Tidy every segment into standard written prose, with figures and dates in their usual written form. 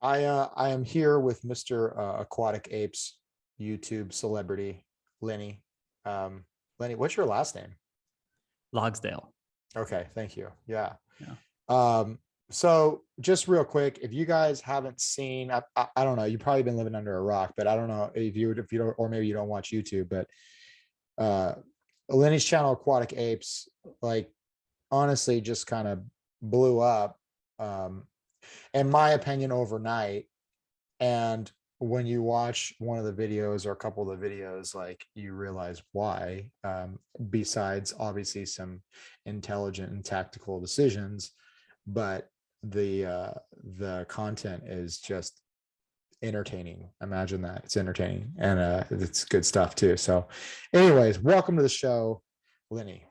I am here with Mr. Aquatic Apes YouTube celebrity Lenny. Um, Lenny, what's your last name? Logsdail. Okay, thank you. Yeah. Yeah. Um, so just real quick, if you guys haven't seen, I don't know, you've probably been living under a rock, but I don't know if you don't, or maybe you don't watch YouTube, but uh, Lenny's channel, Aquatic Apes, like honestly, just kind of blew up. Um, in my opinion, overnight. And when you watch one of the videos or a couple of the videos, like you realize why, besides obviously some intelligent and tactical decisions, but the content is just entertaining. Imagine that. It's entertaining and it's good stuff too. So anyways, welcome to the show, Lenny.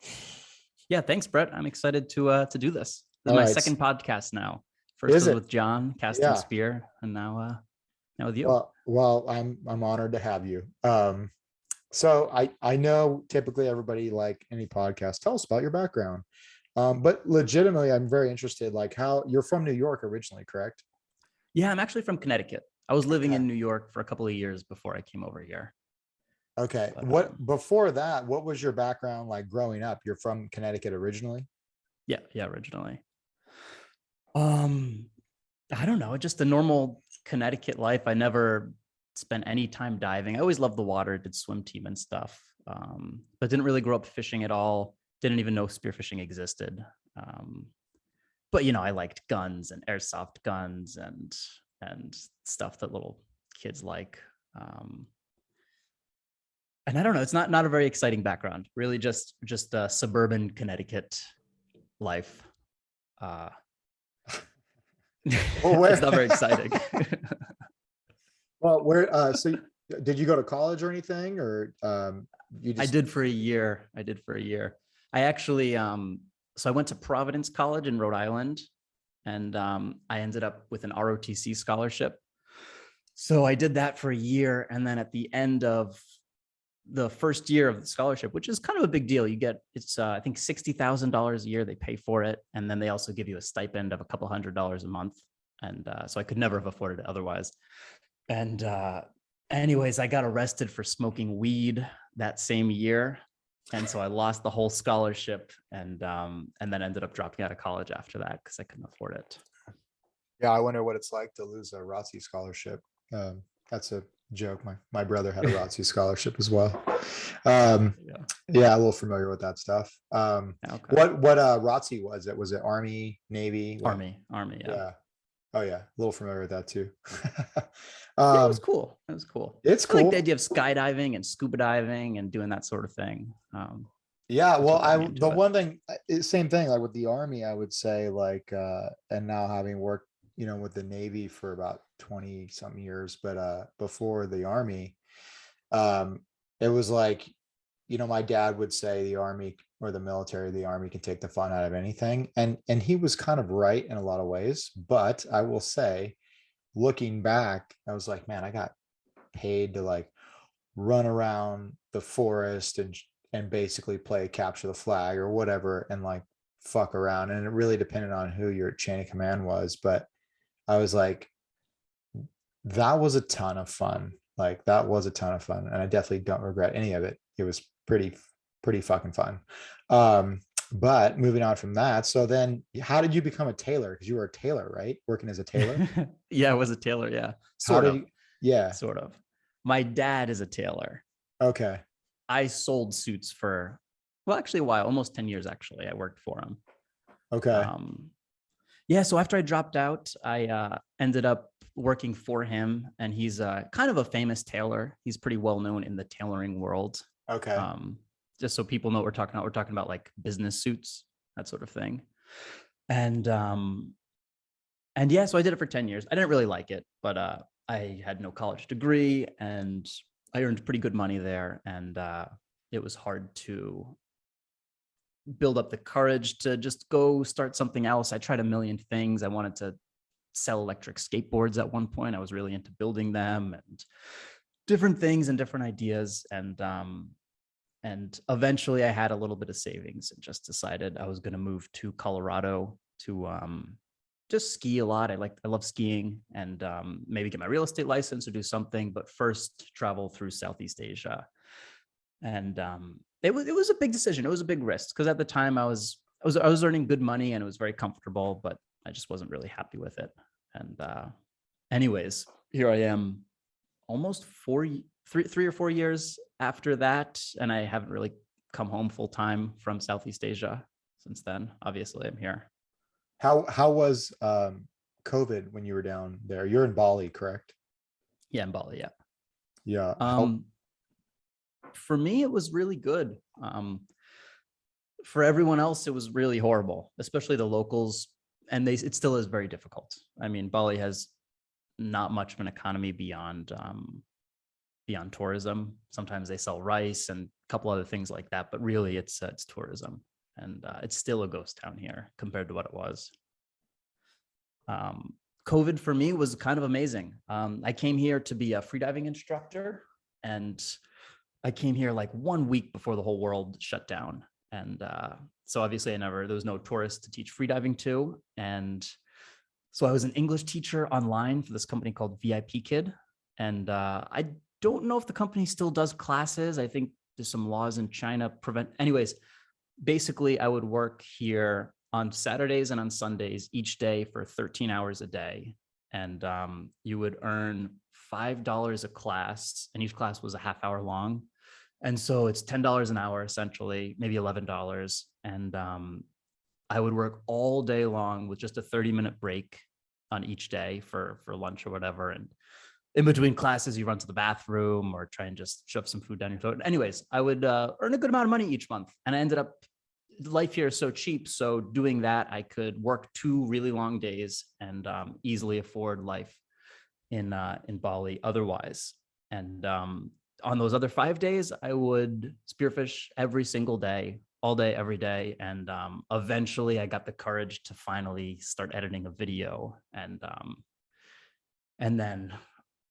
Yeah. Thanks, Brett. I'm excited to do this. This is All my right. second podcast now. First Is was it? with John casting Yeah. spear, and now with you. Well, I'm honored to have you. So I know typically everybody, like any podcast, tell us about your background. But legitimately, I'm very interested, like how you're from New York originally, correct? Yeah, I'm actually from Connecticut. I was living Okay. in New York for a couple of years before I came over here. Okay. But What before that, what was your background like growing up? You're from Connecticut originally? yeah, originally. Um, I don't know, just a normal Connecticut life. I never spent any time diving. I always loved the water, did swim team and stuff, but didn't really grow up fishing at all. Didn't even know spearfishing existed. Um, but I liked guns and airsoft guns and stuff that little kids like. Um, and I don't know, it's not a very exciting background. Really, just a suburban Connecticut life. Uh, Well, it's not very exciting. well, where so did you go to college or anything, or you I just did for a year. I did for a year. I actually so I went to Providence College in Rhode Island, and I ended up with an ROTC scholarship. So I did that for a year, and then at the end of the first year of the scholarship, which is kind of a big deal, you get it's I think $60,000 a year. They pay for it, and then they also give you a stipend of a couple $100s a month. And so I could never have afforded it otherwise. And anyways, I got arrested for smoking weed that same year, and so I lost the whole scholarship, and then ended up dropping out of college after that because I couldn't afford it. yeah, I wonder what it's like to lose a ROTC scholarship. That's a joke. My brother had a ROTC scholarship as well. Yeah. Yeah, a little familiar with that stuff. Okay. What ROTC was it? Was it Army, Navy? What? Army. Yeah. Yeah. Oh yeah, a little familiar with that too. Yeah, it was um, cool. It was cool. it's I like the cool. idea of skydiving and scuba diving and doing that sort of thing. Yeah, That's well, what got I me the into it. one thing, same thing, like with the Army, I would say, like and now having worked, with the Navy for about 20 some years, but before the Army, um, it was like, my dad would say the Army or the military, the Army can take the fun out of anything. And he was kind of right in a lot of ways, but I will say, looking back, I was like, man, I got paid to like run around the forest and basically play capture the flag or whatever and like fuck around. And it really depended on who your chain of command was. But I was like, that was a ton of fun. Like that was a ton of fun. And I definitely don't regret any of it. It was pretty fucking fun. But moving on from that, so then how did you become a tailor? Because you were a tailor, right? Working as a tailor. Yeah, I was a tailor. Yeah, How sort did of, you? Yeah. sort of. My dad is a tailor. Okay. I sold suits for, well, actually a while, almost 10 years. Actually, I worked for him. Okay. Um, yeah. So after I dropped out, I ended up working for him, and he's kind of a famous tailor. He's pretty well known in the tailoring world. Okay. Um, just so people know what we're talking about like business suits, that sort of thing. And yeah, so I did it for 10 years. I didn't really like it, but I had no college degree, and I earned pretty good money there. And it was hard to build up the courage to just go start something else. I tried a million things. I wanted to sell electric skateboards at one point. I was really into building them and different things and different ideas. And eventually I had a little bit of savings and just decided I was going to move to Colorado to just ski a lot. I love skiing, and maybe get my real estate license or do something, but first travel through Southeast Asia. And it was a big decision. It was a big risk because at the time I was earning good money and it was very comfortable, but I just wasn't really happy with it. And anyways, here I am almost 3 or 4 years after that, and I haven't really come home full time from Southeast Asia since then. Obviously, I'm here. How was COVID when you were down there? You're in Bali, correct? Yeah, in Bali. Yeah. Yeah. For me, it was really good. For everyone else, it was really horrible, especially the locals. And it still is very difficult. I mean, Bali has not much of an economy beyond tourism. Sometimes they sell rice and a couple other things like that, but really it's tourism, and it's still a ghost town here compared to what it was. COVID for me was kind of amazing. I came here to be a freediving instructor, and I came here like 1 week before the whole world shut down. And so obviously there was no tourists to teach freediving to. And so I was an English teacher online for this company called VIP Kid. And I don't know if the company still does classes. I think there's some laws in China anyways, basically I would work here on Saturdays and on Sundays each day for 13 hours a day. And you would earn $5 a class, and each class was a half hour long. And so it's $10 an hour, essentially, maybe $11. And I would work all day long with just a 30-minute break on each day for lunch or whatever. And in between classes, you run to the bathroom or try and just shove some food down your throat. Anyways, I would earn a good amount of money each month. And I ended up, life here is so cheap. So doing that, I could work 2 really long days and easily afford life in Bali otherwise. And on those other 5 days, I would spearfish every single day, all day, every day. And eventually I got the courage to finally start editing a video. And then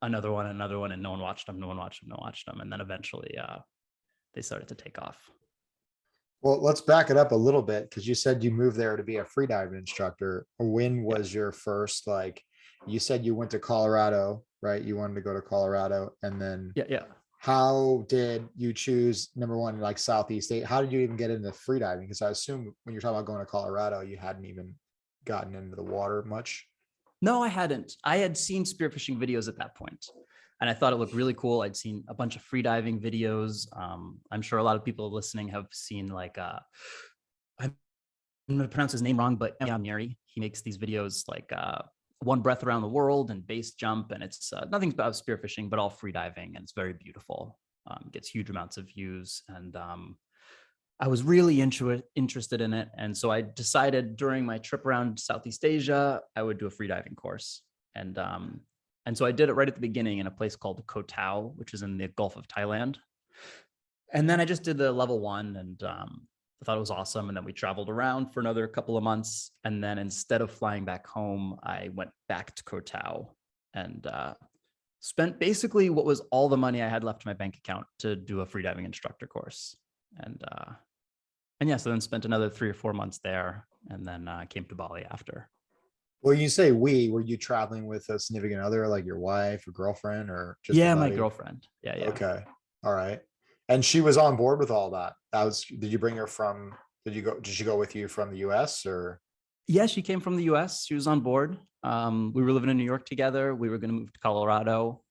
another one, and no one watched them. And then eventually they started to take off. Well, let's back it up a little bit, because you said you moved there to be a freedive instructor. When was your first, like, you said you went to Colorado, right? You wanted to go to Colorado, and then Yeah. How did you choose, number one, like Southeast Asia? How did you even get into freediving? Because I assume when you're talking about going to Colorado, you hadn't even gotten into the water much. No, I hadn't. I had seen spearfishing videos at that point, and I thought it looked really cool. I'd seen a bunch of freediving videos. I'm sure a lot of people listening have seen, like, I'm going to pronounce his name wrong, but He makes these videos like one breath around the world and base jump, and it's nothing about spearfishing, but all freediving, and it's very beautiful. Gets huge amounts of views, and I was really interested in it. And so I decided during my trip around Southeast Asia, I would do a freediving course. And so I did it right at the beginning in a place called Koh Tao, which is in the Gulf of Thailand. And then I just did the level 1, and I thought it was awesome. And then we traveled around for another couple of months. And then instead of flying back home, I went back to Koh Tao and spent basically what was all the money I had left in my bank account to do a freediving instructor course. And yeah, so then spent another 3 or 4 months there, and then came to Bali after. Well, you say were you traveling with a significant other, like your wife or girlfriend, or just my girlfriend? Yeah. Okay. All right. And she was on board with all that. Did you bring her from, did she go with you from the US, or? Yeah, she came from the US. She was on board. We were living in New York together. We were going to move to Colorado.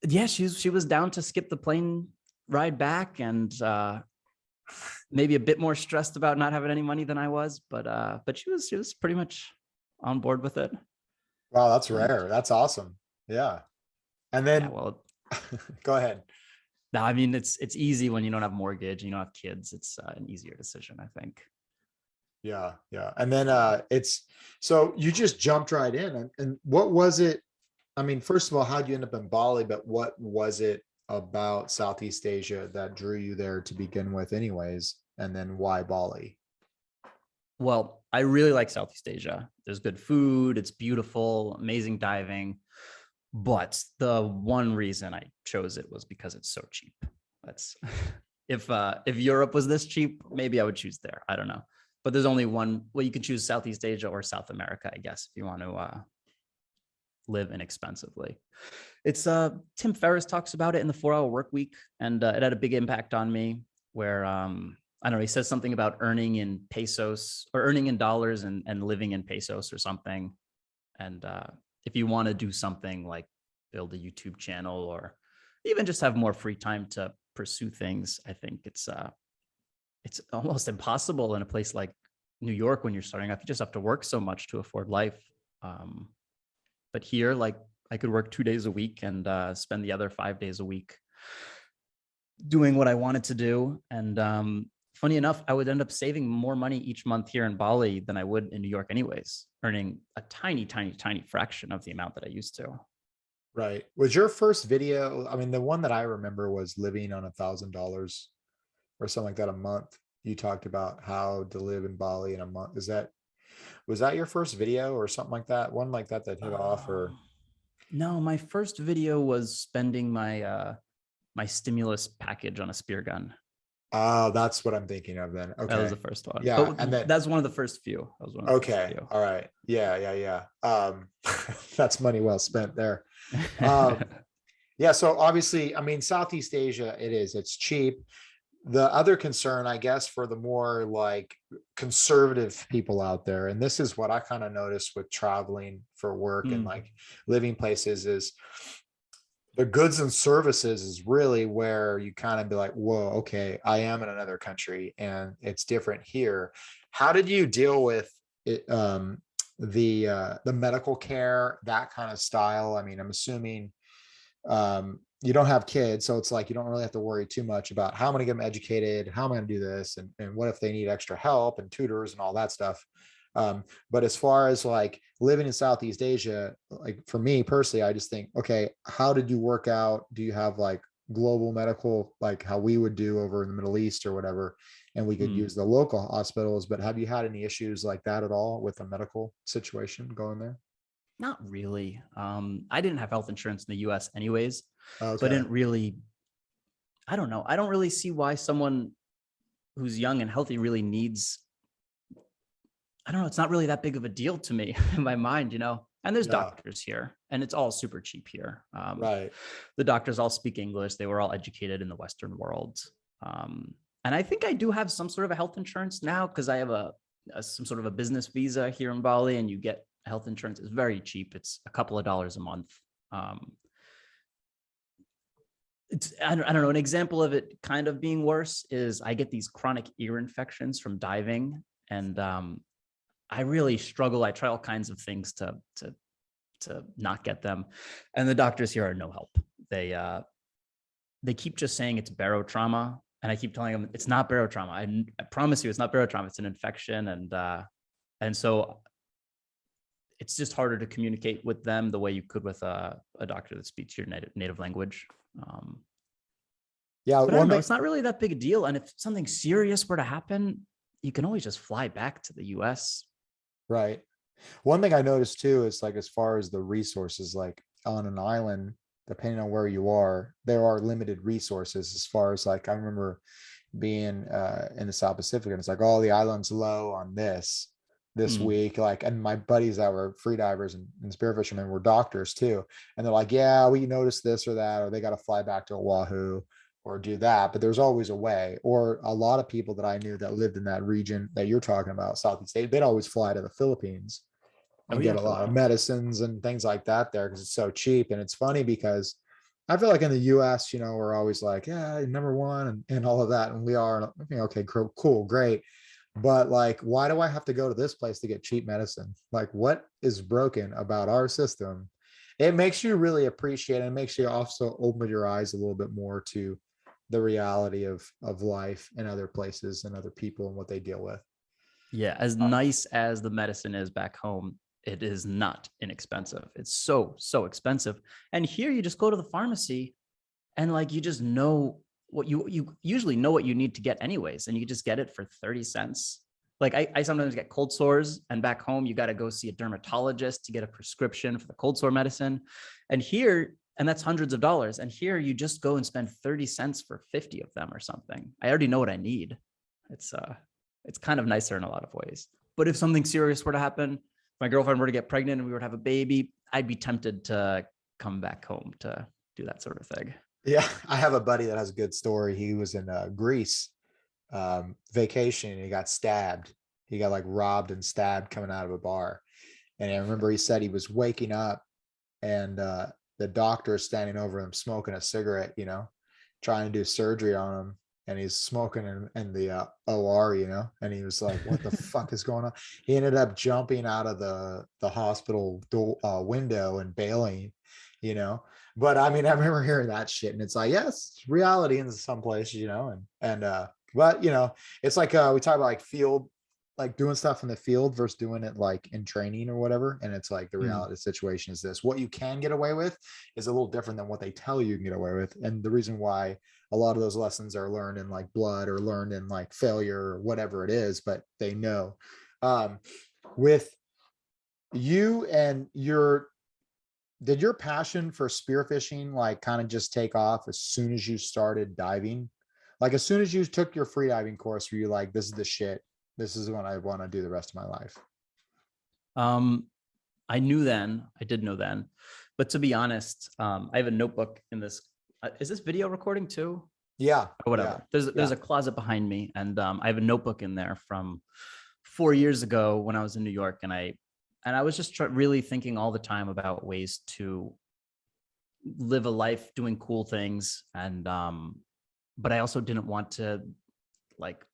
Yeah, she was down to skip the plane ride back, and maybe a bit more stressed about not having any money than I was, but she was pretty much on board with it. Wow, that's rare. That's awesome. Yeah. And then, go ahead. No, I mean, it's easy when you don't have a mortgage, you don't have kids. It's an easier decision, I think. Yeah. And then so you just jumped right in. And what was it? I mean, first of all, how'd you end up in Bali, but what was it about Southeast Asia that drew you there to begin with anyways? And then why Bali? Well, I really like Southeast Asia. There's good food. It's beautiful, amazing diving. But the one reason I chose it was because it's so cheap. That's if Europe was this cheap, maybe I would choose there. I don't know. but there's only one. Well, you can choose Southeast Asia or South America, I guess, if you want to live inexpensively. It's Tim Ferriss talks about it in the 4-Hour Work Week, and it had a big impact on me. Where I don't know, he says something about earning in pesos or earning in dollars and living in pesos or something. And if you want to do something like build a YouTube channel or even just have more free time to pursue things, I think it's almost impossible in a place like New York when you're starting off. You just have to work so much to afford life. But here, like, I could work 2 days a week and spend the other 5 days a week doing what I wanted to do. And funny enough, I would end up saving more money each month here in Bali than I would in New York anyways, earning a tiny, tiny, tiny fraction of the amount that I used to. Right. Was your first video, I mean, the one that I remember was living on $1,000 or something like that a month. You talked about how to live in Bali in a month. Was that your first video or something like that? One like that hit off, or? No, my first video was spending my my stimulus package on a spear gun. Oh, that's what I'm thinking of then. Okay. That was the first one. Yeah. But And then that's one of the first few. That was one of the first okay. few. All right. Yeah. That's money well spent there. Yeah. So obviously, I mean, Southeast Asia, it's cheap. The other concern, I guess, for the more like conservative people out there, and this is what I kind of noticed with traveling for work and like living places, is the goods and services is really where you kind of be like, whoa, okay, I am in another country and it's different here. How did you deal with it, the medical care, that kind of style? I mean, I'm assuming you don't have kids, so it's like you don't really have to worry too much about how am I going to get them educated, how am I going to do this, and what if they need extra help and tutors and all that stuff. But as far as like living in Southeast Asia, like for me personally, I just think, okay, how did you work out? Do you have like global medical, like how we would do over in the Middle East or whatever, and we could use the local hospitals? But have you had any issues like that at all with a medical situation going there? Not really. I didn't have health insurance in the US anyways. Okay. So I didn't really, I don't know. I don't really see why someone who's young and healthy really needs, I don't know. It's not really that big of a deal to me in my mind, you know, and there's doctors here and it's all super cheap here. Right. The doctors all speak English. They were all educated in the Western world. And I think I do have some sort of a health insurance now because I have some sort of a business visa here in Bali, and you get health insurance. Is very cheap. It's a couple of dollars a month. I don't know. An example of it kind of being worse is I get these chronic ear infections from diving, and I really struggle. I try all kinds of things to not get them, and the doctors here are no help. They keep just saying it's barotrauma, and I keep telling them it's not barotrauma. I promise you, it's not barotrauma. It's an infection, and so it's just harder to communicate with them the way you could with a doctor that speaks your native language. Yeah, but I don't know, it's not really that big a deal. And if something serious were to happen, you can always just fly back to the US. Right. One thing I noticed too is like, as far as the resources, like on an island, depending on where you are, there are limited resources. As far as like, I remember being in the South Pacific, and it's like, oh, the island's low on this week, like, and my buddies that were free divers and spearfishermen were doctors too, and they're like, yeah, we noticed this or that, or they got to fly back to Oahu or do that. But there's always a way. Or a lot of people that I knew that lived in that region that you're talking about, Southeast Asia, they'd always fly to the Philippines and get a lot of medicines and things like that there because it's so cheap. And it's funny because I feel like in the US, you know, we're always like, yeah, number one and all of that, and we are, okay, cool, great. But like, why do I have to go to this place to get cheap medicine? Like, what is broken about our system? It makes you really appreciate it. It makes you also open your eyes a little bit more to the reality of life in other places and other people and what they deal with. Yeah, as nice as the medicine is back home, it is not inexpensive. It's so expensive. And here you just go to the pharmacy and like, you just know what you usually know what you need to get anyways, and you just get it for 30 cents. Like I sometimes get cold sores, and back home you got to go see a dermatologist to get a prescription for the cold sore medicine. And here, and that's hundreds of dollars. And here you just go and spend 30 cents for 50 of them or something. I already know what I need. It's it's kind of nicer in a lot of ways. But if something serious were to happen, if my girlfriend were to get pregnant and we were to have a baby, I'd be tempted to come back home to do that sort of thing. Yeah, I have a buddy that has a good story. He was in Greece vacation and he got stabbed. He got like robbed and stabbed coming out of a bar. And I remember he said he was waking up and the doctor is standing over him smoking a cigarette, you know, trying to do surgery on him. And he's smoking in the OR, you know, and he was like, what the fuck is going on? He ended up jumping out of the hospital door, window and bailing, you know. But I mean, I remember hearing that shit and it's like, yes, it's reality in some places, you know, but you know, it's like we talk about like field, like doing stuff in the field versus doing it like in training or whatever. And it's like the reality situation is this: what you can get away with is a little different than what they tell you can get away with. And the reason why a lot of those lessons are learned in like blood or learned in like failure or whatever it is, but they know. With you and did your passion for spearfishing like kind of just take off as soon as you started diving? Like as soon as you took your freediving course, were you like, this is the shit, this is what I want to do the rest of my life? I knew then, I did know then, but to be honest, I have a notebook in this. Is this video recording too? Yeah. Or whatever. Yeah. There's a closet behind me, and I have a notebook in there from 4 years ago when I was in New York, and I was just really thinking all the time about ways to live a life doing cool things, and but I also didn't want to like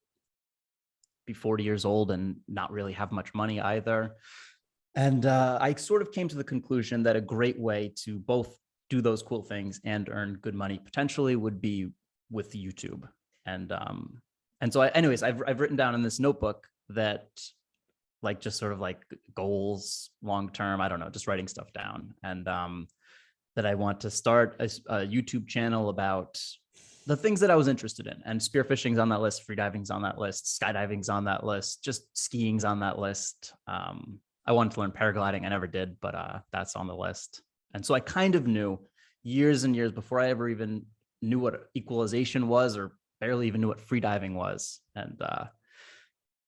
be 40 years old and not really have much money either. And I sort of came to the conclusion that a great way to both do those cool things and earn good money potentially would be with YouTube. And so anyways, I've written down in this notebook that like just sort of like goals long term, I don't know, just writing stuff down, and that I want to start a YouTube channel about the things that I was interested in. And spearfishing's on that list, freediving's on that list, skydiving's on that list, just skiing's on that list. I wanted to learn paragliding. I never did, but that's on the list. And so I kind of knew years and years before I ever even knew what equalization was or barely even knew what freediving was. And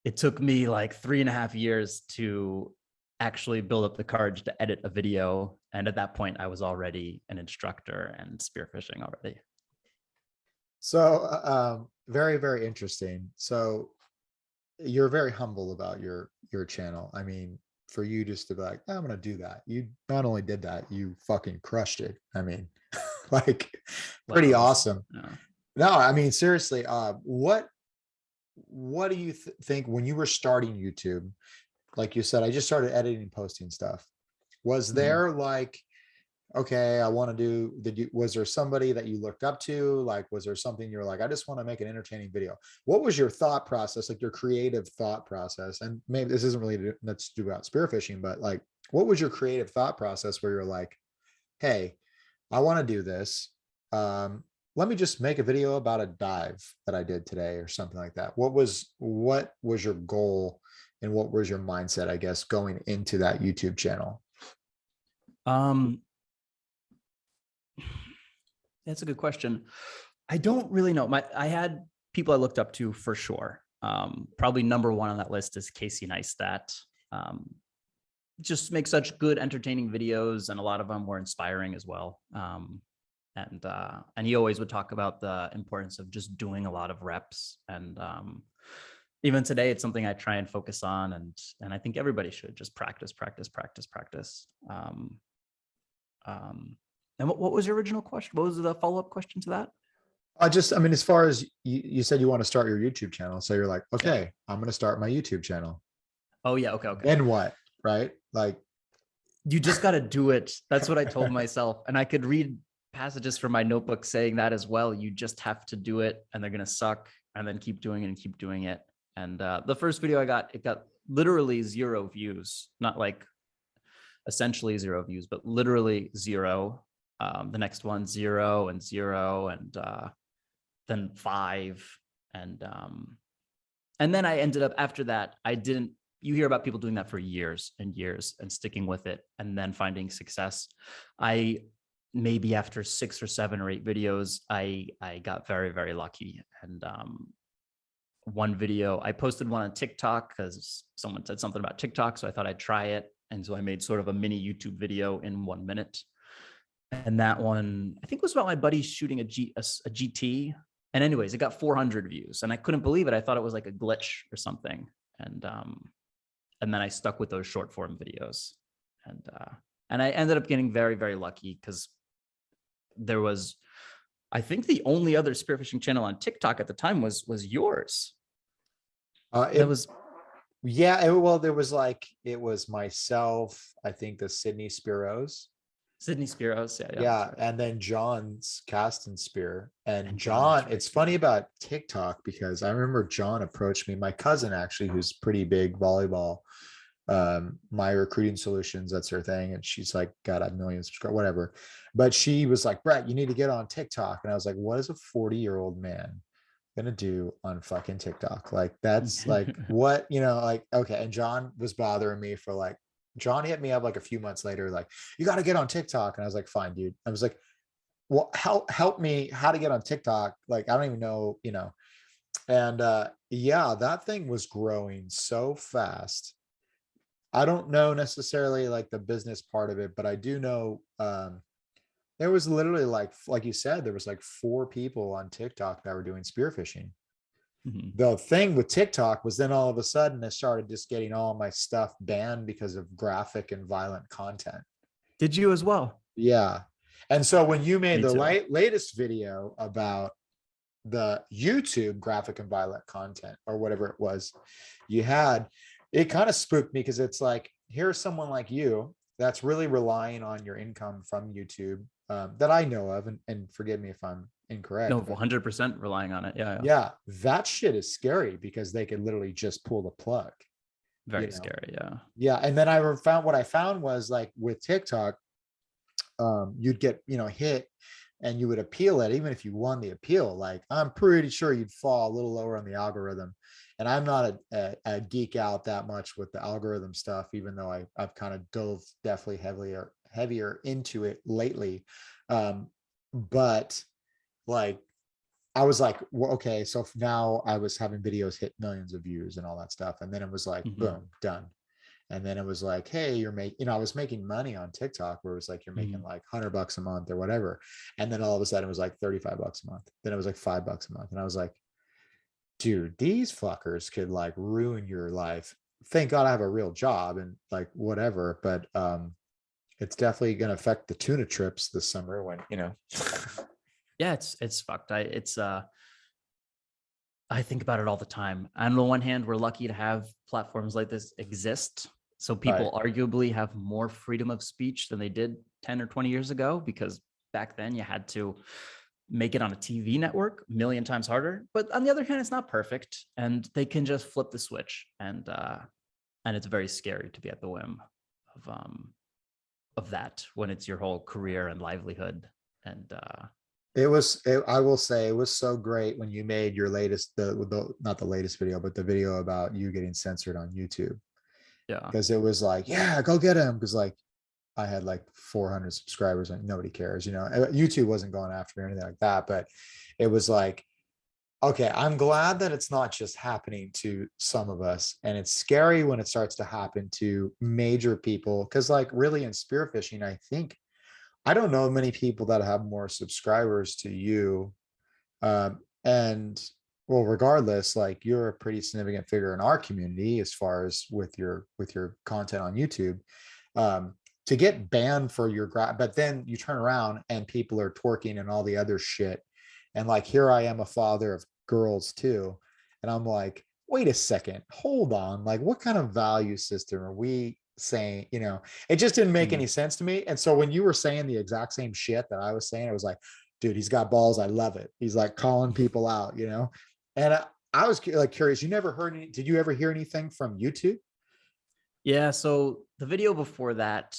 it took me like 3.5 years to actually build up the courage to edit a video. And at that point, I was already an instructor and spearfishing already. So very, very interesting. So you're very humble about your channel. I mean, for you just to be like, I'm going to do that. You not only did that, you fucking crushed it. I mean, like pretty awesome. Yeah. No, I mean, seriously, what do you think when you were starting YouTube? Like you said, I just started editing and posting stuff. Was there like, okay, I want to do, was there somebody that you looked up to? Like, was there something you're like, I just want to make an entertaining video? What was your thought process, like your creative thought process? And maybe this isn't really let's do about spearfishing, but like, what was your creative thought process where you're like, hey, I want to do this. Let me just make a video about a dive that I did today or something like that. What was your goal and what was your mindset, I guess, going into that YouTube channel? That's a good question. I don't really know. I had people I looked up to for sure. Probably number one on that list is Casey Neistat. Just make such good, entertaining videos, and a lot of them were inspiring as well. And he always would talk about the importance of just doing a lot of reps. And even today, it's something I try and focus on, and I think everybody should just practice. And what was your original question? What was the follow-up question to that? I mean, as far as you said, you want to start your YouTube channel. So you're like, okay, I'm going to start my YouTube channel. Oh yeah. Okay. Then what? Right? Like, you just got to do it. That's what I told myself. And I could read passages from my notebook saying that as well. You just have to do it, and they're going to suck, and then keep doing it and keep doing it. And the first video I got, it got literally 0 views, not like essentially 0 views, but literally 0. The next one, 0 and 0, and then 5. And then I ended up, after that, you hear about people doing that for years and years and sticking with it and then finding success. Maybe after 6 or 7 or 8 videos, I got very, very lucky and one video. I posted one on TikTok because someone said something about TikTok. So I thought I'd try it. And so I made sort of a mini YouTube video in 1 minute. And that one, I think, was about my buddy shooting a GT. And anyways, it got 400 views and I couldn't believe it. I thought it was like a glitch or something. And then I stuck with those short form videos. And I ended up getting very, very lucky because there was, I think the only other spearfishing channel on TikTok at the time was yours. It was, yeah. There was like, it was myself, I think the Sydney Spiros. Sydney Spiros, Yeah. And then John's Cast and Spear. And John, John, it's funny about TikTok because I remember John approached me, my cousin actually, who's pretty big volleyball, my recruiting solutions, that's her thing, and she's like got a million subscribers, whatever, but she was like, Brett, you need to get on TikTok. And I was like, what is a 40-year-old man gonna do on fucking TikTok? Like, that's like, what, like, okay. And John was bothering me for like, John hit me up like a few months later, like, you got to get on TikTok. And I was like, fine, dude. I was like, well, help me how to get on TikTok. Like, I don't even know, and yeah, that thing was growing so fast. I don't know necessarily like the business part of it, but I do know there was literally like you said, there was like 4 people on TikTok that were doing spearfishing. The thing with TikTok was then all of a sudden I started just getting all my stuff banned because of graphic and violent content. Did you as well? Yeah. And so when you made Me the too. latest video about the YouTube graphic and violent content or whatever it was you had, it kind of spooked me because it's like, here's someone like you that's really relying on your income from YouTube that I know of, and forgive me if I'm incorrect. No, 100% relying on it. Yeah. Yeah, that shit is scary because they could literally just pull the plug. Very scary. Yeah. Yeah. And then what I found was like with TikTok, you'd get, hit and you would appeal it. Even if you won the appeal, like, I'm pretty sure you'd fall a little lower on the algorithm. And I'm not a geek out that much with the algorithm stuff, even though I've kind of dove definitely heavier into it lately. But like, I was like, well, okay, so now I was having videos hit millions of views and all that stuff. And then it was like, boom, done. And then it was like, hey, you're making, I was making money on TikTok where it was like, you're making like $100 a month or whatever. And then all of a sudden it was like $35 a month. Then it was like $5 a month. And I was like, dude, these fuckers could like ruin your life. Thank God I have a real job and like whatever, but it's definitely going to affect the tuna trips this summer when, Yeah, it's fucked. I think about it all the time. On the one hand, we're lucky to have platforms like this exist. So people arguably have more freedom of speech than they did 10 or 20 years ago, because back then you had to make it on a TV network a million times harder. But on the other hand, it's not perfect, and they can just flip the switch, and it's very scary to be at the whim of that when it's your whole career and livelihood. And I will say it was so great when you made your latest, not the latest video, but the video about you getting censored on YouTube. Yeah. Because it was like, yeah, go get him. Because like I had like 400 subscribers and nobody cares, YouTube wasn't going after me or anything like that. But it was like, okay, I'm glad that it's not just happening to some of us. And it's scary when it starts to happen to major people. Because like really in spearfishing, I don't know many people that have more subscribers to you. And well, regardless, like you're a pretty significant figure in our community as far as with your content on YouTube. To get banned for your but then you turn around and people are twerking and all the other shit. And like, here I am, a father of girls too. And I'm like, wait a second, hold on. Like, what kind of value system are we saying? It just didn't make any sense to me. And so when you were saying the exact same shit that I was saying, it was like, dude, he's got balls. I love it. He's like calling people out, and I was like curious. You never heard any, did you ever hear anything from YouTube? Yeah. So the video before that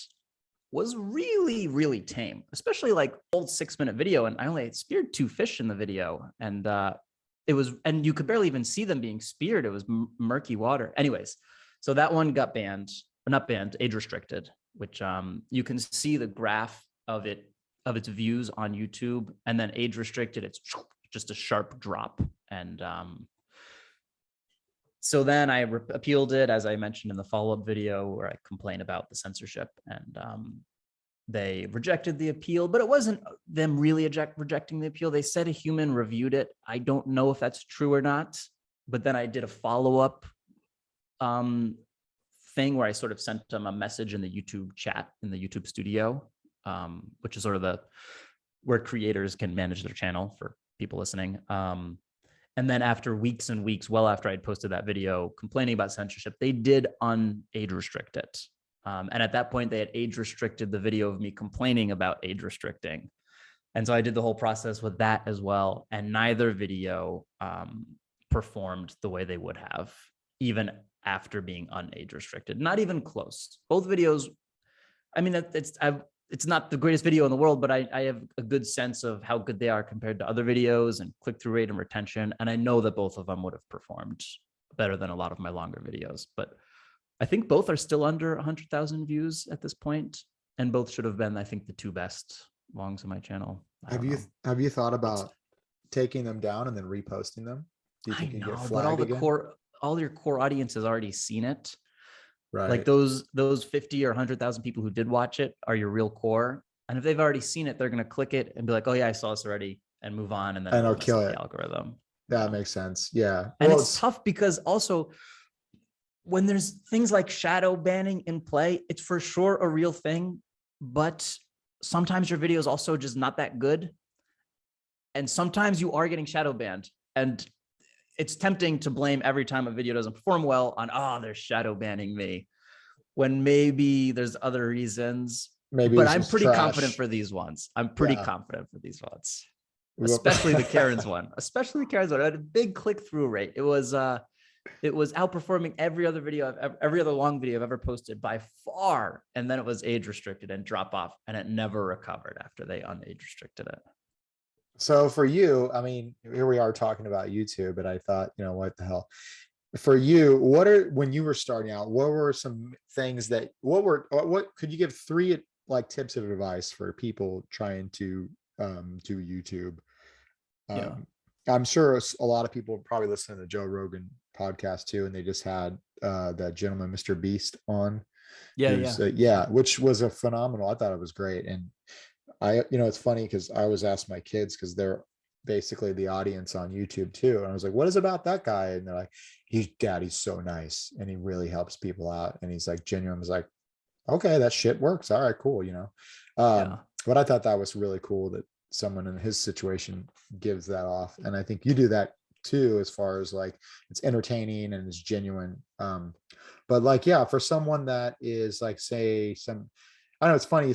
was really, really tame, especially like old 6-minute video. And I only speared 2 fish in the video. And and you could barely even see them being speared. It was murky water. Anyways, so that one got banned, or not banned, age restricted, which you can see the graph of its views on YouTube, and then age restricted, it's just a sharp drop. And So then I appealed it, as I mentioned in the follow-up video, where I complained about the censorship, and they rejected the appeal, but it wasn't them really rejecting the appeal. They said a human reviewed it. I don't know if that's true or not, but then I did a follow-up thing where I sort of sent them a message in the YouTube chat, in the YouTube studio, which is sort of where creators can manage their channel for people listening. And then after weeks and weeks, well after I'd posted that video complaining about censorship, they did age restrict it. And at that point, they had age restricted the video of me complaining about age restricting. And so I did the whole process with that as well. And neither video performed the way they would have, even after being unage restricted. Not even close. Both videos, I mean, it's not the greatest video in the world, but I have a good sense of how good they are compared to other videos and click-through rate and retention. And I know that both of them would have performed better than a lot of my longer videos. But I think both are still under 100,000 views at this point, and both should have been, I think, the two best longs on my channel. Have you thought about taking them down and then reposting them? Do you think you can get flagged but again? all your core audience has already seen it. Right. Like those 50 or 100,000 people who did watch it are your real core. And if they've already seen it, they're going to click it and be like, oh yeah, I saw this already, and move on. And then it'll kill it. The algorithm. That makes sense. Yeah. And it's tough because also when there's things like shadow banning in play, it's for sure a real thing, but sometimes your video is also just not that good. And sometimes you are getting shadow banned, and it's tempting to blame every time a video doesn't perform well on, oh, they're shadow banning me, when maybe there's other reasons. Maybe, but I'm pretty confident for these ones. I'm pretty confident for these ones, especially the Karen's one. Especially the Karen's one. It had a big click-through rate. It was outperforming every other video every other long video I've ever posted by far. And then it was age restricted and drop off, and it never recovered after they unage restricted it. So for you, I mean, here we are talking about YouTube, but I thought, you know, what the hell? For you, when you were starting out, what were some things what could you give 3 like tips of advice for people trying to do YouTube? I'm sure a lot of people probably listen to the Joe Rogan podcast too, and they just had that gentleman, Mr. Beast, on. Which was a phenomenal. I thought it was great. And it's funny because I always ask my kids, because they're basically the audience on YouTube too. And I was like, what is about that guy? And they're like, he's so nice and he really helps people out. And he's like, genuine. I was like, okay, that shit works. All right, cool. But I thought that was really cool that someone in his situation gives that off. And I think you do that too, as far as like, it's entertaining and it's genuine. But like, yeah, for someone that is like, say I know it's funny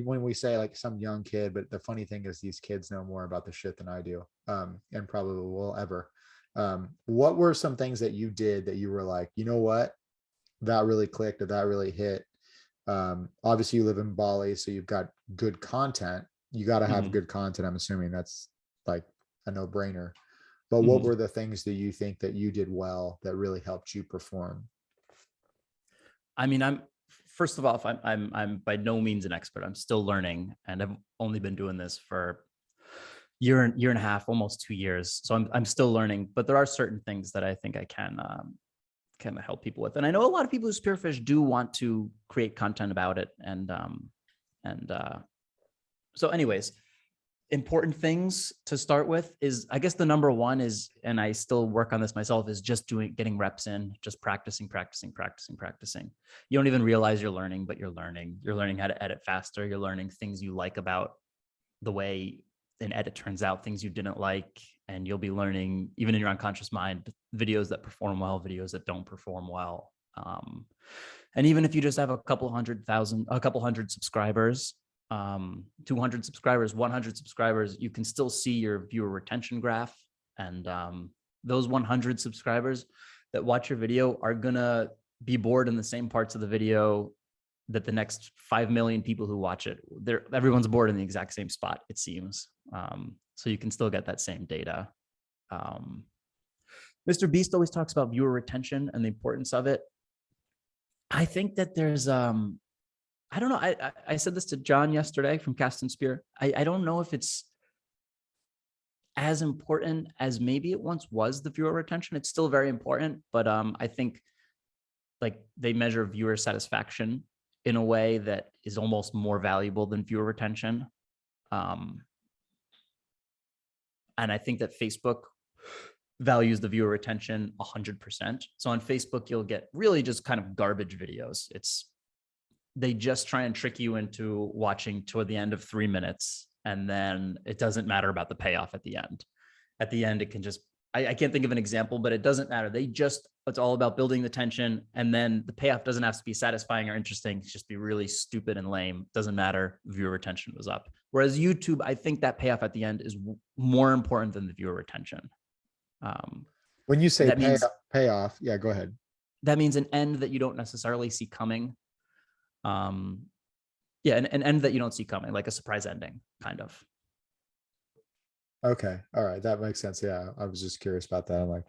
when we say like some young kid, but the funny thing is these kids know more about the shit than I do, and probably will ever. What were some things that you did that you were like, you know what, that really clicked, or that really hit? Obviously you live in Bali, so you've got good content. You got to have good content. I'm assuming that's like a no-brainer. But what were the things that you think that you did well that really helped you perform? I mean, first of all, I'm by no means an expert. I'm still learning, and I've only been doing this for year and a half, almost 2 years. So I'm still learning, but there are certain things that I think I can help people with. And I know a lot of people who spearfish do want to create content about it. So anyways, important things to start with is, I guess the number one is, and I still work on this myself, is just getting reps in, just practicing. You don't even realize you're learning, but you're learning. You're learning how to edit faster. You're learning things you like about the way an edit turns out, things you didn't like. And you'll be learning, even in your unconscious mind, videos that perform well, videos that don't perform well. And even if you just have a couple hundred subscribers, 200 subscribers, 100 subscribers, you can still see your viewer retention graph. And those 100 subscribers that watch your video are gonna be bored in the same parts of the video that the next 5 million people who watch it, everyone's bored in the exact same spot, it seems. So you can still get that same data. Mr. Beast always talks about viewer retention and the importance of it. I think that there's I don't know. I said this to John yesterday from Cast and Spear. I don't know if it's as important as maybe it once was, the viewer retention. It's still very important, but I think like they measure viewer satisfaction in a way that is almost more valuable than viewer retention. And I think that Facebook values the viewer retention 100%. So on Facebook, you'll get really just kind of garbage videos. They just try and trick you into watching toward the end of 3 minutes. And then it doesn't matter about the payoff at the end. At the end, it can just, I can't think of an example, but it doesn't matter. It's all about building the tension. And then the payoff doesn't have to be satisfying or interesting. It's just be really stupid and lame. Doesn't matter. Viewer retention was up. Whereas YouTube, I think that payoff at the end is more important than the viewer retention. When you say that payoff, yeah, go ahead. That means an end that you don't necessarily see coming. Yeah, an end that you don't see coming, like a surprise ending, kind of. Okay. All right. That makes sense. Yeah. I was just curious about that. I'm like,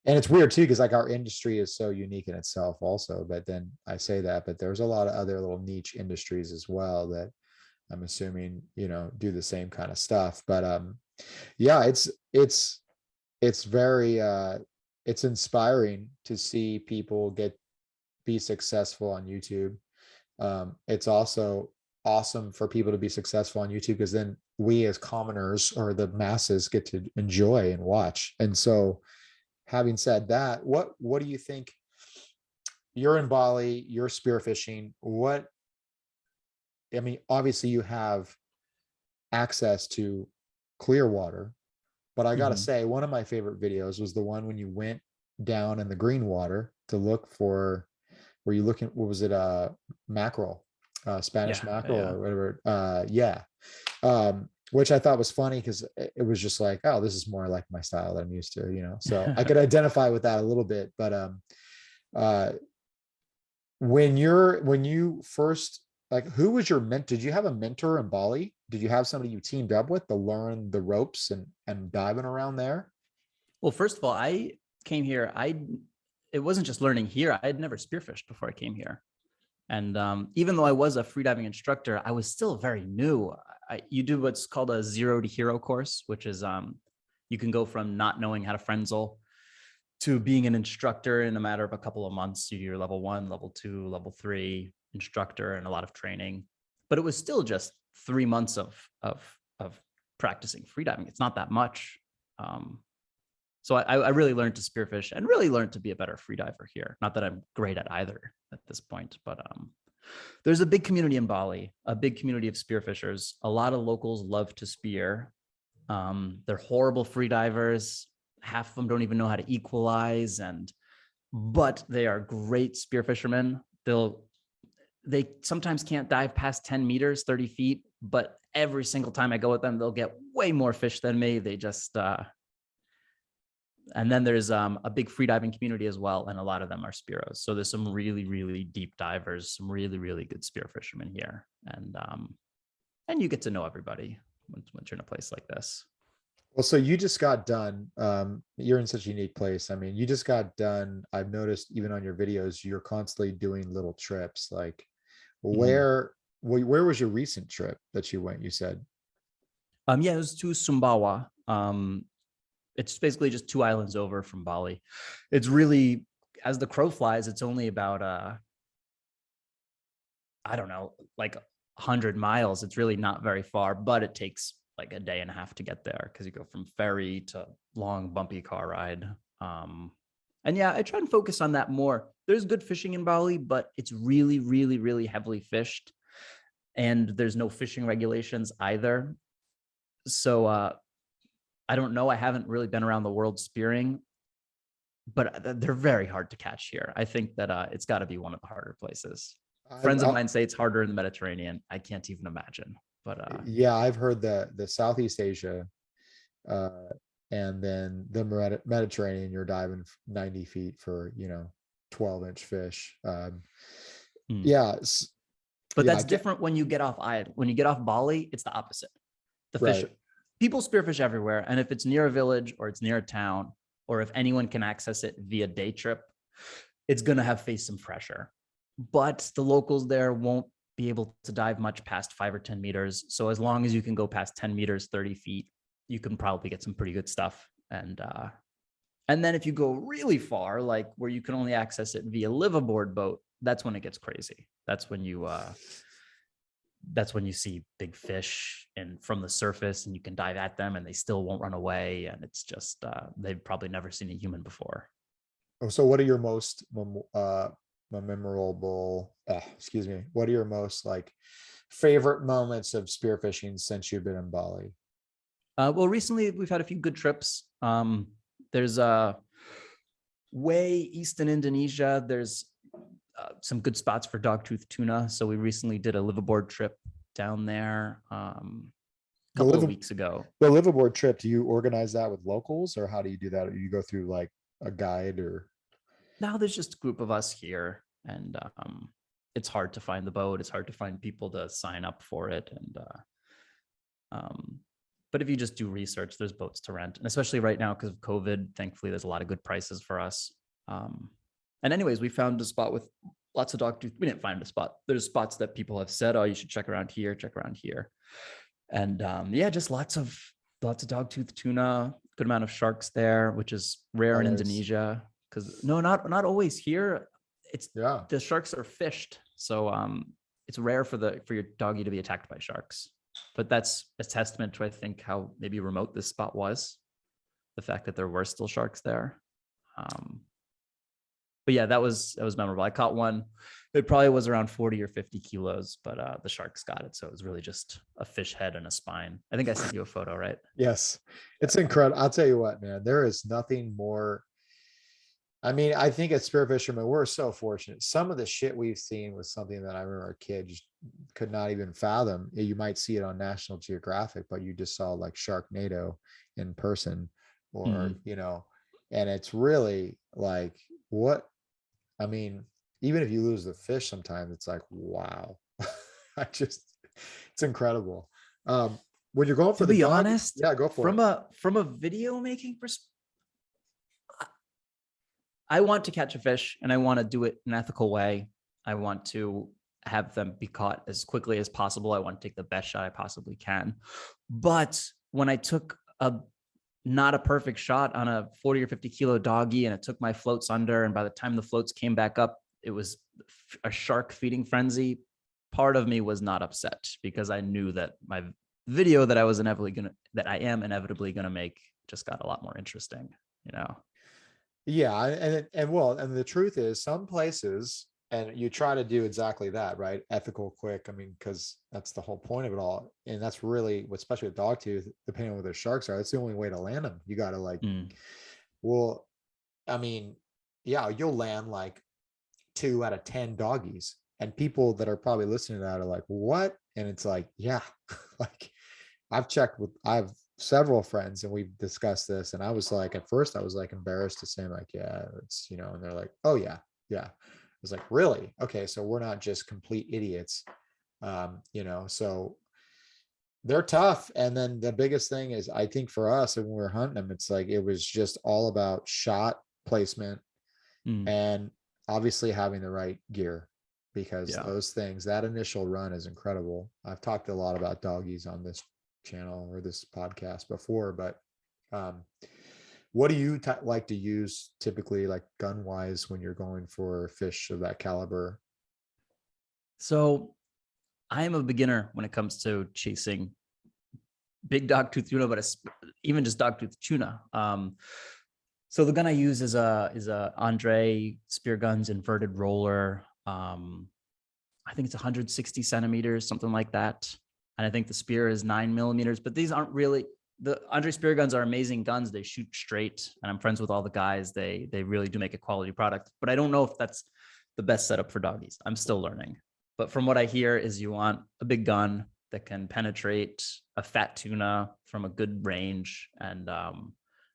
and it's weird too, because like our industry is so unique in itself also, but then I say that, but there's a lot of other little niche industries as well that I'm assuming, you know, do the same kind of stuff. But yeah, it's very it's inspiring to see people be successful on YouTube. It's also awesome for people to be successful on YouTube, because then we as commoners or the masses get to enjoy and watch. And so having said that, what do you think? You're in Bali, you're spearfishing. I mean, obviously you have access to clear water, but I gotta say, one of my favorite videos was the one when you went down in the green water to look for, were you looking, what was it? Mackerel, Spanish mackerel or whatever. Yeah. Which I thought was funny because it was just like, oh, this is more like my style that I'm used to, you know, so I could identify with that a little bit. But when you first, like, who was your mentor? Did you have a mentor in Bali? Did you have somebody you teamed up with to learn the ropes and diving around there? Well, first of all, I came here. It wasn't just learning here. I had never spearfished before I came here. And even though I was a freediving instructor, I was still very new. You do what's called a 0 to hero course, which is you can go from not knowing how to frenzel to being an instructor in a matter of a couple of months. You're level 1, level 2, level 3 instructor, and a lot of training. But it was still just 3 months of practicing freediving. It's not that much. So I really learned to spearfish and really learned to be a better freediver here. Not that I'm great at either at this point, but there's a big community in Bali, a big community of spearfishers. A lot of locals love to spear. They're horrible freedivers. Half of them don't even know how to equalize, but they are great spearfishermen. They sometimes can't dive past 10 meters, 30 feet, but every single time I go with them, they'll get way more fish than me. They just, and then there's a big freediving community as well, and a lot of them are spearos. So there's some really, really deep divers, some really, really good spear fishermen here, and you get to know everybody once you're in a place like this. Well, so you just got done. You're in such a unique place. I mean, you just got done. I've noticed even on your videos, you're constantly doing little trips. Like, where was your recent trip that you went? You said. Yeah, it was to Sumbawa. It's basically just 2 islands over from Bali. It's really, as the crow flies, it's only about, I don't know, like 100 miles. It's really not very far, but it takes like a day and a half to get there because you go from ferry to long, bumpy car ride. And yeah, I try and focus on that more. There's good fishing in Bali, but it's really, really, really heavily fished. And there's no fishing regulations either. So, I don't know. I haven't really been around the world spearing, but they're very hard to catch here. I think that it's got to be one of the harder places. Friends of mine say it's harder in the Mediterranean. I can't even imagine. But yeah, I've heard that the Southeast Asia and then the Mediterranean, you're diving 90 feet for 12-inch fish. Yeah, but that's different when you get off island. When you get off Bali, it's the opposite. The fish. Right. People spearfish everywhere. And if it's near a village or it's near a town, or if anyone can access it via day trip, it's going to have faced some pressure. But the locals there won't be able to dive much past 5 or 10 meters. So as long as you can go past 10 meters, 30 feet, you can probably get some pretty good stuff. And then if you go really far, like where you can only access it via liveaboard boat, that's when it gets crazy. That's when you see big fish and from the surface, and you can dive at them and they still won't run away. And it's just they've probably never seen a human before. Oh, so what are your most memorable, what are your most like favorite moments of spearfishing since you've been in Bali? Well, recently we've had a few good trips. There's way east in Indonesia. There's some good spots for dogtooth tuna. So we recently did a liveaboard trip down there a couple of weeks ago. The liveaboard trip, do you organize that with locals, or how do you do that? Or you go through like a guide, or? Now there's just a group of us here, and it's hard to find the boat. It's hard to find people to sign up for it. But if you just do research, there's boats to rent. And especially right now, because of COVID, thankfully, there's a lot of good prices for us. And anyways, we found a spot with lots of dogtooth. We didn't find a spot. There's spots that people have said, oh, you should check around here, check around here. And yeah, just lots of dogtooth tuna, good amount of sharks there, which is rare in Indonesia. Because no, not always here. It's the sharks are fished. So it's rare for your doggy to be attacked by sharks. But that's a testament to, I think, how maybe remote this spot was. The fact that there were still sharks there. But yeah, that was memorable. I caught one. It probably was around 40 or 50 kilos, but the sharks got it. So it was really just a fish head and a spine. I think I sent you a photo, right? Yes. It's incredible. I'll tell you what, man, there is nothing more. I mean, I think as spear fishermen, we're so fortunate. Some of the shit we've seen was something that I remember a kid just could not even fathom. You might see it on National Geographic, but you just saw like Sharknado in person, or, and it's really like, what? I mean, even if you lose the fish sometimes, it's like, wow. It's incredible. When you're going for to be honest, yeah, go for it. From a video making perspective, I want to catch a fish and I want to do it in an ethical way. I want to have them be caught as quickly as possible. I want to take the best shot I possibly can. But when I took not a perfect shot on a 40 or 50 kilo doggy and it took my floats under, and by the time the floats came back up, it was a shark feeding frenzy. Part of me was not upset because I knew that my video that I am inevitably gonna make just got a lot more interesting, Yeah, and the truth is, some places, and you try to do exactly that, right? Ethical, quick. I mean, because that's the whole point of it all, and that's really, especially with dogtooth, depending on where the sharks are, that's the only way to land them. You got to like, well, I mean, yeah, you'll land like 2 out of 10 doggies, and people that are probably listening to that are like, what? And it's like, yeah, like I have several friends and we've discussed this, and I was like, at first I was like embarrassed to say, like, yeah, it's, and they're like, oh yeah. I was like, really? Okay, so we're not just complete idiots. So they're tough. And then the biggest thing is, I think for us, when we were hunting them, it's like, it was just all about shot placement and obviously having the right gear, because those things, that initial run is incredible. I've talked a lot about doggies on this channel or this podcast before, but what do you like to use typically, like gun wise, when you're going for fish of that caliber? So I am a beginner when it comes to chasing big dogtooth tuna, but even just dogtooth tuna. So the gun I use is a Andre Spear Guns inverted roller. I think it's 160 centimeters, something like that. And I think the spear is 9 millimeters, but these aren't really, the Andre Spear Guns are amazing guns. They shoot straight, and I'm friends with all the guys. They really do make a quality product, but I don't know if that's the best setup for doggies. I'm still learning. But from what I hear is you want a big gun that can penetrate a fat tuna from a good range. And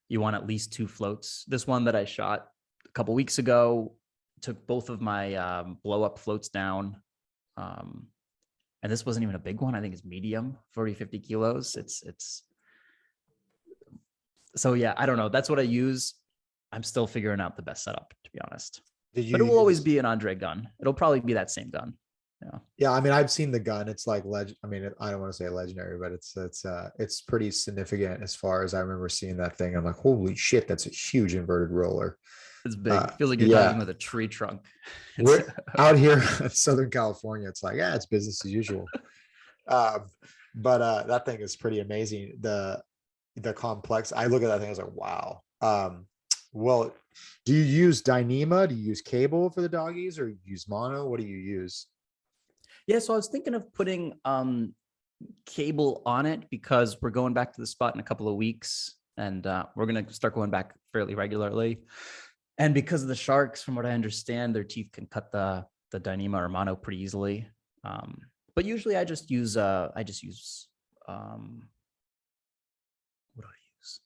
you want at least 2 floats. This one that I shot a couple weeks ago took both of my blow up floats down. And this wasn't even a big one. I think it's medium, 40, 50 kilos. It's so yeah, I don't know. That's what I use. I'm still figuring out the best setup, to be honest. But it will always be an Andre gun. It'll probably be that same gun. Yeah, I mean, I've seen the gun. It's like I mean, I don't want to say legendary, but it's pretty significant as far as I remember seeing that thing. I'm like, holy shit, that's a huge inverted roller. It's big. Feels like you're diving Yeah, with a tree trunk. It's we're out here in Southern California. It's like, yeah, it's business as usual. Um, but that thing is pretty amazing. The complex. I look at that thing. I was like, wow. Well, do you use Dyneema? Do you use cable for the doggies, or use mono? What do you use? yeah. So I was thinking of putting cable on it because we're going back to the spot in a couple of weeks, and we're gonna start going back fairly regularly. And because of the sharks, from what I understand, their teeth can cut the Dyneema or mono pretty easily. But usually I just use what do I use?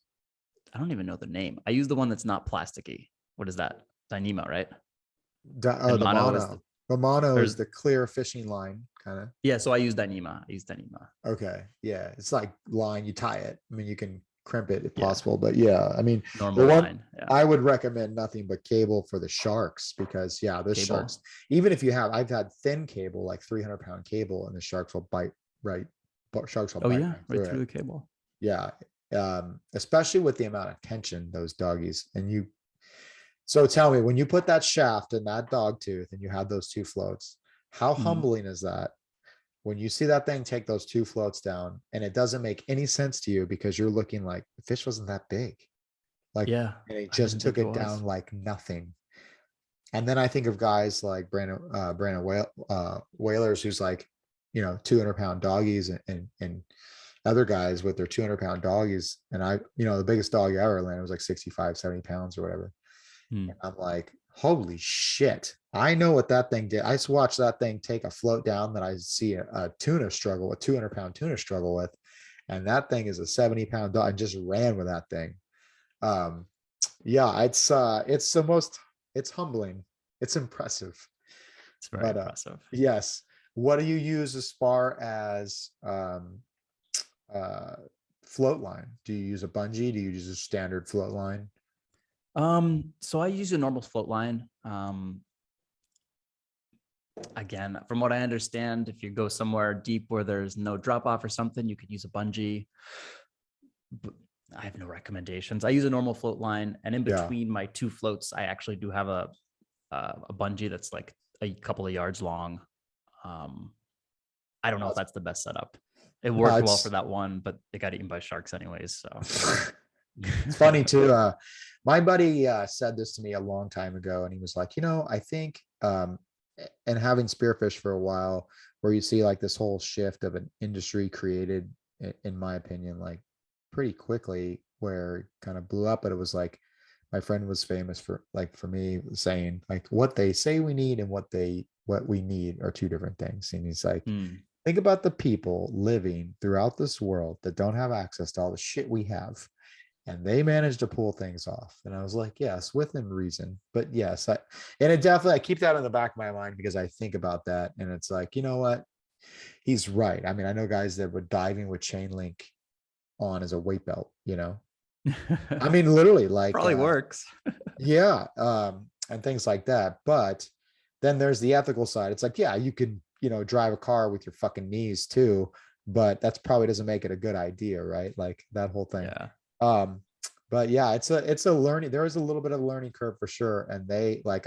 I don't even know the name. I use the one that's not plasticky. What is that? Dyneema, right? Oh, And the mono is mono. The mono is there's the clear fishing line, kind of. yeah. So I use Dyneema. I use Dyneema. Okay, yeah, it's like line. You tie it. I mean, you can crimp it if Yeah, possible, but yeah, I mean, the normal one line. Yeah, I would recommend nothing but cable for the sharks because yeah, the cable. sharks. Even if you have, I've had thin cable, like 300-pound cable, and the sharks will bite right. But sharks will Oh bite yeah, right right through through it. the cable. Yeah, especially with the amount of tension those doggies and you. So tell me, when you put that shaft in that dog tooth and you had those two floats, how Mhm. humbling is that? When you see that thing take those two floats down and it doesn't make any sense to you because you're looking like the fish wasn't that big. Like, Yeah, and it I just didn't took think it it was. down like nothing. And then I think of guys like Brandon Whalers, who's like, 200-pound doggies and other guys with their 200-pound doggies. And the biggest dog I ever landed was like 65, 70 pounds or whatever. Hmm. And I'm like, holy shit. I know what that thing did. I just watched that thing take a float down that I see a tuna struggle, a 200-pound tuna struggle with. And that thing is a 70-pound dog. I just ran with that thing. Um, yeah, it's the most, it's humbling. It's impressive. It's very But impressive. yes. What do you use as far as uh float line? Do you use a bungee? Do you use a standard float line? So I use a normal float line. Again, from what I understand, if you go somewhere deep where there's no drop off or something, you could use a bungee. But I have no recommendations. I use a normal float line, and in Yeah. between my two floats, I actually do have a bungee that's like a couple of yards long. Um, I don't know if that's the best setup. It No, worked well for it's that one, but they got eaten by sharks anyways. So it's funny too. My buddy said this to me a long time ago, and he was like, I think, and having spearfish for a while, where you see like this whole shift of an industry created, in my opinion, like pretty quickly, where it kind of blew up. But it was like my friend was famous for, like, for me saying like, what they say we need and what we need are two different things. And he's like, hmm. think about the people living throughout this world that don't have access to all the shit we have, and they managed to pull things off. And I was like, yes, within reason. But yes, and it definitely, I keep that in the back of my mind because I think about that, and it's like, you know what, he's right. I mean, I know guys that were diving with chain link on as a weight belt. I mean, literally, like Probably works. yeah, and things like that. But then there's the ethical side. It's like, yeah, you can, drive a car with your fucking knees too, but that's probably doesn't make it a good idea, right? Like that whole thing. Yeah. Um, but yeah, it's a learning, there is a little bit of a learning curve for sure. And they, like,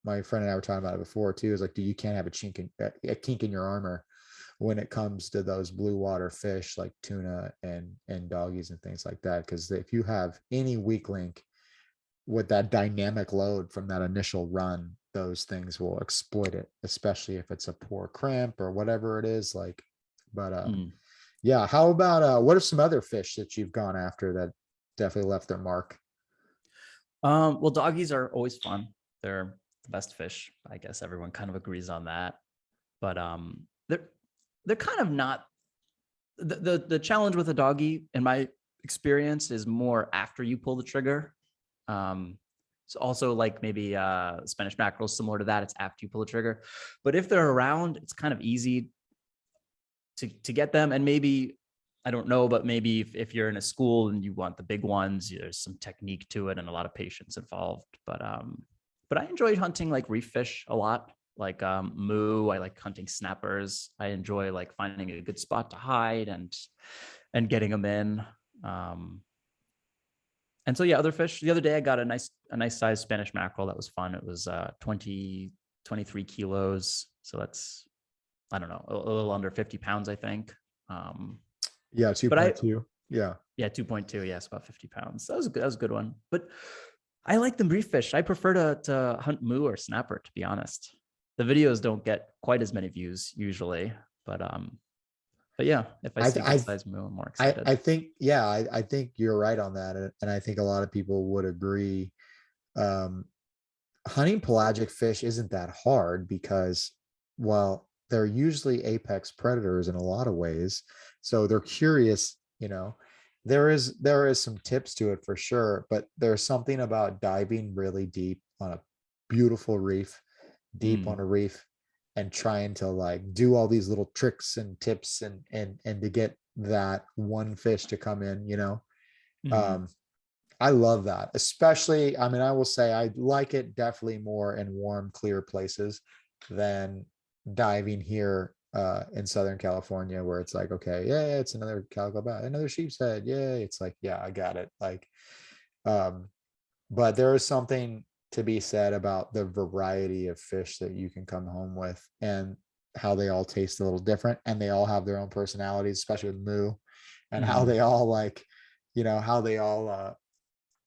my friend and I were talking about it before too, is like, you can't have a kink in your armor when it comes to those blue water fish like tuna and doggies and things like that. Because if you have any weak link with that dynamic load from that initial run, those things will exploit it, especially if it's a poor cramp or whatever it is. Like, but Hmm. yeah. How about what are some other fish that you've gone after that definitely left their mark? Well, doggies are always fun. They're the best fish. I guess everyone kind of agrees on that. But they're kind of not the challenge with a doggy, in my experience, is more after you pull the trigger. So also like maybe Spanish mackerel, similar to that. It's after you pull the trigger. But if they're around, it's kind of easy to get them. And maybe, I don't know, but maybe if you're in a school and you want the big ones, there's some technique to it and a lot of patience involved. But I enjoyed hunting like reef fish a lot. like moo. I like hunting snappers. I enjoy like finding a good spot to hide and getting them in. And so yeah, other fish. The other day I got a nice sized Spanish mackerel. That was fun. It was 23 kilos. So that's, I don't know, a little under 50 pounds, I think. Yeah, But I 2.2. Yeah. Yeah, 2.2. Yes, about 50 pounds. That was a good. That was a good one. But I like the reef fish. I prefer to hunt moo or snapper, to be honest. The videos don't get quite as many views usually, but yeah, if I see a good size moo, I'm more excited. I think, yeah, I think you're right on that. And I think a lot of people would agree. Hunting pelagic fish isn't that hard because, well, they're usually apex predators in a lot of ways. So they're curious, there is some tips to it for sure, but there's something about diving really deep on a beautiful reef, deep on a reef, and trying to like do all these little tricks and tips and to get that one fish to come in. I love that, especially, I mean, I will say I like it definitely more in warm, clear places than diving here in Southern California, where it's like, okay, yeah, it's another calico bass, another sheep's head. Yeah, it's like, yeah, I got it. Like, but there is something to be said about the variety of fish that you can come home with and how they all taste a little different, and they all have their own personalities, especially with moo, and how they all like, how they all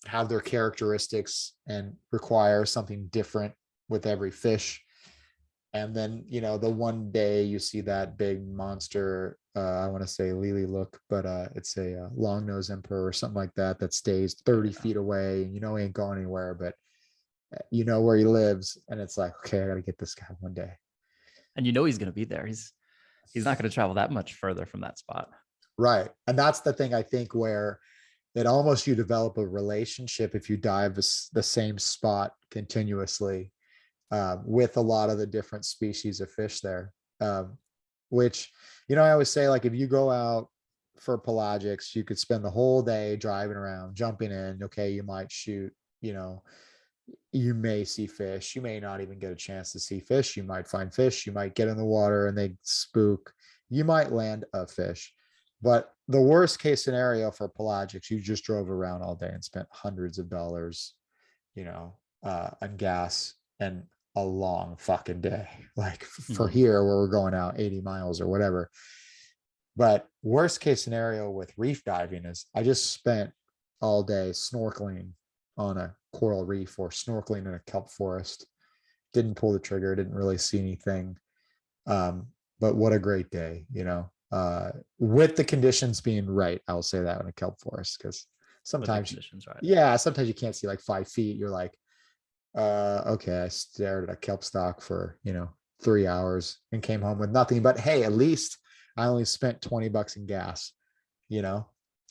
have their characteristics and require something different with every fish. And then, the one day you see that big monster, I want to say lily look, but it's a long nose emperor or something like that, that stays 30 feet away, and he ain't going anywhere, but where he lives. And it's like, okay, I got to get this guy one day. And he's going to be there. He's not going to travel that much further from that spot. Right. And that's the thing, I think, where that almost you develop a relationship if you dive the same spot continuously with a lot of the different species of fish there. Which, I always say, like, if you go out for pelagics, you could spend the whole day driving around, jumping in. Okay, you might shoot, you may see fish. You may not even get a chance to see fish. You might find fish. You might get in the water and they spook. You might land a fish. But the worst case scenario for pelagics, you just drove around all day and spent hundreds of dollars, on gas and a long fucking day, like for here where we're going out 80 miles or whatever. But worst case scenario with reef diving is I just spent all day snorkeling on a coral reef or snorkeling in a kelp forest. Didn't pull the trigger, didn't really see anything. But what a great day, with the conditions being right. I'll say that in a kelp forest, because sometimes, sometimes you can't see like 5 feet. You're like, okay, I stared at a kelp stalk for 3 hours and came home with nothing. But hey, at least I only spent $20 in gas.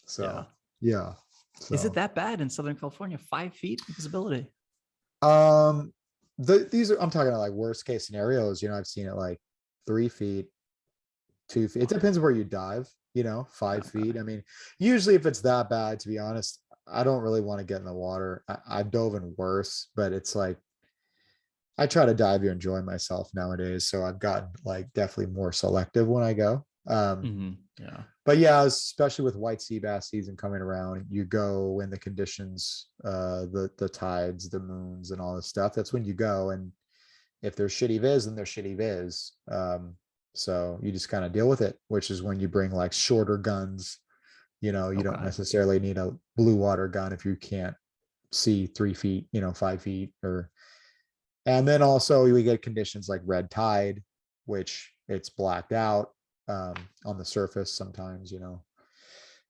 So yeah. So, is it that bad in Southern California? 5 feet visibility? These are, I'm talking about like worst case scenarios. I've seen it like 3 feet, 2 feet. It depends where you dive. 5 feet. I mean, usually if it's that bad, to be honest, I don't really want to get in the water. I've dove in worse, but it's like I try to dive to enjoy myself nowadays. So I've gotten like definitely more selective when I go. But yeah, especially with white sea bass season coming around, you go when the conditions, the tides, the moons, and all this stuff. That's when you go. And if there's shitty viz, then there's shitty viz. So you just kind of deal with it, which is when you bring like shorter guns. You don't necessarily need a blue water gun if you can't see 3 feet, 5 feet, and then also we get conditions like red tide, which it's blacked out on the surface sometimes,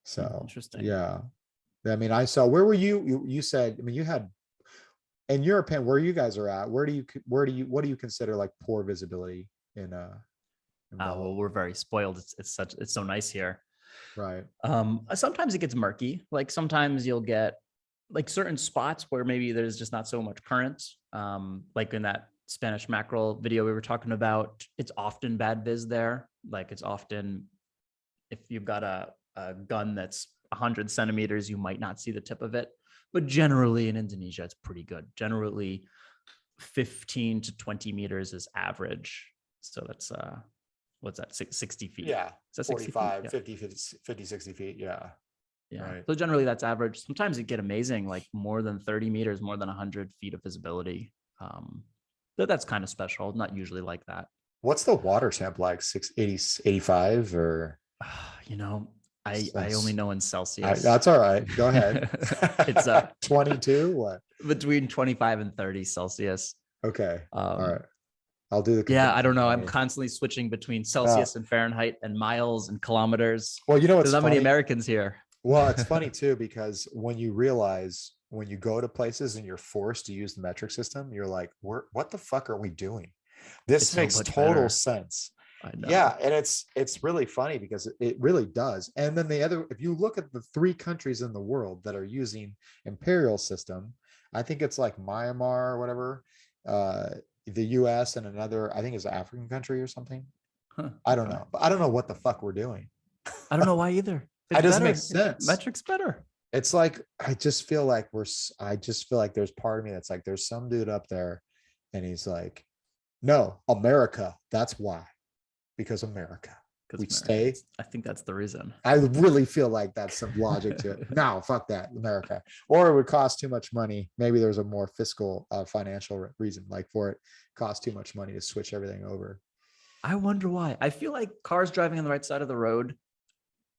so interesting. Yeah, I mean, I saw, where were you said, I mean, you had, in your opinion, where you guys are at, what do you consider like poor visibility in well, we're very spoiled. It's so nice here. Right. Sometimes it gets murky. Like sometimes you'll get like certain spots where maybe there's just not so much current. Like in that Spanish mackerel video we were talking about, it's often bad viz there. Like it's often, if you've got a gun that's 100 centimeters, you might not see the tip of it. But generally in Indonesia, it's pretty good. Generally 15 to 20 meters is average. So that's what's that, 60 feet? Yeah, Is that 60 feet? 45, Yeah. 50, 60 feet. Yeah. Yeah. Right. So generally that's average. Sometimes you get amazing, like more than 30 meters, more than 100 feet of visibility. That's kind of special. Not usually like that. What's the water temp like? 85 or? You know, I only know in Celsius. That's all right. Go ahead. It's 22. What? between 25 and 30 Celsius. Okay. All right. I'll do the. Yeah, I don't know. I'm constantly switching between Celsius and Fahrenheit and miles and kilometers. Well, you know what's There's not many Americans here. Well, it's funny too, because when you realize when you go to places and you're forced to use the metric system, you're like, what the fuck are we doing? This makes total sense. I know. Yeah, and it's really funny because it really does. And then if you look at the 3 countries in the world that are using imperial system, I think it's like Myanmar or whatever, the US and another, I think it's an African country or something. I don't know. But I don't know what the fuck we're doing. I don't know why either. It doesn't make sense. Metric's better. It's like, I just feel like there's part of me that's like, there's some dude up there and he's like, no, America. That's why. Because America. We stay. I think that's the reason. I really feel like that's some logic to it. No, fuck that, America. Or it would cost too much money. Maybe there's a more fiscal, financial reason, like for it cost too much money to switch everything over. I wonder why. I feel like cars driving on the right side of the road,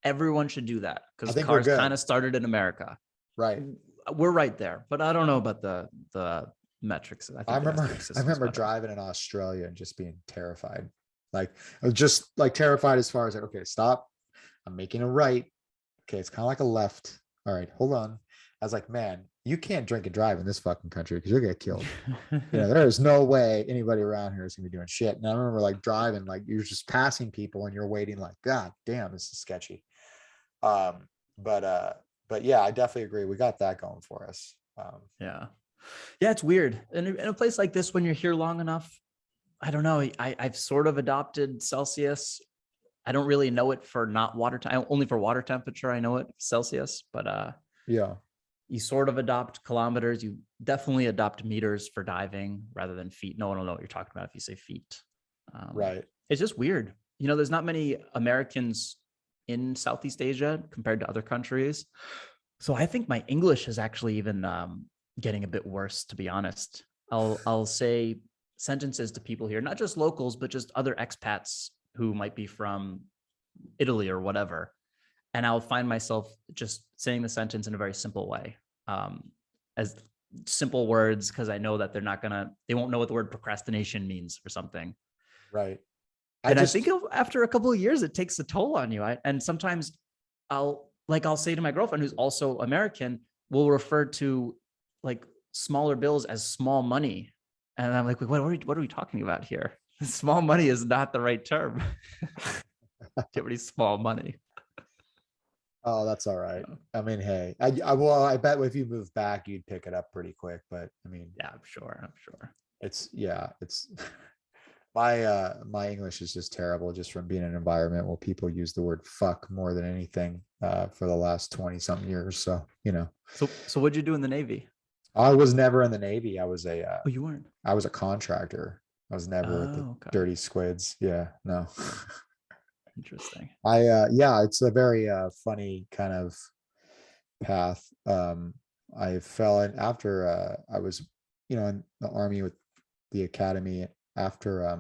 everyone should do that because cars kind of started in America. Right. We're right there, but I don't know about the metrics. I remember driving in Australia and just being terrified. Like, I was just like terrified as far as like, okay, stop. I'm making a right. Okay, it's kind of like a left. All right, hold on. I was like, man, you can't drink and drive in this fucking country because you'll get killed. There is no way anybody around here is gonna be doing shit. And I remember like driving, like you're just passing people and you're waiting, like, God damn, this is sketchy. But yeah, I definitely agree. We got that going for us. Yeah, it's weird. And in a place like this, when you're here long enough, I don't know. I've sort of adopted Celsius. I don't really know it for not water time, only for water temperature. I know it Celsius, but yeah, you sort of adopt kilometers. You definitely adopt meters for diving rather than feet. No one will know what you're talking about if you say feet. Right. It's just weird. There's not many Americans in Southeast Asia compared to other countries. So I think my English is actually even getting a bit worse, to be honest. I'll say sentences to people here, not just locals, but just other expats who might be from Italy or whatever. And I'll find myself just saying the sentence in a very simple way, as simple words, because I know that they won't know what the word procrastination means or something. Right. I think after a couple of years, it takes a toll on you. And sometimes I'll say to my girlfriend, who's also American, we'll refer to like smaller bills as small money. And I'm like, what are we talking about here? Small money is not the right term. Get rid of small money. Oh, that's all right. I mean, hey, I bet if you move back, you'd pick it up pretty quick. But I mean, yeah, I'm sure. It's my English is just terrible, just from being in an environment where people use the word fuck more than anything for the last 20 something years. So, So what'd you do in the Navy? I was never in the Navy. I was you weren't? I was a contractor. I was never with the dirty squids. Yeah, no. Interesting. Yeah, it's a very funny kind of path. I fell in after I was, in the Army with the academy after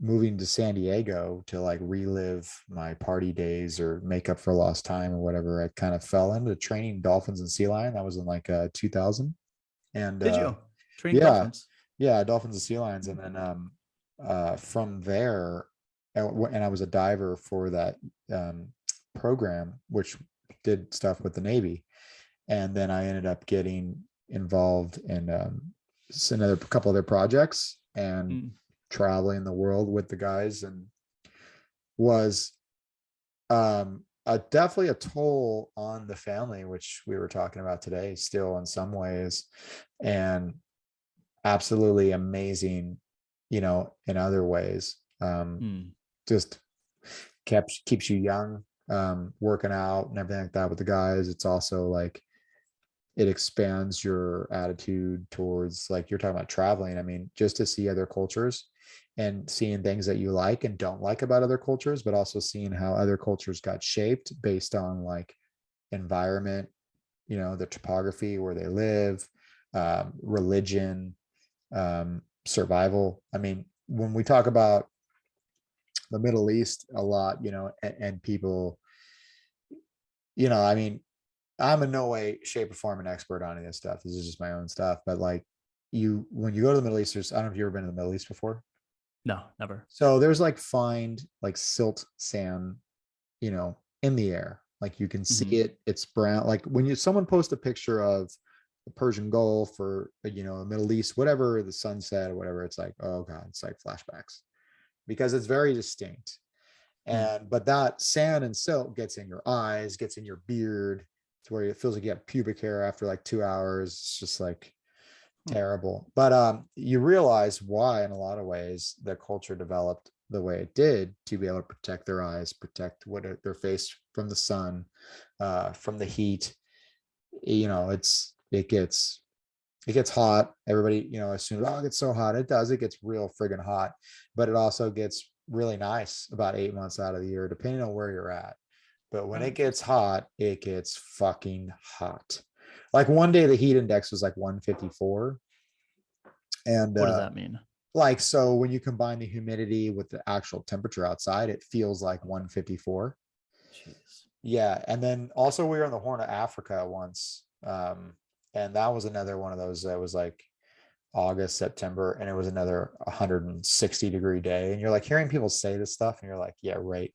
moving to San Diego to like relive my party days or make up for lost time or whatever. I kind of fell into training dolphins and sea lion. That was in like 2000. And did you train dolphins? Yeah, dolphins and sea lions. And then from there, and I was a diver for that program, which did stuff with the Navy. And then I ended up getting involved in another couple other projects and traveling the world with the guys, and was definitely a toll on the family, which we were talking about today still in some ways, and absolutely amazing, in other ways. Just keeps you young, working out and everything like that with the guys. It's also like it expands your attitude towards, like you're talking about traveling. I mean, just to see other cultures and seeing things that you like and don't like about other cultures, but also seeing how other cultures got shaped based on like environment, you know, the topography where they live, religion, survival. I mean, when we talk about the Middle East a lot, you know, and people, you know, I mean, I'm in no way, shape, or form an expert on any of this stuff. This is just my own stuff. But like you, when you go to the Middle East, I don't know if you've ever been to the Middle East before. No, never. So there's like find like silt sand, you know, in the air. Like you can see Hmm. it. It's brown. Like when you someone post a picture of the Persian Gulf or you know, the Middle East, whatever, the sunset or whatever, it's like, oh God, it's like flashbacks because it's very distinct. Mm. And but that sand and silt gets in your eyes, gets in your beard to where it feels like you have pubic hair after like 2 hours. It's just like Hmm. terrible. But you realize why in a lot of ways the culture developed the way it did to be able to protect their eyes, protect what their face from the sun, from the heat. You know, it gets hot. Everybody, you know, assumes, oh, it gets so hot. It does. It gets real friggin' hot, but it also gets really nice about 8 months out of the year, depending on where you're at. But when Oh, it gets interesting. hot, it gets fucking hot. Like one day the heat index was like 154. And What does that mean? like, so when you combine the humidity with the actual temperature outside, it feels like 154. Jeez. Yeah. And then also we were on the Horn of Africa once. And that was another one of those that was like August, September, and it was another 160-degree day. And you're like hearing people say this stuff, and you're like, yeah, right.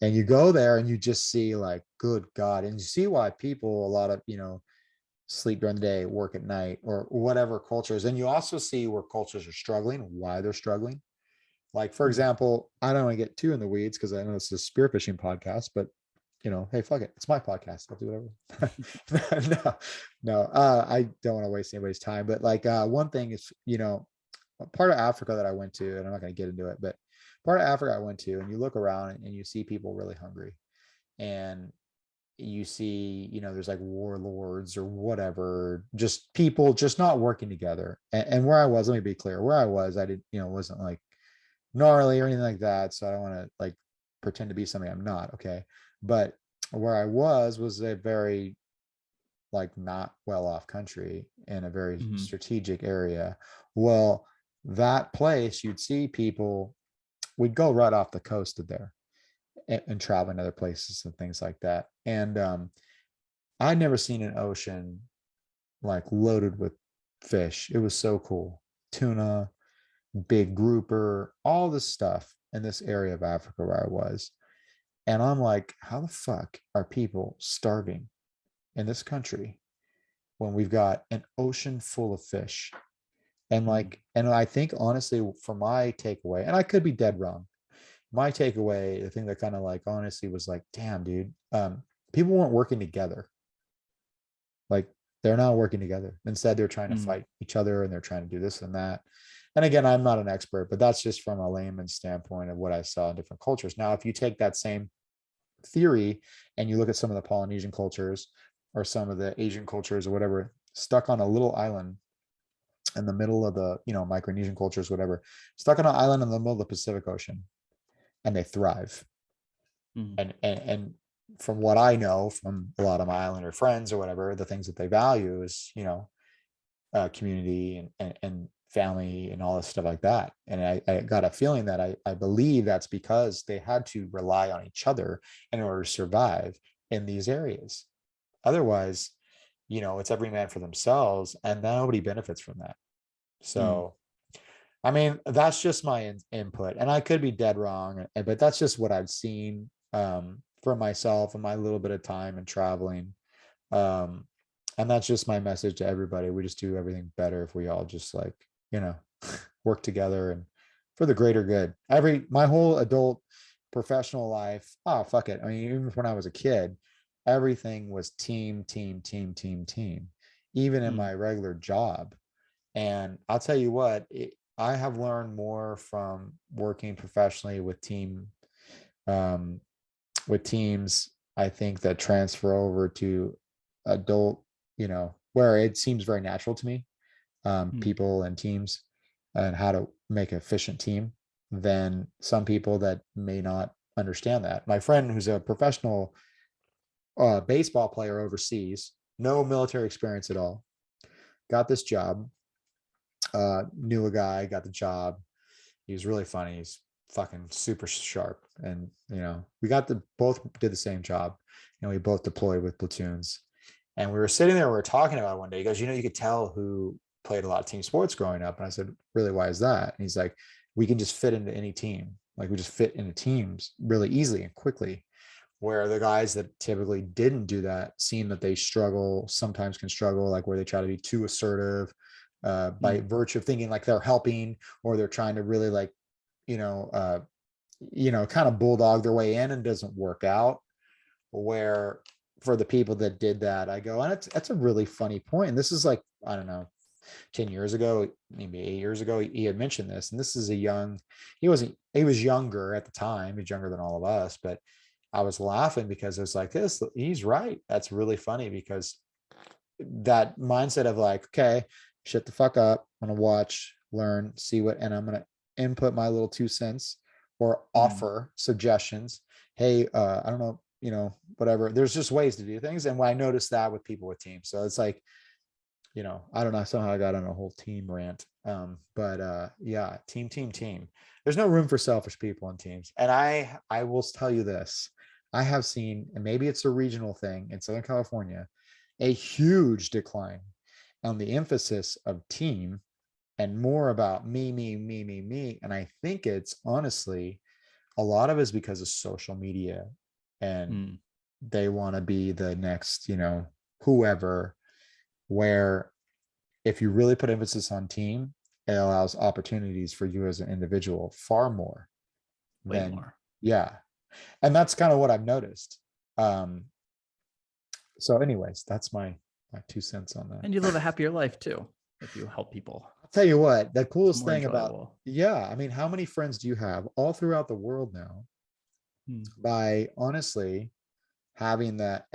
And you go there and you just see like, good God. And you see why people, a lot of, you know, sleep during the day, work at night, or whatever cultures. And you also see where cultures are struggling, why they're struggling. Like, for Hmm. example, I don't want to get too in the weeds because I know it's a spearfishing podcast, but you know, hey, fuck it. It's my podcast. I'll do whatever. No, no, I don't want to waste anybody's time. But like one thing is, you know, part of Africa that I went to, and I'm not going to get into it, but part of Africa I went to, and you look around and you see people really hungry. And you see, you know, there's like warlords or whatever, just people just not working together. And where I was, let me be clear, where I was, I did, you know, wasn't like gnarly or anything like that. So I don't want to like pretend to be something I'm not. Okay. But where I was a very like not well off country in a very Hmm. strategic area. Well, that place, you'd see people, we'd go right off the coast of there and traveling other places and things like that. And I'd never seen an ocean like loaded with fish. It was so cool. Tuna, big grouper, all this stuff in this area of Africa where I was. And I'm like, how the fuck are people starving in this country when we've got an ocean full of fish? And Hmm. like, and I think honestly, for my takeaway, and I could be dead wrong, my takeaway, the thing that kind of like honestly was like, damn, dude, people weren't working together. Like they're not working together. Instead, they're trying to Hmm. fight each other and they're trying to do this and that. And again, I'm not an expert, but that's just from a layman's standpoint of what I saw in different cultures. Now, if you take that same theory and you look at some of the Polynesian cultures or some of the Asian cultures or whatever, stuck on a little island in the middle of the, you know, Micronesian cultures, whatever, stuck on an island in the middle of the Pacific Ocean, and they thrive. Hmm. And from what I know from a lot of my islander friends or whatever, the things that they value is, you know, community and family and all this stuff like that. And I got a feeling that I believe that's because they had to rely on each other in order to survive in these areas. Otherwise, you know, it's every man for themselves, and nobody benefits from that. Hmm. So, I mean, that's just my input, and I could be dead wrong, but that's just what I've seen for myself in my little bit of time and traveling. Um, and that's just my message to everybody. We just do everything better if we all just like, you know, work together and for the greater good. My whole adult professional life, oh, fuck it. I mean, even when I was a kid, everything was team, team, team, team, team, even in Hmm. my regular job. And I'll tell you what, I have learned more from working professionally um, with teams, I think, that transfer over to adult, you know, where it seems very natural to me, Mm. people and teams and how to make an efficient team, than some people that may not understand that. My friend who's a professional baseball player overseas, no military experience at all, got this job, knew a guy, got the job. He was really funny. He's fucking super sharp. And, we got the both did the same job, and we both deployed with platoons. And we were sitting there, we were talking about it one day. He goes, you could tell who played a lot of team sports growing up. And I said, really, why is that? And he's like, we can just fit into any team. Like, we just fit into teams really easily and quickly. Where the guys that typically didn't do that seem that they struggle, sometimes can struggle, like where they try to be too assertive, by virtue of thinking like they're helping, or they're trying to really like, kind of bulldog their way in, and doesn't work out. Where for the people that did that, I go, and that's a really funny point. And this is like, I don't know, 10 years ago, maybe 8 years ago, he had mentioned this. And this is he was younger at the time. He's younger than all of us, but I was laughing because it was like, he's right. That's really funny, because that mindset of like, okay, shut the fuck up. I'm going to watch, learn, see what, and I'm going to input my little 2 cents or offer suggestions. Hey, I don't know, whatever. There's just ways to do things. And when I noticed that with people with teams, so it's like, I don't know, somehow I got on a whole team rant. But yeah, team. There's no room for selfish people in teams. And I will tell you this. I have seen, and maybe it's a regional thing in Southern California, a huge decline on the emphasis of team and more about me. And I think it's honestly, a lot of it is because of social media, and they want to be the next, whoever, where if you really put emphasis on team, it allows opportunities for you as an individual far more Way than, more. yeah. And that's kind of what I've noticed. So anyways, that's my 2 cents on that. And you live a happier life too if you help people. I'll tell you what, the coolest more thing about, enjoyable. yeah, I mean, how many friends do you have all throughout the world now by honestly having that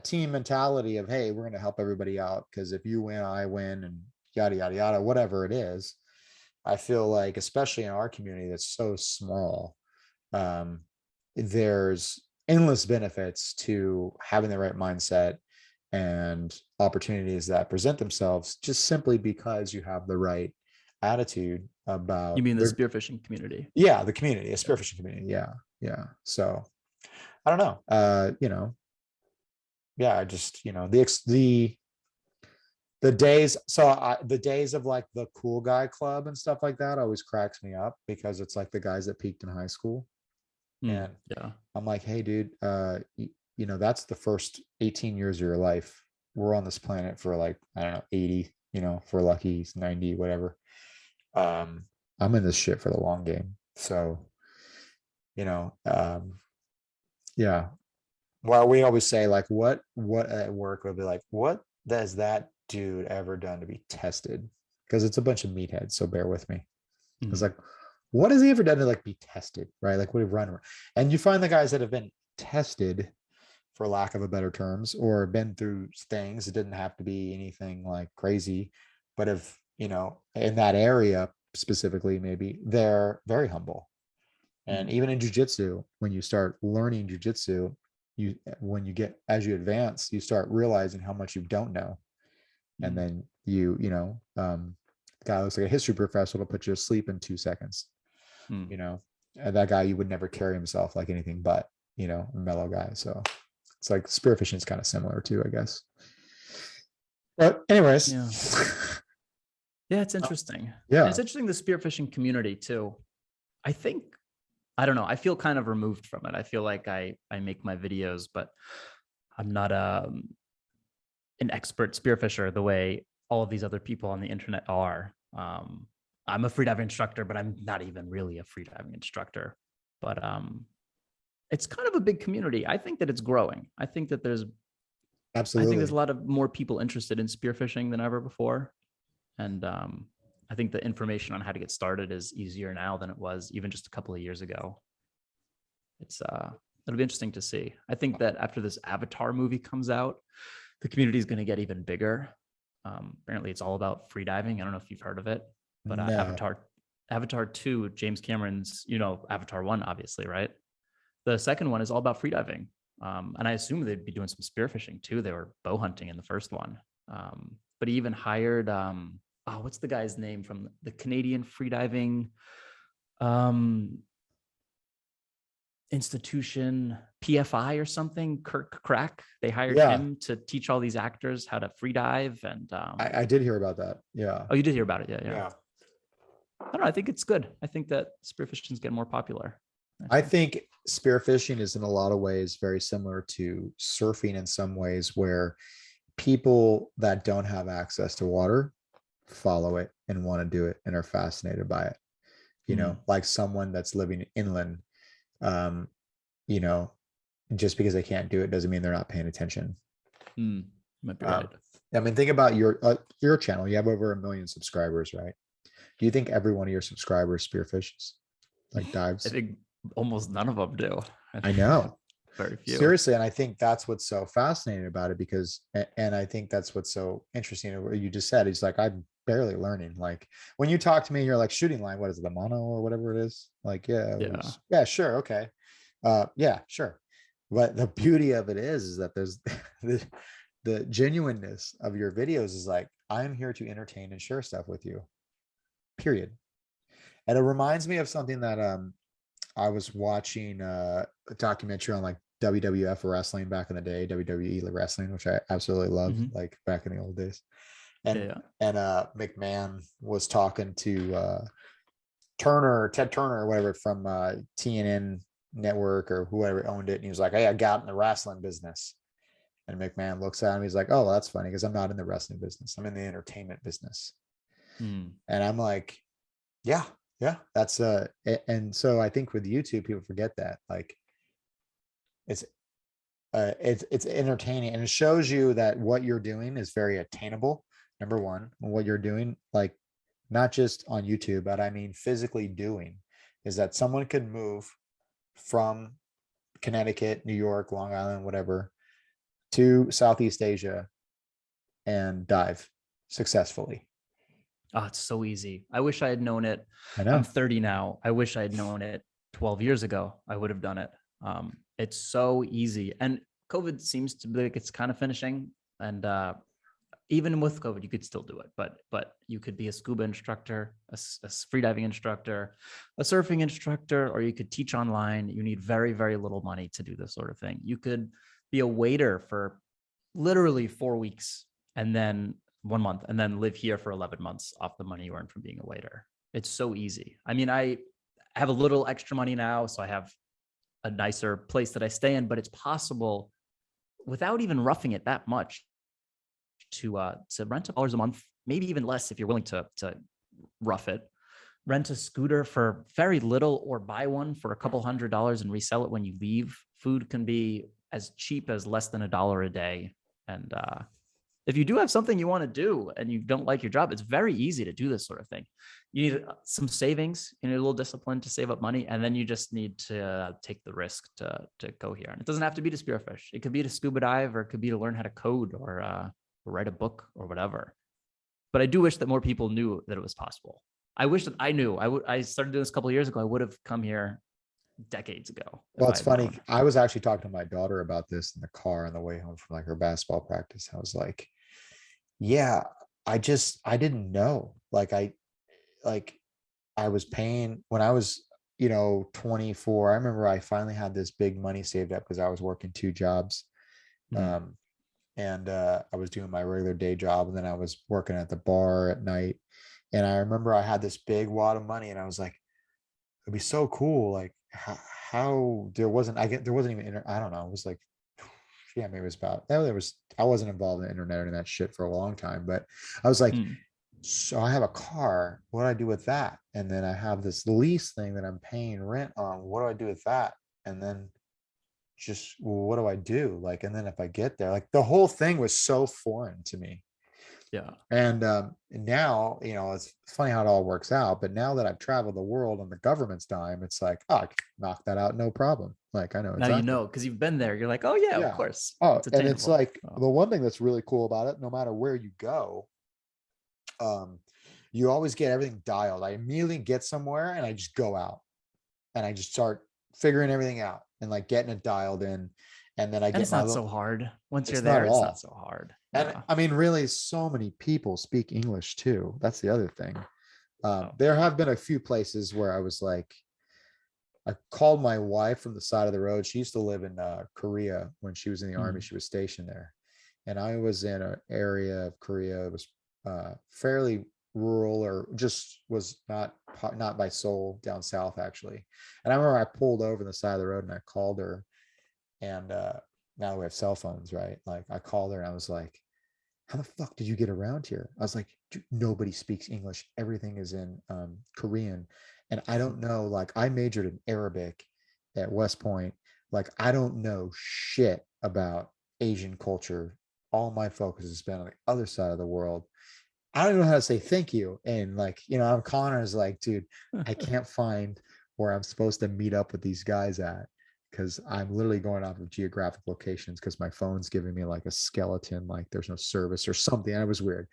team mentality of, hey, we're going to help everybody out, because if you win, I win, and yada, yada, yada, whatever it is. I feel like, especially in our community that's so small, there's endless benefits to having the right mindset and opportunities that present themselves just simply because you have the right attitude about. You mean the spearfishing community? Yeah, the community, a spearfishing community. Yeah. So I don't know. Yeah, I just, the days. So the days of like the cool guy club and stuff like that always cracks me up, because it's like the guys that peaked in high school. And Yeah. I'm like, hey, dude, that's the first 18 years of your life. We're on this planet for like, I don't know, 80, if we're lucky, 90, whatever. I'm in this shit for the long game. So, yeah. Well, we always say like, what at work would be like, what has that dude ever done to be tested? Because it's a bunch of meatheads. So bear with me. It's like, what has he ever done to like be tested? Right. Like, what have run? And you find the guys that have been tested, for lack of a better terms, or been through things. It didn't have to be anything like crazy, but if, in that area specifically, maybe they're very humble. And even in jujitsu, when you start learning jujitsu, as you advance, you start realizing how much you don't know. And then guy looks like a history professor will put you to sleep in 2 seconds. And that guy, you would never carry himself like anything but, a mellow guy. So it's like spearfishing is kind of similar too, I guess. But anyways. Yeah, it's interesting. Yeah. And it's interesting, the spearfishing community too. I don't know. I feel kind of removed from it. I feel like I make my videos, but I'm not an expert spearfisher the way all of these other people on the internet are. I'm a freediving instructor, but I'm not even really a freediving instructor. But it's kind of a big community. I think that it's growing. I think that there's a lot of more people interested in spearfishing than ever before. And I think the information on how to get started is easier now than it was even just a couple of years ago. It'll be interesting to see. I think that after this Avatar movie comes out, the community is going to get even bigger. Apparently it's all about freediving. I don't know if you've heard of it, but No. Avatar 2, James Cameron's, Avatar 1, obviously, right? The second one is all about freediving. And I assume they'd be doing some spearfishing too. They were bow hunting in the first one. But he even hired, what's the guy's name from the Canadian freediving institution, PFI or something, Kirk Crack. They hired Yeah, him to teach all these actors how to freedive. And I did hear about that. Yeah. oh, you did hear about it? Yeah. Yeah. I don't know. I think it's good. I think that spearfishing is getting more popular. I think spearfishing is in a lot of ways very similar to surfing in some ways, where people that don't have access to water follow it and want to do it and are fascinated by it. Like someone that's living inland, um, you know, just because they can't do it doesn't mean they're not paying attention. Might be right. I mean, think about your channel. You have over 1 million subscribers, right? Do you think every one of your subscribers spearfishes, like dives? I think almost none of them do. I know. Very few. Seriously. And I think that's what's so fascinating about it, because, and I think that's what's so interesting. What you just said, he's like, I'm barely learning. Like when you talk to me, you're like, shooting line, what is it, the mono or whatever it is? Like, yeah, sure. Okay. Yeah, sure. But the beauty of it is that there's the genuineness of your videos is like, I'm here to entertain and share stuff with you, period. And it reminds me of something that I was watching a documentary on like WWF wrestling back in the day, WWE wrestling, which I absolutely loved, like back in the old days. And McMahon was talking to Ted Turner or whatever from TNN network or whoever owned it, and he was like, hey, I got in the wrestling business. And McMahon looks at him, he's like, oh, well, that's funny, because I'm not in the wrestling business, I'm in the entertainment business. And I'm like, yeah, that's and so I think with YouTube, people forget that, like, it's entertaining, and it shows you that what you're doing is very attainable. Number one, what you're doing, like not just on YouTube, but I mean physically doing, is that someone could move from Connecticut, New York, Long Island, whatever, to Southeast Asia and dive successfully. Oh, it's so easy. I wish I had known it. I know. I'm 30 now. I wish I had known it 12 years ago. I would have done it. It's so easy. And COVID seems to be like it's kind of finishing. And even with COVID, you could still do it. But you could be a scuba instructor, a freediving instructor, a surfing instructor, or you could teach online. You need very, very little money to do this sort of thing. You could be a waiter for literally 4 weeks and then 1 month, and then live here for 11 months off the money you earn from being a waiter. It's so easy. I mean, I have a little extra money now, so I have a nicer place that I stay in, but it's possible without even roughing it that much to rent $1 a month, maybe even less if you're willing to rough it. Rent a scooter for very little, or buy one for a couple $100 and resell it when you leave. Food can be as cheap as less than $1 a day. And if you do have something you want to do and you don't like your job, it's very easy to do this sort of thing. You need some savings, you need a little discipline to save up money, and then you just need to take the risk to go here. And it doesn't have to be to spearfish. It could be to scuba dive, or it could be to learn how to code, or write a book or whatever. But I do wish that more people knew that it was possible. I wish that I knew. I started doing this a couple of years ago. I would have come here decades ago. Well, it's funny. I was actually talking to my daughter about this in the car on the way home from like her basketball practice. I was like, yeah, I didn't know. I was paying when I was, 24. I remember I finally had this big money saved up because I was working 2 jobs. And I was doing my regular day job, and then I was working at the bar at night. And I remember I had this big wad of money, and I was like, it'd be so cool. Like how there wasn't even, I don't know. It was like, yeah, maybe it was about, I wasn't involved in the internet or that shit for a long time, but I was like, so I have a car. What do I do with that? And then I have this lease thing that I'm paying rent on. What do I do with that? And then just, well, what do I do? Like, and then if I get there, like the whole thing was so foreign to me. Yeah. And now, it's funny how it all works out. But now that I've traveled the world on the government's dime, it's like, oh, I can knock that out, no problem. Like, I know Now you exactly. know, because you've been there. You're like, oh yeah, of Yeah. course, Oh, it's and it's attainable. like Oh, the one thing that's really cool about it, no matter where you go, um, you always get everything dialed. I immediately get somewhere and I just go out and I just start figuring everything out and like getting it dialed in. And then I and get it's my not so little, hard. Once you're it's not there, at it's not all. so hard. And Yeah. I mean, really, so many people speak English too. That's the other thing. Oh, There have been a few places where I was like, I called my wife from the side of the road. She used to live in Korea when she was in the army. mm, She was stationed there. And I was in an area of Korea. It was fairly rural, or just was not by Seoul, down south actually. And I remember I pulled over on the side of the road and I called her. And now we have cell phones, right? Like I called her and I was like, how the fuck did you get around here? I was like, dude, nobody speaks English. Everything is in Korean. And I don't know, like I majored in Arabic at West Point. Like I don't know shit about Asian culture. All my focus has been on the other side of the world. I don't know how to say thank you. And like, I'm calling her as like, dude, I can't find where I'm supposed to meet up with these guys at, because I'm literally going off of geographic locations because my phone's giving me like a skeleton, like there's no service or something. And it was weird.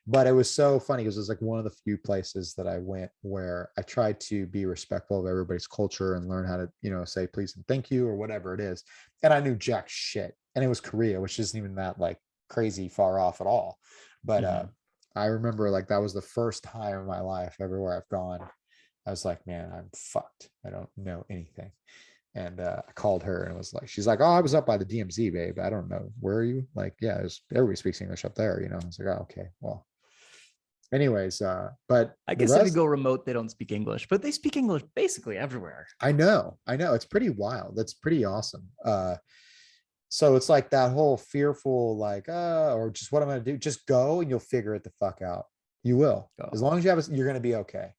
But it was so funny because it was like one of the few places that I went where I tried to be respectful of everybody's culture and learn how to, say please and thank you or whatever it is. And I knew jack shit. And it was Korea, which isn't even that like crazy far off at all. But mhm. I remember like that was the first time in my life everywhere I've gone. I was like, man, I'm fucked. I don't know anything. And I called her and was like, she's like, oh, I was up by the DMZ, babe. I don't know. Where are you? Like, yeah, everybody speaks English up there, I was like, oh, okay. Well, anyways, but I the guess if you rest, go remote, they don't speak English, but they speak English basically everywhere. I know. It's pretty wild. That's pretty awesome. So it's like that whole fearful, like, or just what I'm going to do, just go and you'll figure it the fuck out. You will. As Go. long as you have, you're going to be okay.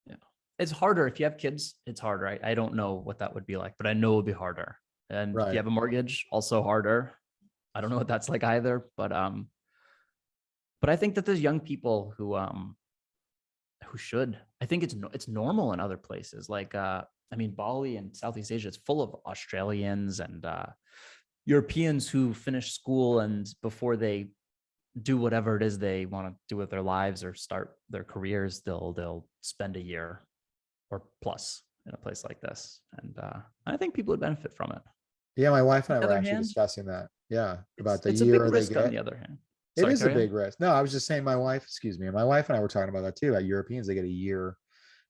Yeah. It's harder if you have kids. It's harder. I don't know what that would be like, but I know it would be harder. And if you Right. have a mortgage, also harder. I don't know what that's like either, but I think that there's young people who should. I think it's normal in other places. Like I mean, Bali and Southeast Asia, it's full of Australians and Europeans who finish school and before they do whatever it is they want to do with their lives or start their careers, they'll spend a year or plus in a place like this. And I think people would benefit from it. Yeah. My wife On and I the were other actually hand, discussing that. Yeah. About the it's a big year they risk on get. the other hand. It Sorry, is a carry on. big risk. No, I was just saying my wife and I were talking about that too. At Europeans, they get a year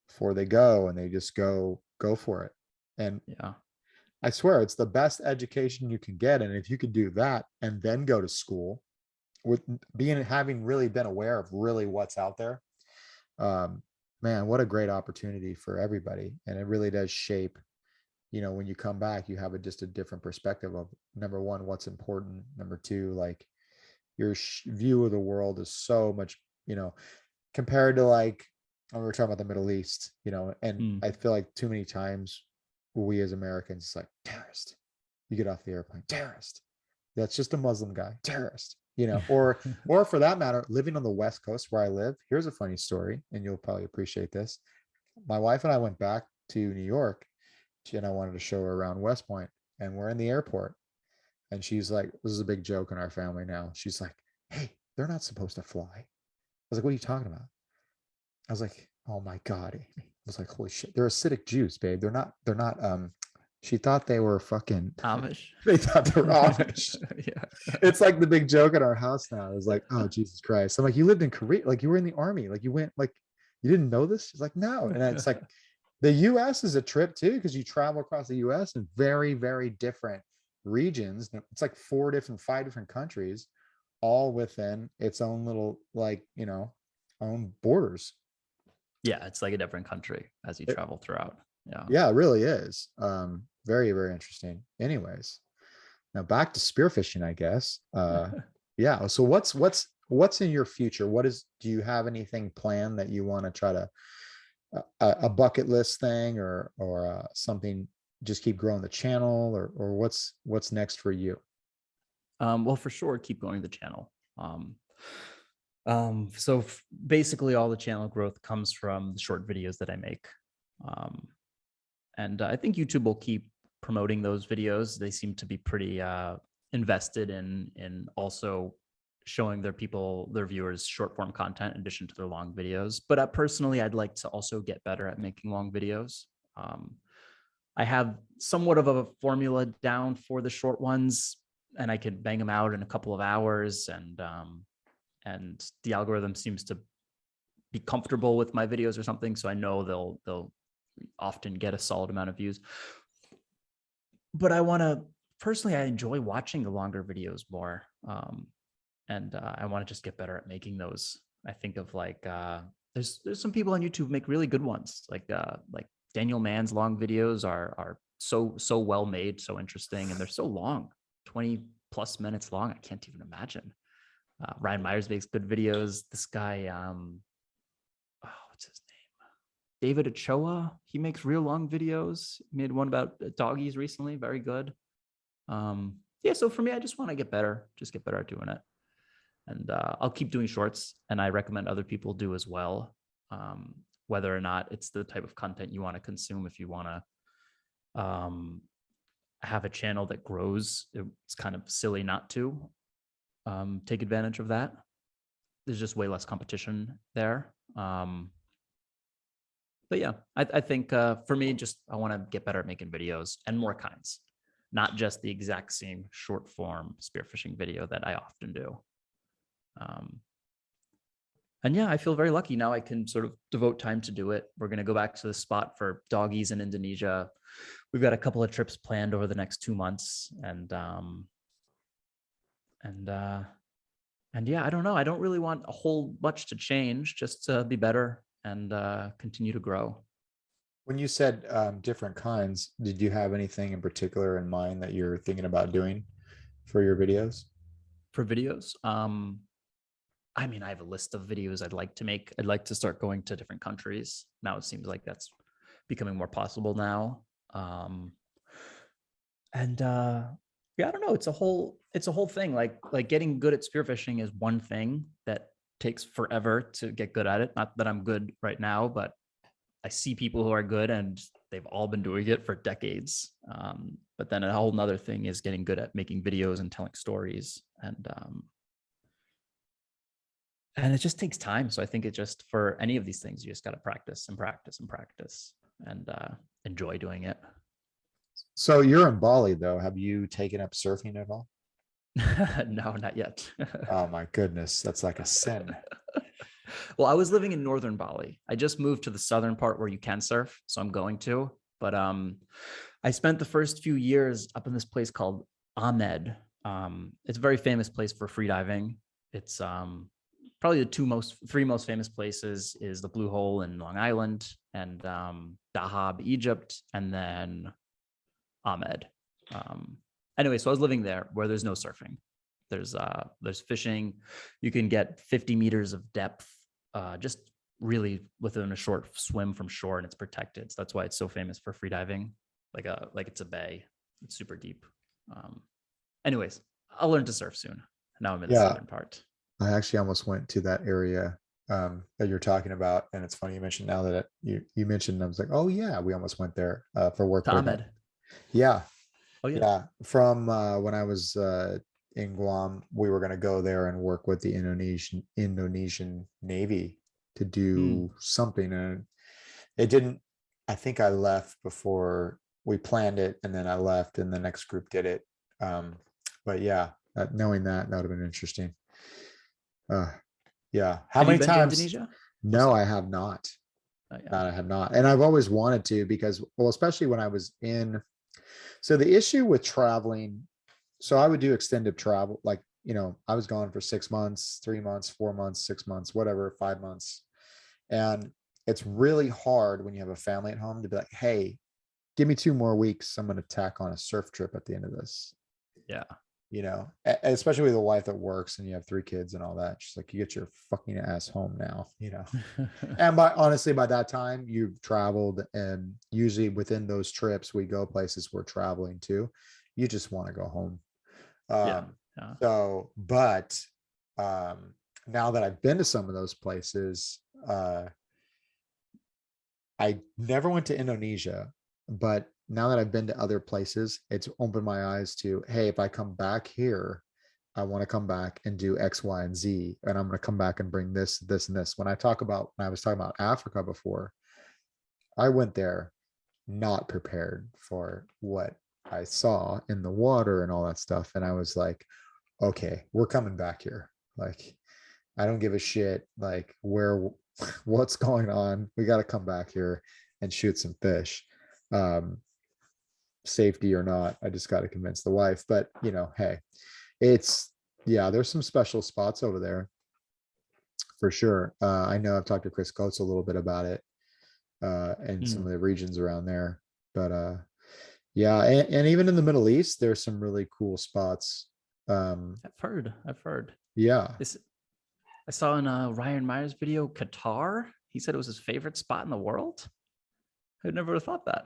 before they go and they just go for it. And Yeah. I swear it's the best education you can get. And if you could do that and then go to school with having really been aware of really what's out there, um, man, what a great opportunity for everybody. And it really does shape, when you come back, you have just a different perspective of number one, what's important. Number two, like your view of the world is so much, compared to like when we were talking about the Middle East, and Mm. I feel like too many times we as Americans, it's like terrorist. You get off the airplane, terrorist. That's just a Muslim guy, terrorist. Or for that matter, living on the West Coast where I live. Here's a funny story, and you'll probably appreciate this. My wife and I went back to New York, and I wanted to show her around West Point, and we're in the airport, and she's like, "This is a big joke in our family now." She's like, "Hey, they're not supposed to fly." I was like, "What are you talking about?" I was like, "Oh my God, Amy." I was like, "Holy shit. They're acidic Jews, babe. They're not, she thought they were fucking, Amish. they thought they were Amish. Yeah. It's like the big joke in our house now. It's like, oh, Jesus Christ. I'm like, you lived in Korea, like you were in the army, like you went, like, you didn't know this? It's like, no. And it's like, the US is a trip too, because you travel across the US in very, very different regions. It's like 5 different countries, all within its own little, like, own borders. Yeah, it's like a different country as you It, travel throughout. Yeah. yeah, it really is. Very, very interesting. Anyways, now back to spearfishing, I guess. Yeah. So what's in your future? Do you have anything planned that you want to try to a bucket list thing, or something, just keep growing the channel, or what's next for you? Well, for sure, keep going the channel. So basically all the channel growth comes from the short videos that I make. And I think YouTube will keep promoting those videos. They seem to be pretty invested in also showing their viewers short form content in addition to their long videos. But personally, I'd like to also get better at making long videos. I have somewhat of a formula down for the short ones, and I could bang them out in a couple of hours. And the algorithm seems to be comfortable with my videos or something, so I know they'll often get a solid amount of views. But personally, I enjoy watching the longer videos more. And I want to just get better at making those. I think of like there's some people on YouTube who make really good ones, like Daniel Mann's long videos are so well made, so interesting, and they're so long, 20 plus minutes long. I can't even imagine. Ryan Myers makes good videos. This guy, what's his name? David Ochoa. He makes real long videos. He made one about doggies recently. Very good. Yeah. So for me, I just want to get better. Just get better at doing it. And I'll keep doing shorts, and I recommend other people do as well. Whether or not it's the type of content you want to consume. If you want to have a channel that grows, it's kind of silly not to take advantage of that. There's just way less competition there. But yeah, I think for me, I want to get better at making videos and more kinds, not just the exact same short form spearfishing video that I often do. And yeah, I feel very lucky now. I can sort of devote time to do it. We're going to go back to the spot for doggies in Indonesia. We've got a couple of trips planned over the next 2 months, and yeah, I don't know. I don't really want a whole much to change, just to be better and continue to grow. When you said different kinds, did you have anything in particular in mind that you're thinking about doing for your videos? For videos, I mean, I have a list of videos I'd like to make. I'd like to start going to different countries. Now it seems like that's becoming more possible now. Yeah, I don't know. It's a whole thing. Like getting good at spearfishing is one thing that takes forever to get good at it. Not that I'm good right now, but I see people who are good and they've all been doing it for decades. But then a whole nother thing is getting good at making videos and telling stories. And it just takes time. So I think for any of these things, you just got to practice and practice and practice and enjoy doing it. So you're in Bali though. Have you taken up surfing at all? No, not yet. Oh my goodness, that's like a sin. Well, I was living in northern Bali. I just moved to the southern part where you can surf, so I'm going to. But I spent the first few years up in this place called Ahmed. It's a very famous place for freediving. It's probably the three most famous places is the Blue Hole in Long Island and Dahab, Egypt, and then Ahmed. Anyway, so I was living there where there's no surfing. There's fishing. You can get 50 meters of depth, just really within a short swim from shore, and it's protected. So that's why it's so famous for freediving. Like it's a bay. It's super deep. Anyways, I'll learn to surf soon. Now I'm in the southern part. I actually almost went to that area that you're talking about, and it's funny you mentioned now that you mentioned. I was like, oh yeah, we almost went there for work. To Ahmed. Yeah. Oh yeah. Yeah. From when I was in Guam, we were going to go there and work with the Indonesian Navy to do something, and it didn't. I think I left before we planned it, and then I left, and the next group did it. But yeah, knowing that would have been interesting. Yeah. How many times? To Indonesia? No, I have not. Yeah. I have not. And I've always wanted to because, well, especially when I was in. So the issue with traveling, so I would do extended travel, like, I was gone for 6 months, 3 months, 4 months, 6 months, whatever, 5 months. And it's really hard when you have a family at home to be like, hey, give me 2 more weeks. I'm going to tack on a surf trip at the end of this. Yeah. Especially with a wife that works and you have 3 kids and all that. She's like, you get your fucking ass home now, And honestly, by that time you've traveled, and usually within those trips, we go places we're traveling to. You just want to go home. Yeah. So, but now that I've been to some of those places, I never went to Indonesia, but now that I've been to other places, it's opened my eyes to, hey, if I come back here, I want to come back and do X, Y, and Z. And I'm going to come back and bring this, this, and this. When I was talking about Africa before, I went there not prepared for what I saw in the water and all that stuff. And I was like, okay, we're coming back here. Like, I don't give a shit like what's going on. We got to come back here and shoot some fish. Safety or not, I just got to convince the wife. But hey, there's some special spots over there for sure. I know I've talked to Chris Coates a little bit about it, and some of the regions around there. But yeah, and even in the Middle East, there's some really cool spots. I've heard. Yeah. I saw in a Ryan Myers video, Qatar. He said it was his favorite spot in the world. I'd never have thought that.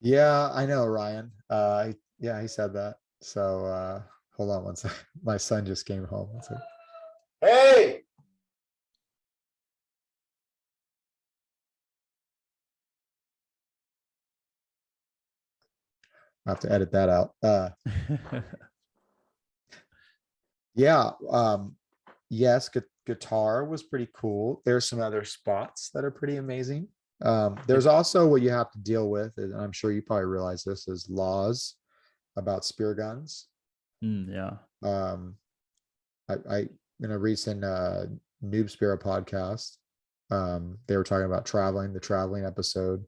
Yeah, I know, Ryan. Yeah, he said that. So hold on one second. My son just came home. Hey! I have to edit that out. Yeah. Yes, Qatar was pretty cool. There's some other spots that are pretty amazing. There's also what you have to deal with, and I'm sure you probably realize this, is laws about spear guns. Yeah. I in a recent Noob Spear podcast, they were talking about the traveling episode.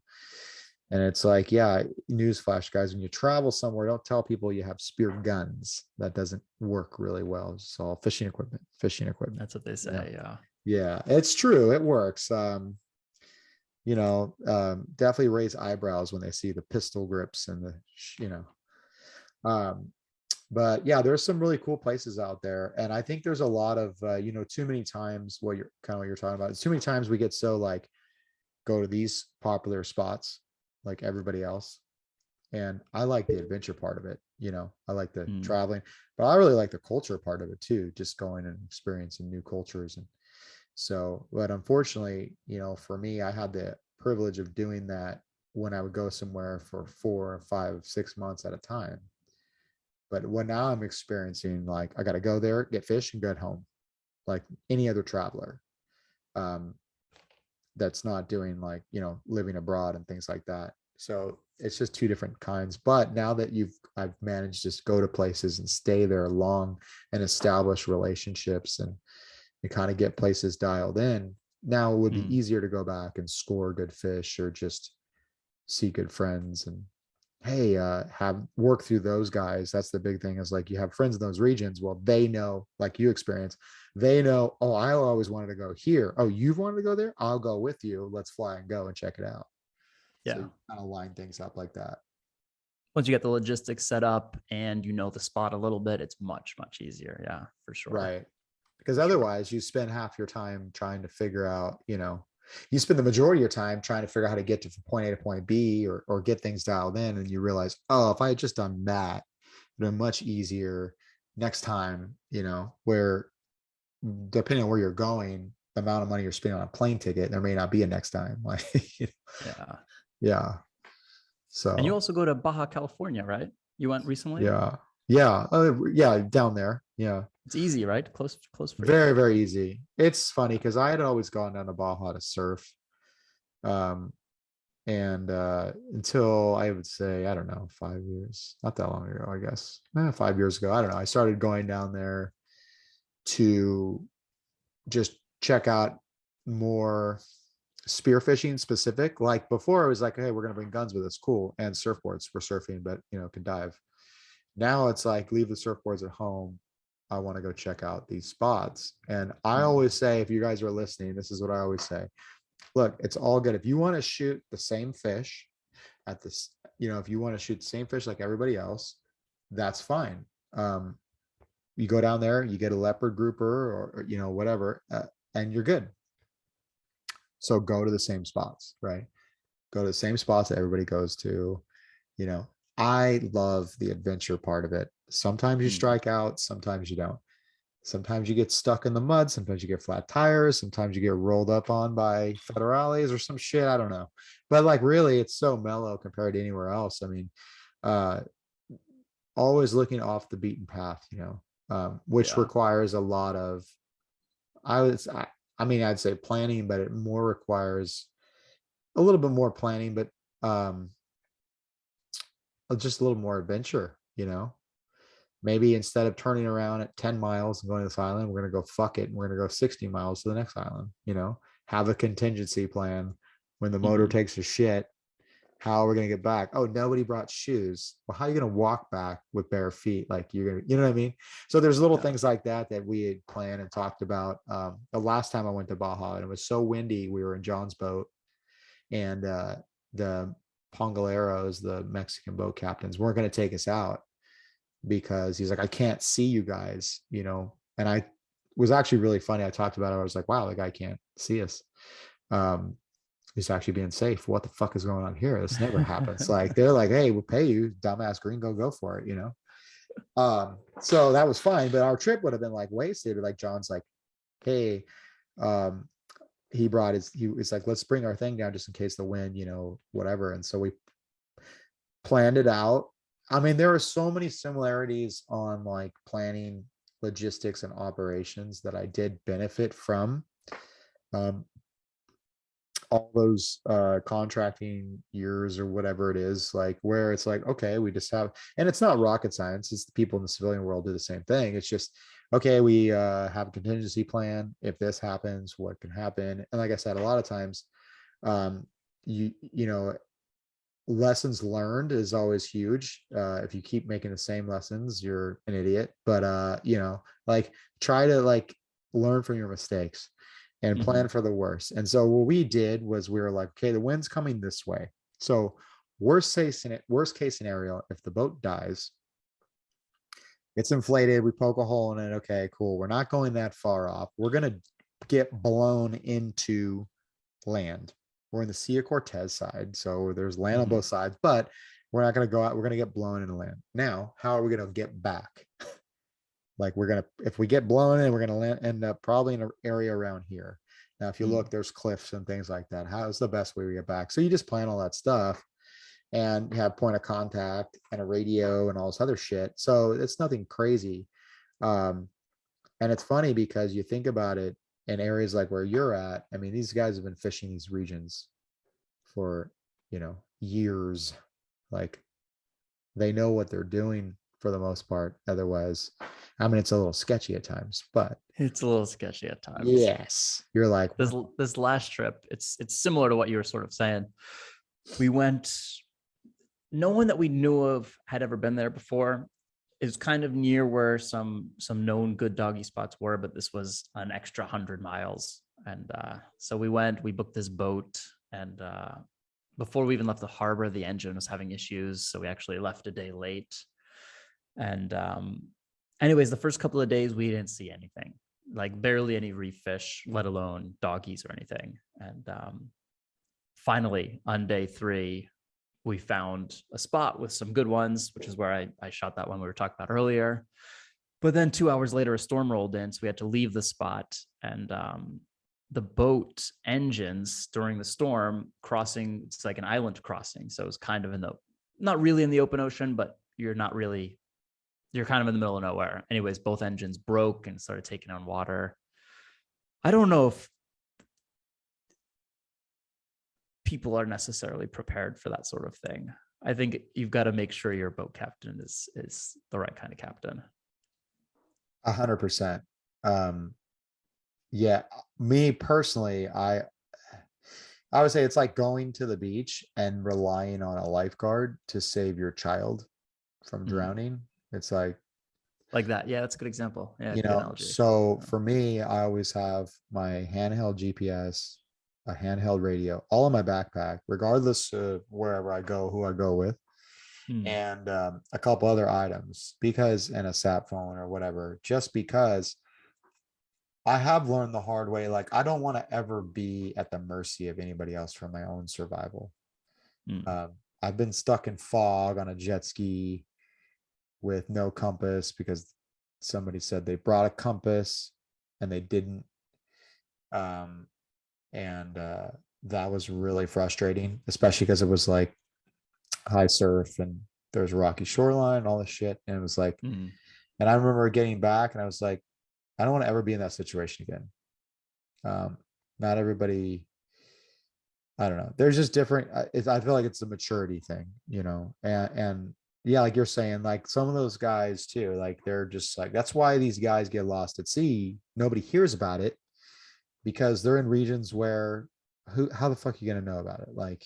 And it's like, yeah, newsflash, guys, when you travel somewhere, don't tell people you have spear guns. That doesn't work really well. It's all fishing equipment. That's what they say. Yeah, it's true. It works. Definitely raise eyebrows when they see the pistol grips and but yeah, there's some really cool places out there. And I think there's a lot of, too many times what you're talking about. It's too many times we get so like, go to these popular spots like everybody else. And I like the adventure part of it. I like the traveling, but I really like the culture part of it too, just going and experiencing new cultures. And so, but unfortunately, for me, I had the privilege of doing that when I would go somewhere for 4, 5, 6 months at a time. But what now I'm experiencing, like, I got to go there, get fish, and get home, like any other traveler. That's not doing like, living abroad and things like that. So it's just two different kinds. But now that I've managed to just go to places and stay there long and establish relationships and kind of get places dialed in, now it would be easier to go back and score good fish or just see good friends and, hey, have work through those guys. That's the big thing, is like, you have friends in those regions. Well, they know, like you experience, they know, oh, I always wanted to go here. Oh, you've wanted to go there? I'll go with you. Let's fly and go and check it out. Yeah. So you kind of line things up like that. Once you get the logistics set up and the spot a little bit, it's much, much easier. Yeah, for sure. Right. Because otherwise you spend half your time trying to figure out, you spend the majority of your time trying to figure out how to get to point A to point B or get things dialed in. And you realize, oh, if I had just done that, it'd been much easier next time, where depending on where you're going, the amount of money you're spending on a plane ticket, there may not be a next time. Like, Yeah. Yeah. So, and you also go to Baja California, right? You went recently? Yeah. Yeah. Down there. Yeah. It's easy, right? Close for you. Very, very easy. It's funny because I had always gone down to Baja to surf. And until, I would say, I don't know, 5 years, not that long ago, I guess 5 years ago, I don't know, I started going down there to just check out more spearfishing specific. Like before, I was like, hey, we're gonna bring guns with us, cool, and surfboards for surfing, but can dive. Now it's like, leave the surfboards at home. I want to go check out these spots. And I always say, if you guys are listening, this is what I always say. Look, it's all good. If you want to shoot the same fish at this, if you want to shoot the same fish like everybody else, that's fine. You go down there, you get a leopard grouper or whatever, and you're good. So go to the same spots, right? Go to the same spots that everybody goes to. I love the adventure part of it. Sometimes you strike out, sometimes you don't. Sometimes you get stuck in the mud. Sometimes you get flat tires. Sometimes you get rolled up on by federales or some shit. I don't know. But like really, it's so mellow compared to anywhere else. I mean, uh, always looking off the beaten path, which Yeah. requires a lot of, I was, I mean, I'd say planning, but it more requires a little bit more planning, but um, just a little more adventure. Maybe instead of turning around at 10 miles and going to this island, we're going to go fuck it. And we're going to go 60 miles to the next island. Have a contingency plan when the motor Mhm. takes a shit. How are we going to get back? Oh, nobody brought shoes. Well, how are you going to walk back with bare feet? Like you're going to, you know what I mean? So there's little Yeah. things like that we had planned and talked about. The last time I went to Baja and it was so windy, we were in John's boat and the Pongaleros, the Mexican boat captains, weren't going to take us out because he's like, I can't see you guys. And I was actually really funny. I talked about it. I was like, wow, the guy can't see us. Um, he's actually being safe. What the fuck is going on here? This never happens. Like they're like, hey, we'll pay you, dumbass gringo, go for it. So that was fine, but our trip would have been like wasted. Like John's like, hey, um, he was like, let's bring our thing down just in case the wind, whatever. And so we planned it out. I mean, there are so many similarities on like planning, logistics, and operations that I did benefit from. Um, all those contracting years or whatever it is, like where it's like, okay, we just have, and it's not rocket science. It's the people in the civilian world do the same thing. It's just, okay, we have a contingency plan. If this happens, what can happen? And like I said, a lot of times, um, you know lessons learned is always huge. If you keep making the same lessons, you're an idiot. But like try to like learn from your mistakes and plan Mhm. for the worst. And so what we did was we were like, okay, the wind's coming this way. So worst case scenario, if the boat dies, it's inflated, we poke a hole in it. Okay, cool. We're not going that far off. We're gonna get blown into land. We're in the Sea of Cortez side, so there's land on both Mhm. sides, but we're not going to go out. We're going to get blown into land. Now, how are we going to get back? Like if we get blown in, we're going to end up probably in an area around here. Now, if you look, Mm. there's cliffs and things like that. How's the best way we get back? So you just plan all that stuff and have point of contact and a radio and all this other shit. So it's nothing crazy. Um, and it's funny because you think about it in areas like where you're at. I mean, these guys have been fishing these regions for, years. Like they know what they're doing for the most part. Otherwise, I mean, it's a little sketchy at times, but It's a little sketchy at times. yes, you're like, This last trip, it's similar to what you were sort of saying. We went, no one that we knew of had ever been there before. It was kind of near where some known good doggy spots were, but this was an extra 100 miles. And so we booked this boat, and before we even left the harbor, the engine was having issues, so we actually left a day late. And anyways, the first couple of days we didn't see anything, like barely any reef fish, let alone doggies or anything. And finally, on day 3, we found a spot with some good ones, which is where I shot that one we were talking about earlier. But then 2 hours later, a storm rolled in, so we had to leave the spot. And the boat engines during the storm crossing, it's like an island crossing. So it was kind of not really in the open ocean, but you're kind of in the middle of nowhere. Anyways, both engines broke and started taking on water. I don't know if people are necessarily prepared for that sort of thing. I think you've got to make sure your boat captain is the right kind of captain. 100%. Yeah, me personally, I would say it's like going to the beach and relying on a lifeguard to save your child from Mm. drowning. It's like, Like that. Yeah, that's a good example. Yeah, good analogy. so Yeah. for me, I always have my handheld GPS, a handheld radio, all in my backpack, regardless of wherever I go, who I go with, Mm. and a couple other items and a sat phone or whatever, just because I have learned the hard way. Like, I don't want to ever be at the mercy of anybody else for my own survival. Mm. I've been stuck in fog on a jet ski with no compass because somebody said they brought a compass and they didn't. And that was really frustrating, especially because it was like high surf and there's a rocky shoreline, all this shit. And it was like, Mm. and I remember getting back and I was like, I don't want to ever be in that situation again. Not everybody, I don't know. There's just different. I feel like it's a maturity thing, and yeah, like you're saying, like some of those guys too, like they're just like, that's why these guys get lost at sea. Nobody hears about it because they're in regions where how the fuck are you going to know about it? Like,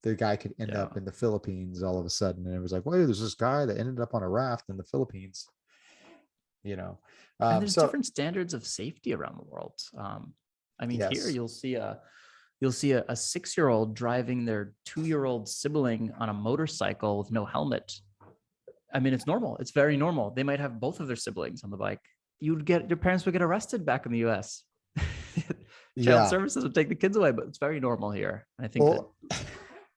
the guy could end Yeah. up in the Philippines all of a sudden. And it was like, wait, there's this guy that ended up on a raft in the Philippines, you know? And there's So different standards of safety around the world. I mean, here yes. you'll see a 6-year-old driving their 2-year-old sibling on a motorcycle with no helmet. I mean, it's normal. It's very normal. They might have both of their siblings on the bike. Your parents would get arrested back in the US. Child Yeah. services would take the kids away, but it's very normal here. I think that Well,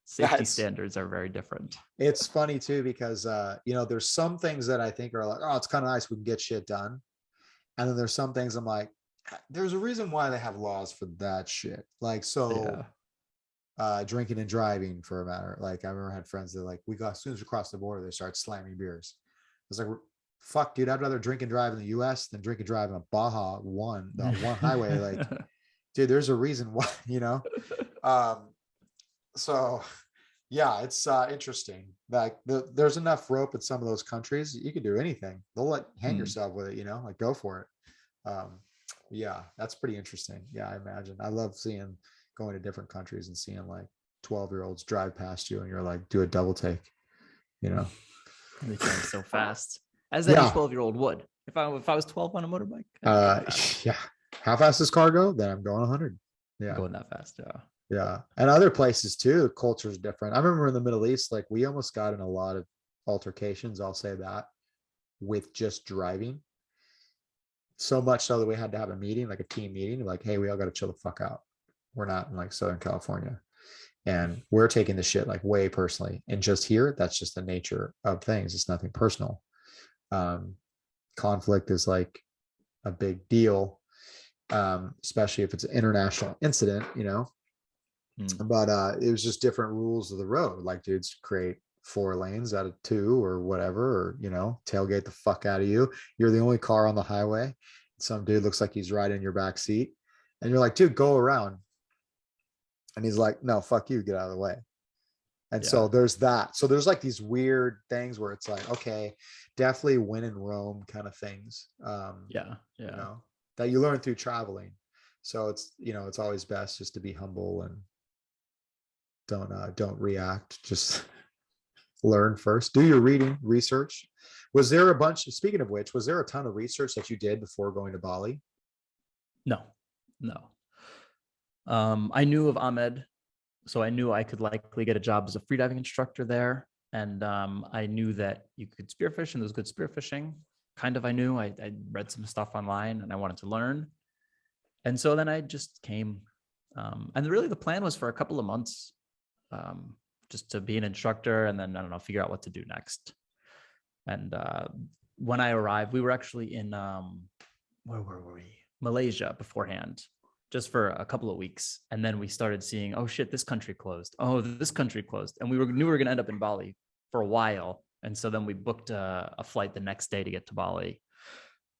safety that's, standards are very different. it's funny too, because, there's some things that I think are like, oh, it's kind of nice. We can get shit done. And then there's some things I'm like, there's a reason why they have laws for that shit. Like, so Yeah. drinking and driving for a matter. Like I remember I had friends that like as soon as we crossed the border, they start slamming beers. I was like, fuck, dude, I'd rather drink and drive in the US than drink and drive in a that one highway. Like, dude, there's a reason why, Um, so yeah, it's interesting. Like there's enough rope in some of those countries. You can do anything. They'll hang Hmm. yourself with it, like go for it. Yeah, that's pretty interesting. Yeah, I imagine. I love going to different countries and seeing like 12-year-olds drive past you and you're like, do a double take, you know? And they turn so fast, as any Yeah. 12-year-old would. If I was 12 on a motorbike, I'd be going fast. Yeah. How fast does car go? Then I'm going 100. Yeah. Going that fast, yeah. Yeah. And other places too, the culture is different. I remember in the Middle East, like we almost got in a lot of altercations, I'll say that, with just driving. So much so that we had to have a meeting, like a team meeting, like, hey, we all got to chill the fuck out. We're not in like Southern California. And we're taking the shit like way personally. And just here, that's just the nature of things. It's nothing personal. Conflict is like a big deal, especially if it's an international incident, But it was just different rules of the road. Like, dudes create 4 lanes out of 2 or whatever, or tailgate the fuck out of you. You're the only car on the highway. Some dude looks like he's right in your back seat, and you're like, dude, go around. And he's like, no, fuck you, get out of the way. And Yeah. so there's that. So there's like these weird things where it's like, okay, definitely when in Rome kind of things. Yeah. That you learn through traveling. So it's always best just to be humble and don't react. Just learn first. Do your reading, research. Was there speaking of which, was there a ton of research that you did before going to Bali? No. I knew of Ahmed, so I knew I could likely get a job as a freediving instructor there. And I knew that you could spearfish and there was good spearfishing. Kind of, I knew. I read some stuff online and I wanted to learn. And so then I just came. And really the plan was for a couple of months, just to be an instructor and then, I don't know, figure out what to do next. And when I arrived, we were actually in, where were we? Malaysia beforehand, just for a couple of weeks. And then we started seeing, oh shit, this country closed. Oh, this country closed. And we knew we were going to end up in Bali for a while. And so then we booked a flight the next day to get to Bali.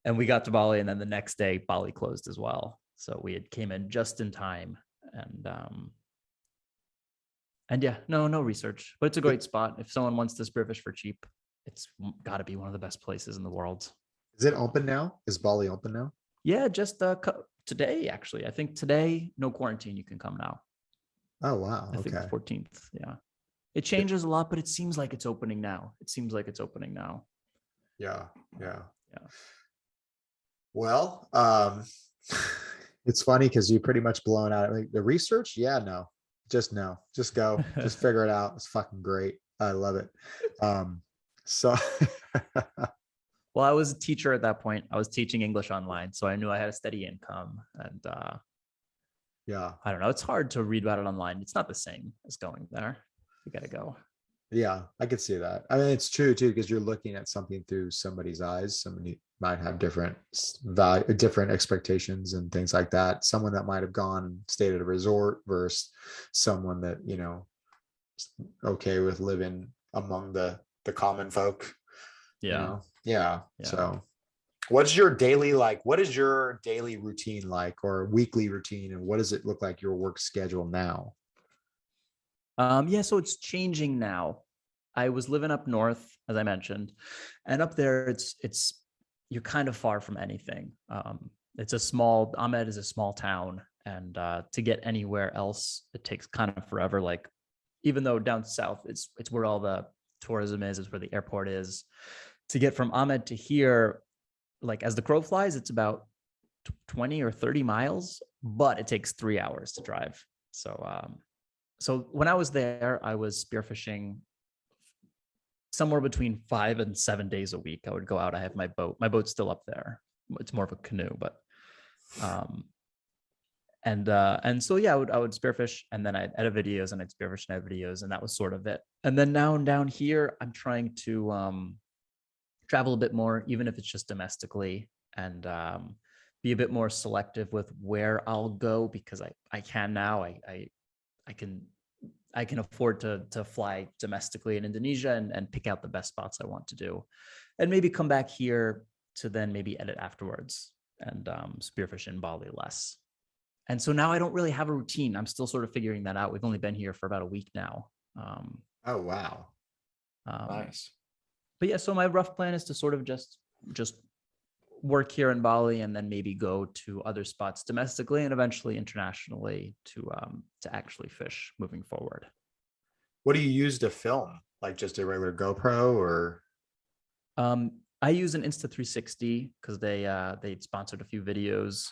And we got to Bali, and then the next day Bali closed as well. So we had came in just in time. And yeah, no research, but it's a great spot. If someone wants to spearfish for cheap, it's got to be one of the best places in the world. Is it open now? Is Bali open now? Yeah, just today, actually. I think today, no quarantine, you can come now. Oh, wow. I think Okay. 14th. Yeah. It changes a lot, but it seems like it's opening now. Yeah. Yeah. Well, it's funny because you pretty much blown out the research. Yeah, no, just go, just figure it out. It's fucking great. I love it. So Well, I was a teacher at that point. I was teaching English online, so I knew I had a steady income. And yeah, I don't know. It's hard to read about it online. It's not the same as going there. You got to go. yeah, I could see that. I mean, it's true too, because you're looking at something through somebody's eyes, somebody might have different value, different expectations and things like that. Someone that might have gone and stayed at a resort versus someone that, you know, okay with living among the common folk, you Yeah. know? Yeah. Yeah. So what's your daily like? What is your daily routine like, or weekly routine, and what does it look like your work schedule now? Yeah, so it's changing now. I was living up north, as I mentioned, and up there it's you're kind of far from anything. It's a small Ahmed is a small town, and to get anywhere else, it takes kind of forever. Like even though down south, it's where all the tourism is, it's where the airport is. To get from Ahmed to here, like as the crow flies, it's about 20 or 30 miles, but it takes 3 hours to drive. So when I was there, I was spearfishing somewhere between 5 and 7 days a week. I would go out. I have my boat. My boat's still up there. It's more of a canoe, but um and so yeah, I would spearfish, and then I'd edit videos, and I'd spearfish and edit videos, and that was sort of it. And then now down here, I'm trying to travel a bit more, even if it's just domestically, and be a bit more selective with where I'll go, because I can now. I can I can afford to fly domestically in Indonesia, and pick out the best spots I want to do, and maybe come back here to then maybe edit afterwards, and spearfish in Bali less. And so now I don't really have a routine. I'm still sort of figuring that out. We've only been here for about a week now. Oh, wow. Um, Nice. but yeah, so my rough plan is to sort of just work here in Bali, and then maybe go to other spots domestically and eventually internationally to actually fish moving forward. What do you use to film? Like just a regular GoPro or? I use an Insta360 because they sponsored a few videos.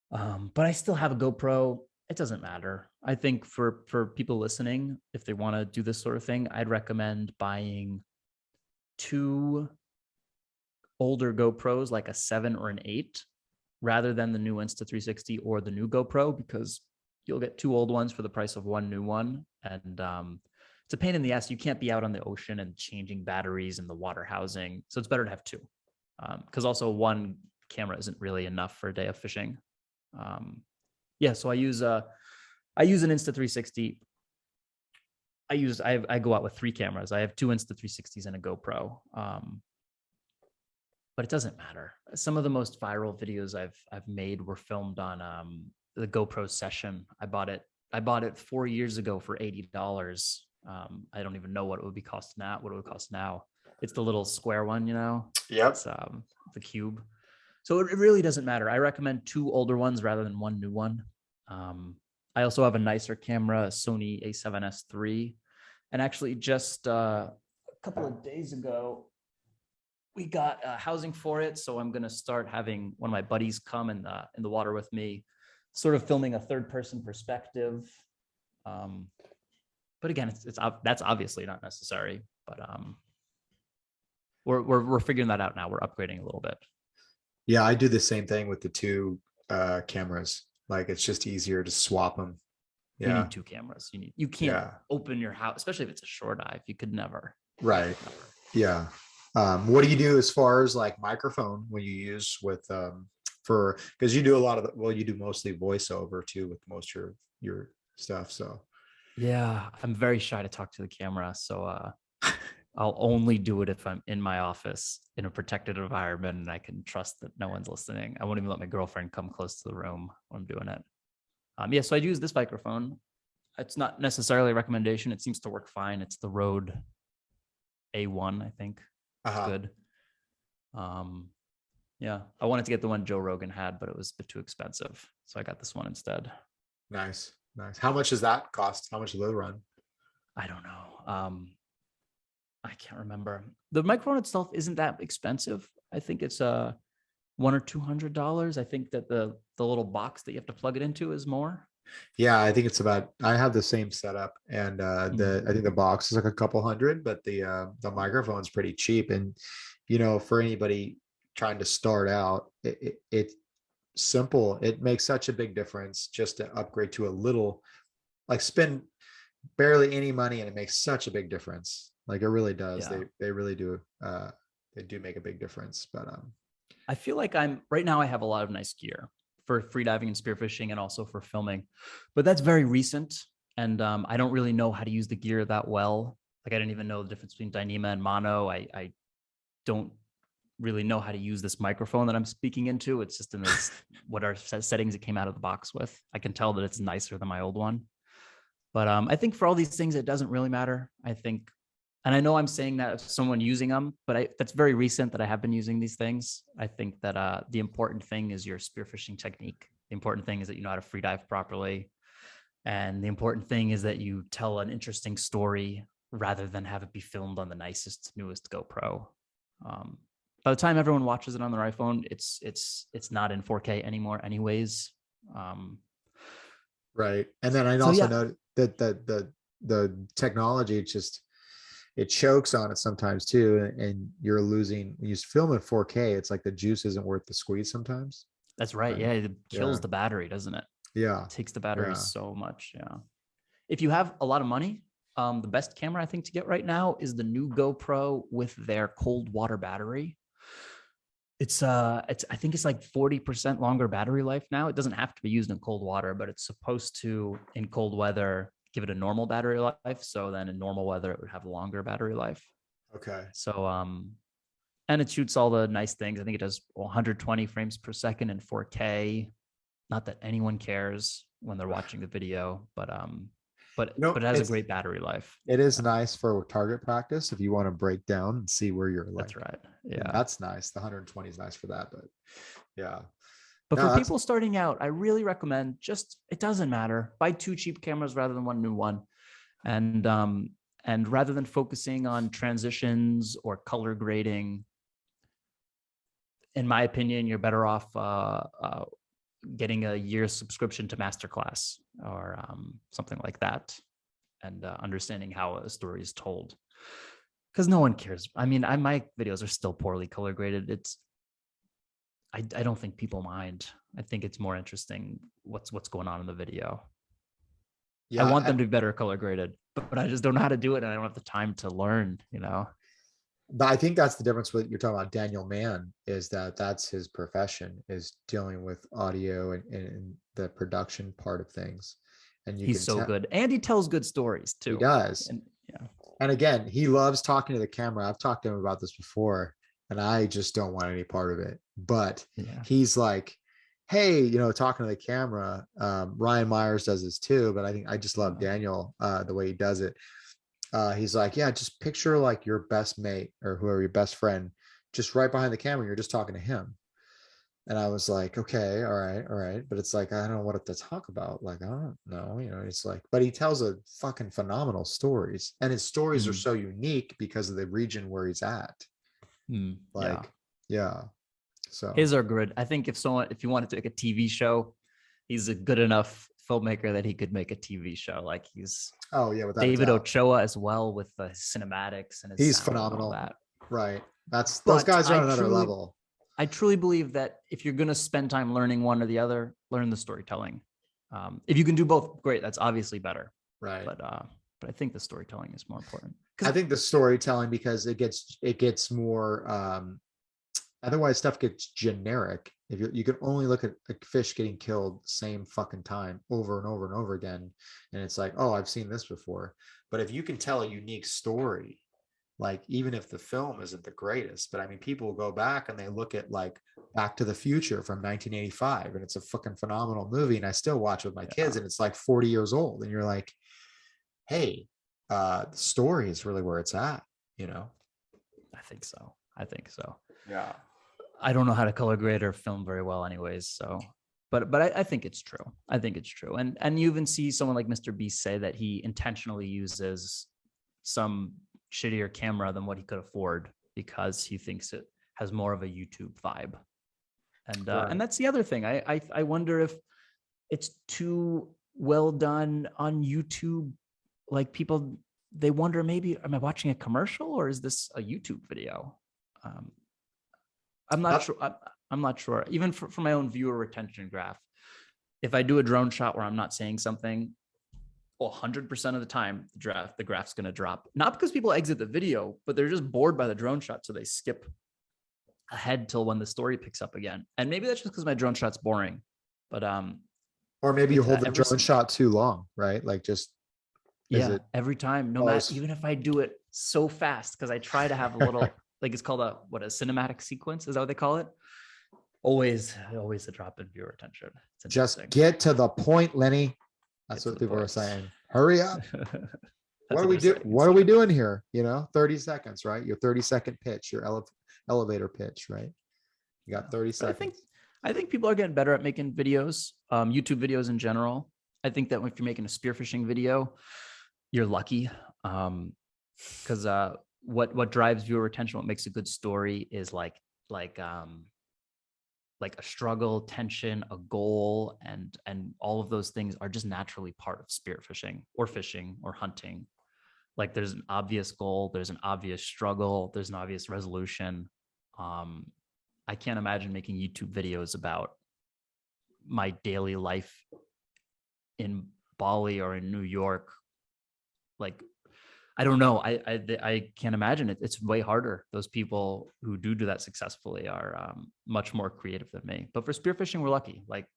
But I still have a GoPro. It doesn't matter. I think for people listening, if they want to do this sort of thing, I'd recommend buying two older GoPros, like a 7 or an 8, rather than the new Insta360 or the new GoPro, because you'll get two old ones for the price of one new one. And it's a pain in the ass. You can't be out on the ocean and changing batteries and the water housing. So it's better to have two. Because also one camera isn't really enough for a day of fishing. Yeah, so I use an Insta360. I go out with 3 cameras. I have 2 Insta360s and a GoPro. But it doesn't matter. Some of the most viral videos I've made were filmed on the GoPro Session. I bought it 4 years ago for $80. I don't even know what it would cost now. It's the little square one, you know. Yep. It's the cube. So it really doesn't matter. I recommend 2 older ones rather than one new one. I also have a nicer camera, a Sony A7S III, and actually just a couple of days ago, we got housing for it. So I'm going to start having one of my buddies come in the water with me, sort of filming a third person perspective. But again, that's obviously not necessary, but we're figuring that out now. We're upgrading a little bit. Yeah, I do the same thing with the 2 cameras. Like it's just easier to swap them. You Yeah. need 2 cameras. You can't open your house, especially if it's a shore dive. You could never. Right. Yeah. What do you do as far as like microphone when you use with for, because you do a lot of you do mostly voiceover too with most of your stuff. So Yeah, I'm very shy to talk to the camera. So I'll only do it if I'm in my office in a protected environment and I can trust that no one's listening. I won't even let my girlfriend come close to the room when I'm doing it. Yeah, so I use this microphone. It's not necessarily a recommendation. It seems to work fine. It's the Rode A1, I think. It's good. Yeah, I wanted to get the one Joe Rogan had, but it was a bit too expensive. So I got this one instead. Nice. How much does that cost? How much do they run? I don't know. I can't remember. The microphone itself isn't that expensive. I think it's $100 or $200. I think that the little box that you have to plug it into is more. Yeah, I think it's about, I have the same setup, and I think the box is like a couple hundred, but the microphone's pretty cheap. And you know, for anybody trying to start out, it's simple. It makes such a big difference just to upgrade to a little, like spend barely any money, and it makes such a big difference. Like it really does. Yeah. They really do. they do make a big difference. But I feel like right now I have a lot of nice gear for freediving and spearfishing and also for filming, but that's very recent. And I don't really know how to use the gear that well. Like I didn't even know the difference between Dyneema and mono. I don't really know how to use this microphone that I'm speaking into. It's just in this, what are settings it came out of the box with. I can tell that it's nicer than my old one. But I think for all these things, it doesn't really matter. I think, and I know I'm saying that as someone using them, but that's very recent that I have been using these things. I think that the important thing is your spearfishing technique. The important thing is that you know how to free dive properly. And the important thing is that you tell an interesting story rather than have it be filmed on the nicest, newest GoPro. By the time everyone watches it on their iPhone, it's not in 4K anymore anyways. Right. And then I also know that the technology it chokes on it sometimes too. And you're losing, when you film in 4K, it's like the juice isn't worth the squeeze sometimes. That's right. Yeah. It kills the battery, doesn't it? Yeah. It takes the battery so much. Yeah. If you have a lot of money, the best camera I think to get right now is the new GoPro with their cold water battery. I think it's like 40% longer battery life now. It doesn't have to be used in cold water, but it's supposed to, in cold weather, give it a normal battery life. So then in normal weather, it would have a longer battery life. Okay. So, and it shoots all the nice things. I think it does 120 frames per second in 4K. Not that anyone cares when they're watching the video, but it has a great battery life. It is nice for target practice if you want to break down and see where you're like. That's right. Yeah. That's nice. The 120 is nice for that, but yeah. But for people starting out, I really recommend it doesn't matter. Buy 2 cheap cameras rather than one new one. And rather than focusing on transitions or color grading, in my opinion, you're better off getting a year's subscription to Masterclass or something like that, and understanding how a story is told. Because no one cares. I mean, my videos are still poorly color graded. I don't think people mind. I think it's more interesting what's going on in the video. Yeah, I want them to be better color graded, but I just don't know how to do it, and I don't have the time to learn. But I think that's the difference with you're talking about Daniel Mann, is that's his profession, is dealing with audio and the production part of things. And he's so good, and he tells good stories too. He does. And, and again, he loves talking to the camera. I've talked to him about this before, and I just don't want any part of it. But he's like, hey, talking to the camera. Ryan Myers does this too, but I think I just love Daniel, the way he does it. He's like, yeah, just picture like your best mate or whoever, your best friend, just right behind the camera. You're just talking to him. And I was like, okay, all right. But it's like, I don't know what to talk about. Like, I don't know, it's like, but he tells a fucking phenomenal stories, and his stories are so unique because of the region where he's at. So his are good. I think if you wanted to make a TV show, he's a good enough filmmaker that he could make a TV show. Like he's David Ochoa as well, with the cinematics and he's phenomenal. And right. Those guys are on another level. I truly believe that if you're going to spend time learning one or the other, learn the storytelling. If you can do both, great. That's obviously better. Right. But I think the storytelling is more important. I think the storytelling, because it gets more, otherwise stuff gets generic. If you can only look at a fish getting killed same fucking time over and over and over again, and it's like, oh, I've seen this before. But if you can tell a unique story, like even if the film isn't the greatest, but I mean, people will go back and they look at like Back to the Future from 1985, and it's a fucking phenomenal movie, and I still watch it with my kids, and it's like 40 years old, and you're like, hey, the story is really where it's at, I think so. Yeah. I don't know how to color grade or film very well anyways. So, but I think it's true. And you even see someone like Mr. Beast say that he intentionally uses some shittier camera than what he could afford because he thinks it has more of a YouTube vibe. And, and that's the other thing. I wonder if it's too well done on YouTube. Like people, they wonder, maybe, am I watching a commercial or is this a YouTube video? I'm not sure. I'm not sure. Even for my own viewer retention graph, if I do a drone shot where I'm not saying something, 100% of the time, the graph's going to drop. Not because people exit the video, but they're just bored by the drone shot, so they skip ahead till when the story picks up again. And maybe that's just because my drone shot's boring, but Or maybe you hold the every drone shot too long, right? Like just, is yeah, it? every time, no Oh, matter, it's even if I do it so fast, because I try to have a little, like it's called a cinematic sequence, is that what they call it? Always a drop in viewer attention. It's just interesting. get to the point, Lenny. That's Get to what the people are point. saying. Hurry up. That's What are what we they're do? saying. What are we doing here? 30 seconds, right? Your 30-second pitch, your elevator pitch, right? You got 30 But seconds. I think people are getting better at making videos, YouTube videos in general. I think that if you're making a spearfishing video, you're lucky. Because what drives viewer attention, what makes a good story is like a struggle, tension, a goal, and all of those things are just naturally part of spearfishing or fishing or hunting. Like there's an obvious goal, there's an obvious struggle, there's an obvious resolution. I can't imagine making YouTube videos about my daily life in Bali or in New York. Like, I don't know. I can't imagine it. It's way harder. Those people who do that successfully are much more creative than me. But for spearfishing, we're lucky. Like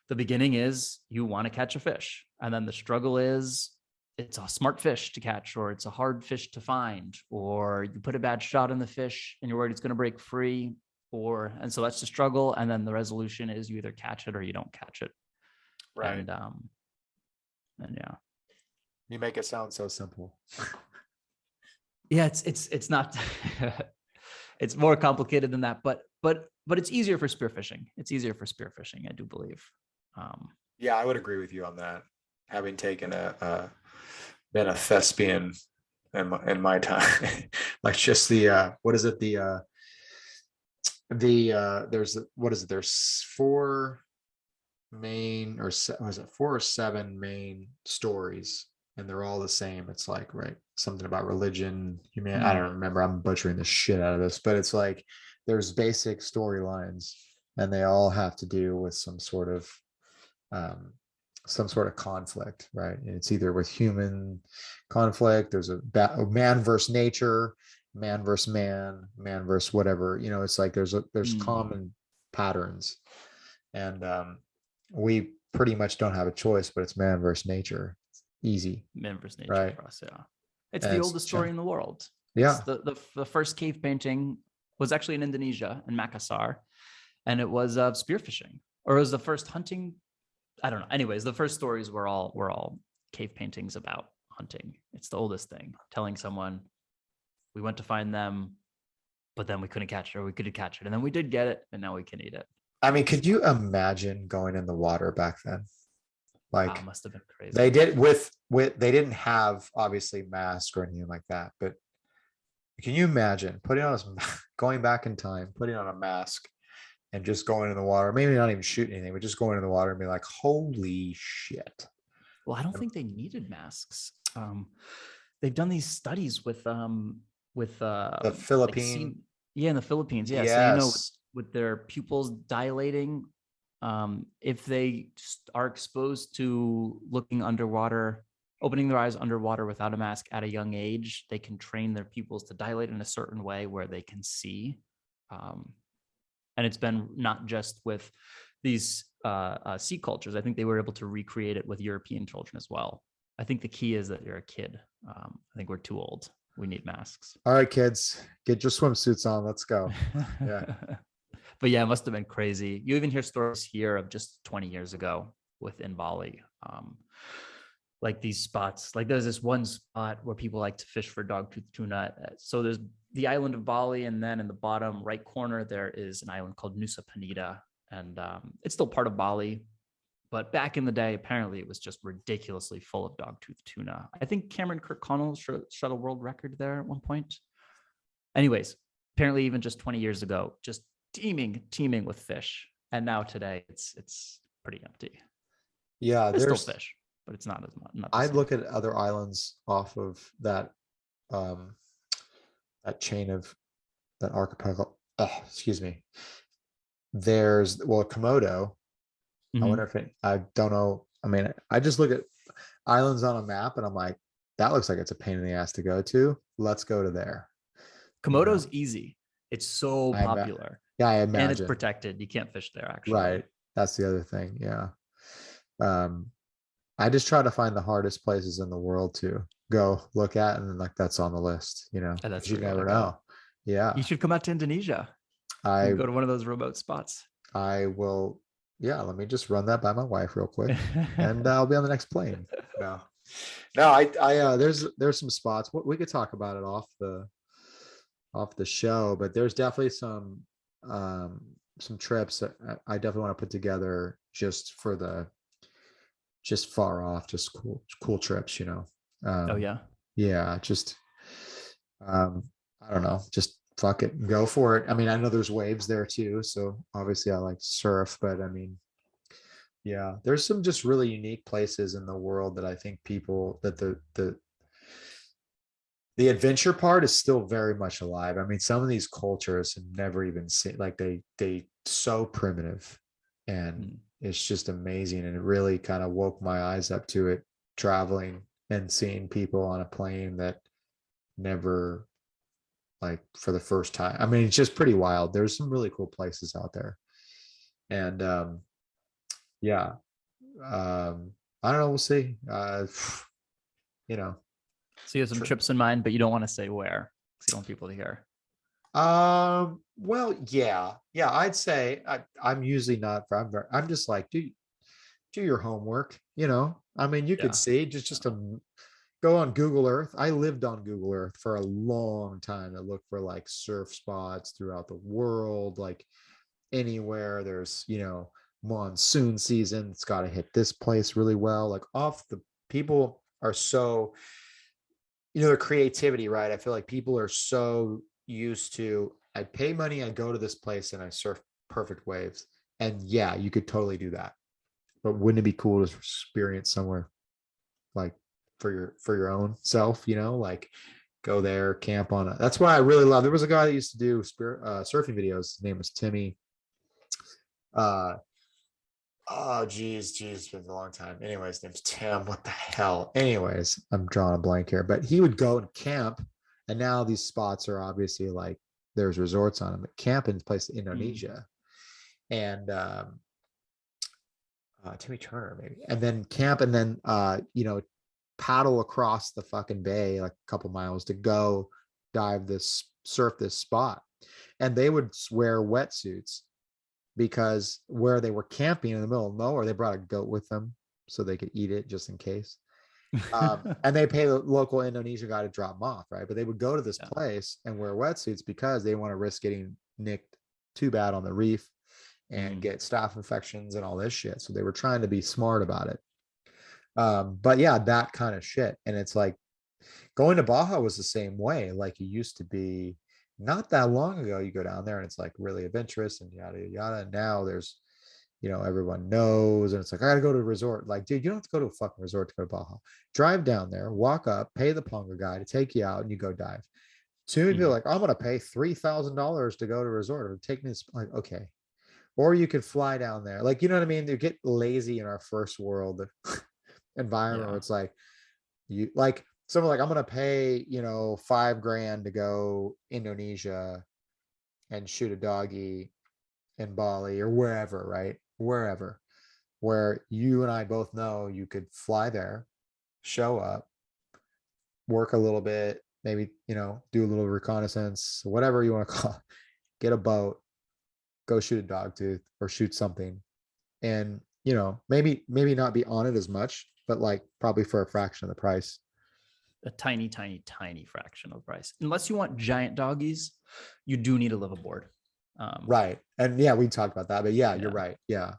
the beginning is you want to catch a fish, and then the struggle is it's a smart fish to catch, or it's a hard fish to find, or you put a bad shot in the fish and you're worried it's going to break free, and so that's the struggle. And then the resolution is you either catch it or you don't catch it. Right. And yeah. You make it sound so simple. Yeah, it's not it's more complicated than that, but it's easier for spearfishing. It's easier for spearfishing, I do believe. Yeah, I would agree with you on that. Having taken been a thespian in my time, like just the what is it, there's what is it, there's four main, or was it 4 or 7 main stories, and they're all the same. It's like, right, something about religion, humanity. I don't remember, I'm butchering the shit out of this, but it's like there's basic storylines, and they all have to do with some sort of conflict, right? And it's either with human conflict, there's a man versus nature, man versus man versus whatever, it's like there's common patterns. And we pretty much don't have a choice, but it's man versus nature. It's easy. Man versus nature, right? For us, yeah. It's And the it's oldest story in the world. Yeah. The first cave painting was actually in Indonesia, in Makassar, and it was spearfishing, or it was the first hunting. I don't know. Anyways, the first stories were all cave paintings about hunting. It's the oldest thing, telling someone we went to find them, but then we couldn't catch it, or we couldn't catch it, and then we did get it, and now we can eat it. I mean, could you imagine going in the water back then? Like, must have been crazy. They did with they didn't have obviously masks or anything like that, but can you imagine putting on going back in time, putting on a mask and just going in the water, maybe not even shooting anything, but just going in the water and be like, holy shit. Well, I don't think they needed masks. They've done these studies with the Philippines. In the Philippines. Yeah. Yes. So, with their pupils dilating, if they are exposed to looking underwater, opening their eyes underwater without a mask at a young age, they can train their pupils to dilate in a certain way where they can see. And it's been not just with these sea cultures. I think they were able to recreate it with European children as well. I think the key is that you're a kid. I think we're too old. We need masks. All right, kids, get your swimsuits on. Let's go. Yeah. But yeah, it must have been crazy. You even hear stories here of just 20 years ago within Bali. Like these spots, like there's this one spot where people like to fish for dogtooth tuna. So there's the island of Bali, and then in the bottom right corner, there is an island called Nusa Penida. And it's still part of Bali. But back in the day, apparently it was just ridiculously full of dogtooth tuna. I think Cameron Kirkconnell shot a world record there at one point. Anyways, apparently even just 20 years ago, just teeming with fish. And now today it's pretty empty. Yeah, there's still fish, but it's not as much. I look at other islands off of that that chain of that archipelago. Excuse me. There's Komodo. I wonder if I don't know. I mean, I just look at islands on a map and I'm like, that looks like it's a pain in the ass to go to. Let's go to there. Komodo's easy. It's so I ima- popular yeah, I and it's imagine. protected. You can't fish there actually. Right. That's the other thing. Yeah. Um, I just try to find the hardest places in the world to go look at, and then like that's on the list, And that's because you where you want never to go. know. Yeah. You should come out to Indonesia. You can I go to one of those remote spots. I will, yeah, let me just run that by my wife real quick and I'll be on the next plane. No. No, there's some spots. We could talk about it off the show, but there's definitely some trips that I definitely want to put together just for just far off, just cool trips, Oh Um, yeah. yeah, just um, I don't know, just fuck it, go for it. I mean, I know there's waves there too, so obviously I like to surf, but I mean, yeah, there's some just really unique places in the world that I think people that the adventure part is still very much alive. I mean, some of these cultures have never even seen, like they so primitive, and Mm. it's just amazing. And it really kind of woke my eyes up to it, traveling and seeing people on a plane that never, like, for the first time. I mean, it's just pretty wild. There's some really cool places out there. And yeah, I don't know, we'll see. You know, So you have some trips in mind, but you don't want to say where because you don't want people to hear. well, yeah, I'd say I'm usually not. I'm just like, do your homework. I mean, you could Yeah. see just to go on Google Earth. I lived on Google Earth for a long time. I looked for like surf spots throughout the world, like anywhere there's monsoon season. It's got to hit this place really well. Like off the people are so their creativity, right? I feel like people are so used to, I pay money, I go to this place and I surf perfect waves. And yeah, you could totally do that. But wouldn't it be cool to experience somewhere like for your own self, like go there, camp on it. That's why I really love. There was a guy that used to do surfing videos. His name was Timmy. Uh Oh, geez, it's been a long time. Anyways, his name's Tim. What the hell? Anyways, I'm drawing a blank here, but he would go and camp, and now these spots are obviously like there's resorts on them. But camp in place in Mm. Indonesia, and Timmy Turner maybe, and then camp, and then paddle across the fucking bay like a couple miles to go surf this spot, and they would wear wetsuits because where they were camping in the middle of nowhere, they brought a goat with them so they could eat it just in case. And they pay the local Indonesian guy to drop them off, right? But they would go to this Yeah. place and wear wetsuits because they want to risk getting nicked too bad on the reef and Mm. get staph infections and all this shit. So they were trying to be smart about it. But yeah, that kind of shit. And it's like going to Baja was the same way. Like it used to be not that long ago. You go down there and it's like really adventurous and yada yada. And now there's, everyone knows, and it's like I gotta go to a resort. Like, dude, you don't have to go to a fucking resort to go to Baja. Drive down there, walk up, pay the Ponga guy to take you out, and you go dive. Too many people Mm. are like, I'm gonna pay $3,000 to go to a resort or take me. Like, okay. Or you could fly down there. Like, you know what I mean? They get lazy in our first world environment where Yeah. it's like you like someone like I'm gonna pay $5,000 to go Indonesia and shoot a doggy in Bali or wherever, right? Wherever, where you and I both know you could fly there, show up, work a little bit, maybe do a little reconnaissance, whatever you want to call it, get a boat, go shoot a dog tooth or shoot something, and maybe not be on it as much, but like probably for a fraction of the price. A tiny, tiny, tiny fraction of the price. Unless you want giant doggies, you do need a liveaboard. Right. And yeah, we talked about that, but yeah, you're Yeah. right. Yeah.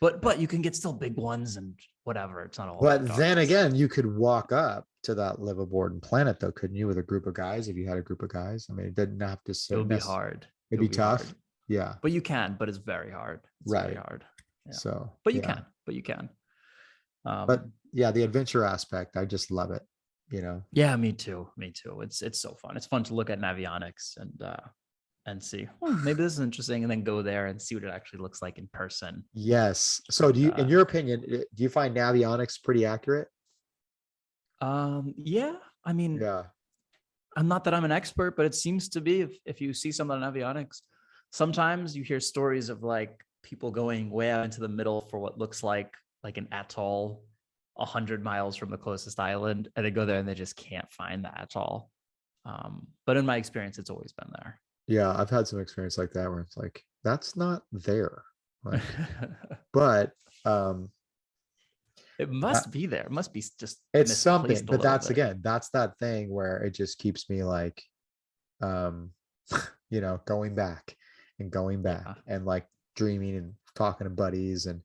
But you can get still big ones and whatever. It's not all about But then doggies. again, you could walk up to that liveaboard and plan it though, couldn't you, with a group of guys if you had a group of guys? I mean, it didn't have to It sit would be nest. hard. It It'd would be be hard. tough. Yeah. But you can, but it's very hard. It's very Right. hard. Yeah. So But you yeah. can, but you can. But Um, yeah, the adventure aspect, I just love it. yeah, me too. Me too. It's so fun. It's fun to look at navionics and see, maybe this is interesting, and then go there and see what it actually looks like in person. Yes. So And do you, in your opinion, do you find navionics pretty accurate? yeah, I mean, Yeah. I'm not that I'm an expert, but it seems to be if you see something on avionics, sometimes you hear stories of like people going way out into the middle for what looks like an atoll 100 miles from the closest island, and they go there and they just can't find the atoll. But in my experience, it's always been there. Yeah, I've had some experience like that where it's like, that's not there. Like, but It that, must be there. It must be just it's something, misplaced a but little that's bit. again, that's that thing where it just keeps me like, um, going back and going back Yeah. and like dreaming and talking to buddies and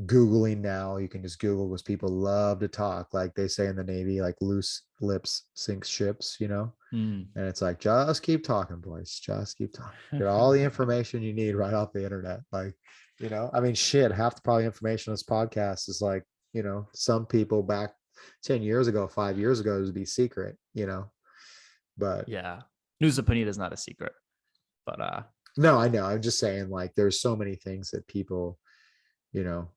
Googling now. You can just Google because people love to talk, like they say in the Navy, like loose lips sink ships. Mm. And it's like, just keep talking, boys. Just keep talking. Get all the information you need right off the internet. Like, I mean, shit, half the probably information on this podcast is like, some people back 10 years ago, 5 years ago, it would be secret. But Yeah. News of Panita is not a secret, but no, I know. I'm just saying, like, there's so many things that people, you know,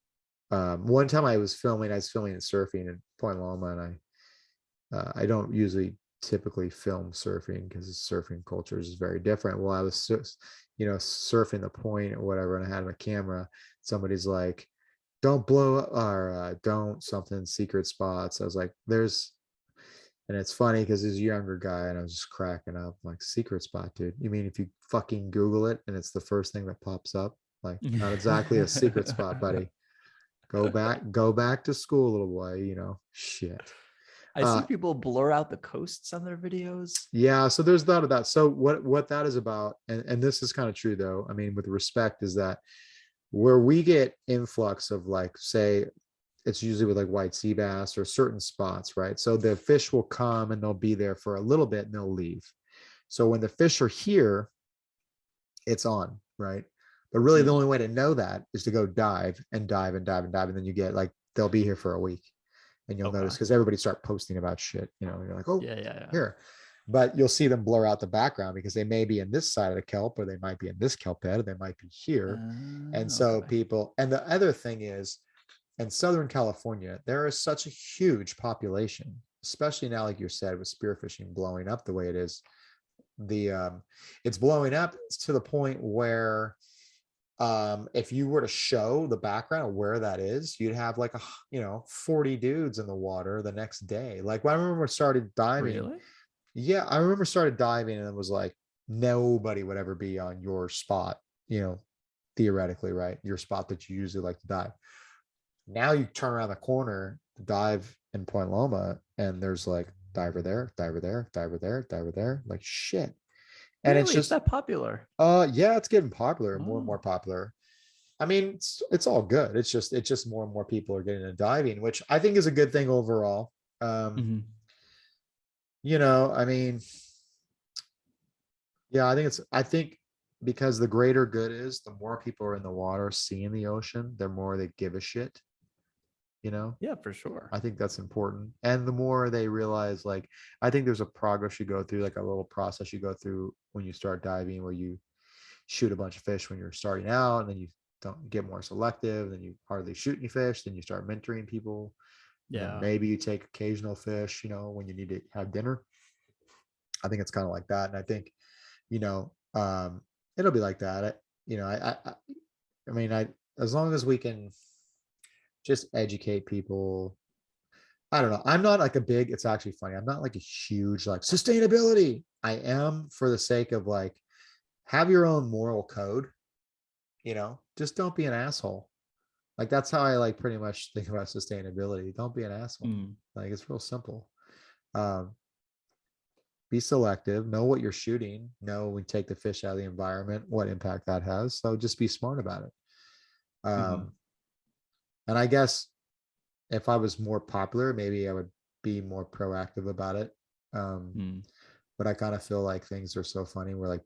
one time I was filming and surfing in Point Loma, and I don't usually typically film surfing because surfing culture is very different. Well, I was, surfing the point or whatever, and I had my camera. Somebody's like, don't blow up or don't something secret spots. I was like, and it's funny because he's a younger guy, and I was just cracking up. I'm like, secret spot, dude. You mean if you fucking Google it and it's the first thing that pops up? Like, not exactly a secret spot, buddy. Go back to school, little boy, shit. I see people blur out the coasts on their videos. Yeah, so there's that of that. So what that is about, and this is kind of true though, I mean, with respect, is that where we get influx of, like, say, it's usually with like white sea bass or certain spots, right? So the fish will come and they'll be there for a little bit and they'll leave. So when the fish are here, it's on, right? But really the Mm. only way to know that is to go dive and dive and dive and dive. And then you get like, they'll be here for a week, and you'll notice Okay. because everybody start posting about shit, you're like, oh, Yeah, yeah, yeah. here. But you'll see them blur out the background because they may be in this side of the kelp, or they might be in this kelp bed, or they might be here. And so Okay. people, and the other thing is, in Southern California, there is such a huge population, especially now, like you said, with spearfishing blowing up the way it is. It's blowing up to the point where, if you were to show the background of where that is, you'd have like 40 dudes in the water the next day. Like, when I remember started diving, Really? yeah, I remember started diving, and it was like nobody would ever be on your spot, theoretically, right? Your spot that you usually like to dive. Now you turn around the corner to dive in Point Loma, and there's like diver there, diver there, diver there, diver there, like shit. And it's Really? It's just, that popular? yeah, it's getting popular, more and more Oh. popular. I mean, it's all good. It's just more and more people are getting into diving, which I think is a good thing overall. Um, Mm-hmm. I mean, yeah, I think because the greater good is, the more people are in the water seeing the ocean, the more they give a shit, you know? Yeah, for sure. I think that's important. And the more they realize, like, I think there's a progress you go through, like a little process you go through when you start diving, where you shoot a bunch of fish when you're starting out, and then you don't get more selective, then you hardly shoot any fish, then you start mentoring people, and then Yeah. maybe you take occasional fish, when you need to have dinner. I think it's kind of like that. And I think, you know, it'll be like that. I mean, as long as we can just educate people. I don't know. I'm not like it's actually funny. I'm not like a huge like sustainability. I am, for the sake of like, have your own moral code, just don't be an asshole. Like, that's how I like pretty much think about sustainability. Don't be an asshole. Mm. Like, it's real simple. Um, be selective, know what you're shooting, know when you take the fish out of the environment, what impact that has. So just be smart about it. Mm-hmm. Um, and I guess if I was more popular, maybe I would be more proactive about it. Um, Mm. but I kind of feel like things are so funny where like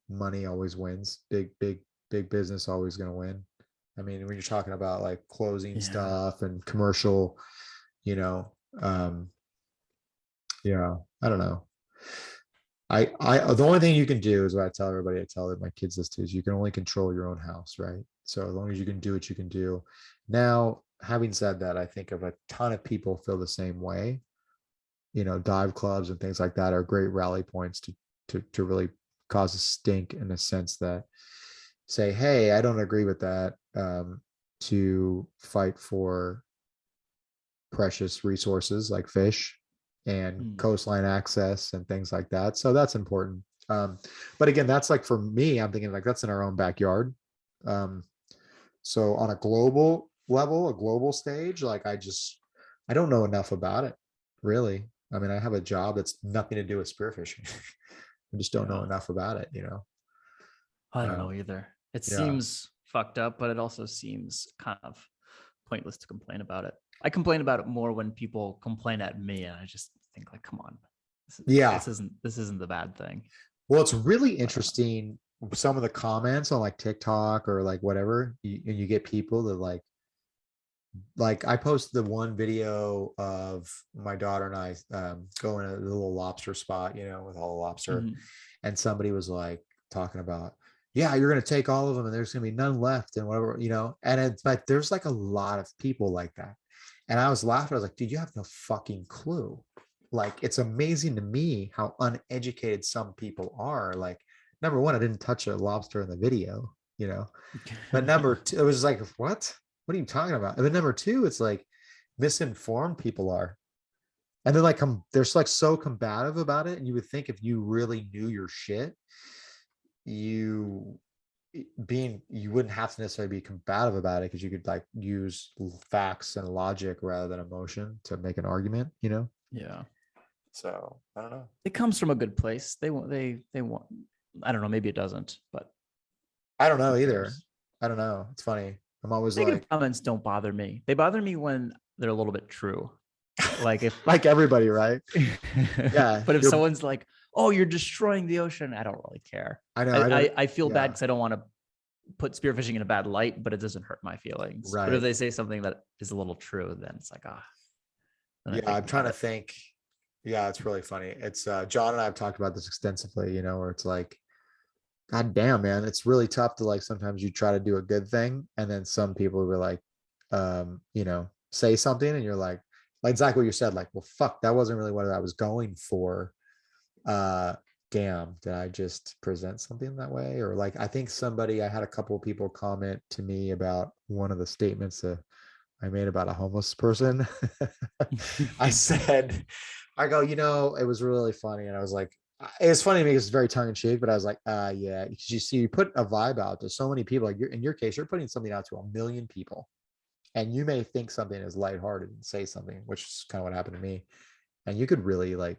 money always wins. Big business always going to win. I mean, when you're talking about like closing Yeah. stuff and commercial, you know, um, yeah, I don't know. The only thing you can do is what I tell everybody. I tell my kids this too: is you can only control your own house, right? So as long as you can do what you can do. Now, having said that, I think of a ton of people feel the same way. dive clubs and things like that are great rally points to really cause a stink, in a sense that say, hey, I don't agree with that, to fight for precious resources like fish and coastline access and things like that. So that's important. But again, that's like, for me, I'm thinking like that's in our own backyard. So on a global level, a global stage, like I don't know enough about it, really. I mean, I have a job that's nothing to do with spearfishing. I just don't know enough about it, I don't know either. It Yeah. seems fucked up, but it also seems kind of pointless to complain about it. I complain about it more when people complain at me, and I just think like, come on, this isn't the bad thing. Well, it's really interesting, some of the comments on like TikTok or like whatever, and you get people that like I posted the one video of my daughter and I going to the little lobster spot, with all the lobster, and somebody was like talking about, yeah, you're going to take all of them and there's going to be none left and whatever, and it's like there's like a lot of people like that. And I was laughing. I was like, dude, you have no fucking clue. Like, it's amazing to me how uneducated some people are. Like, number one, I didn't touch a lobster in the video, but number two, it was like, what are you talking about? And then number two, it's like misinformed people are. And they're like, they're like so combative about it. And you would think if you really knew your shit, you wouldn't have to necessarily be combative about it, because you could like use facts and logic rather than emotion to make an argument, Yeah. So I don't know. It comes from a good place. They want, I don't know, maybe it doesn't, but I don't know either. I don't know. It's funny. I'm always negative comments don't bother me. They bother me when they're a little bit true. Like if like everybody, right? Yeah. But if someone's like, oh, you're destroying the ocean, I don't really care. I know. I feel bad because I don't want to put spearfishing in a bad light, but it doesn't hurt my feelings. Right. But if they say something that is a little true, then it's like, yeah, I'm trying to think. Yeah, it's really funny. It's John and I have talked about this extensively, where it's like, God damn, man, it's really tough to like, sometimes you try to do a good thing and then some people will like, say something and you're like exactly what you said, like, well, fuck, that wasn't really what I was going for. Damn, did I just present something that way? Or like, I think I had a couple of people comment to me about one of the statements I made about a homeless person. I go, it was really funny. And I was like, it's funny to me because it's very tongue in cheek, but I was like, yeah, because you see, you put a vibe out to so many people. Like in your case, you're putting something out to 1 million people, and you may think something is lighthearted and say something, which is kind of what happened to me. And you could really like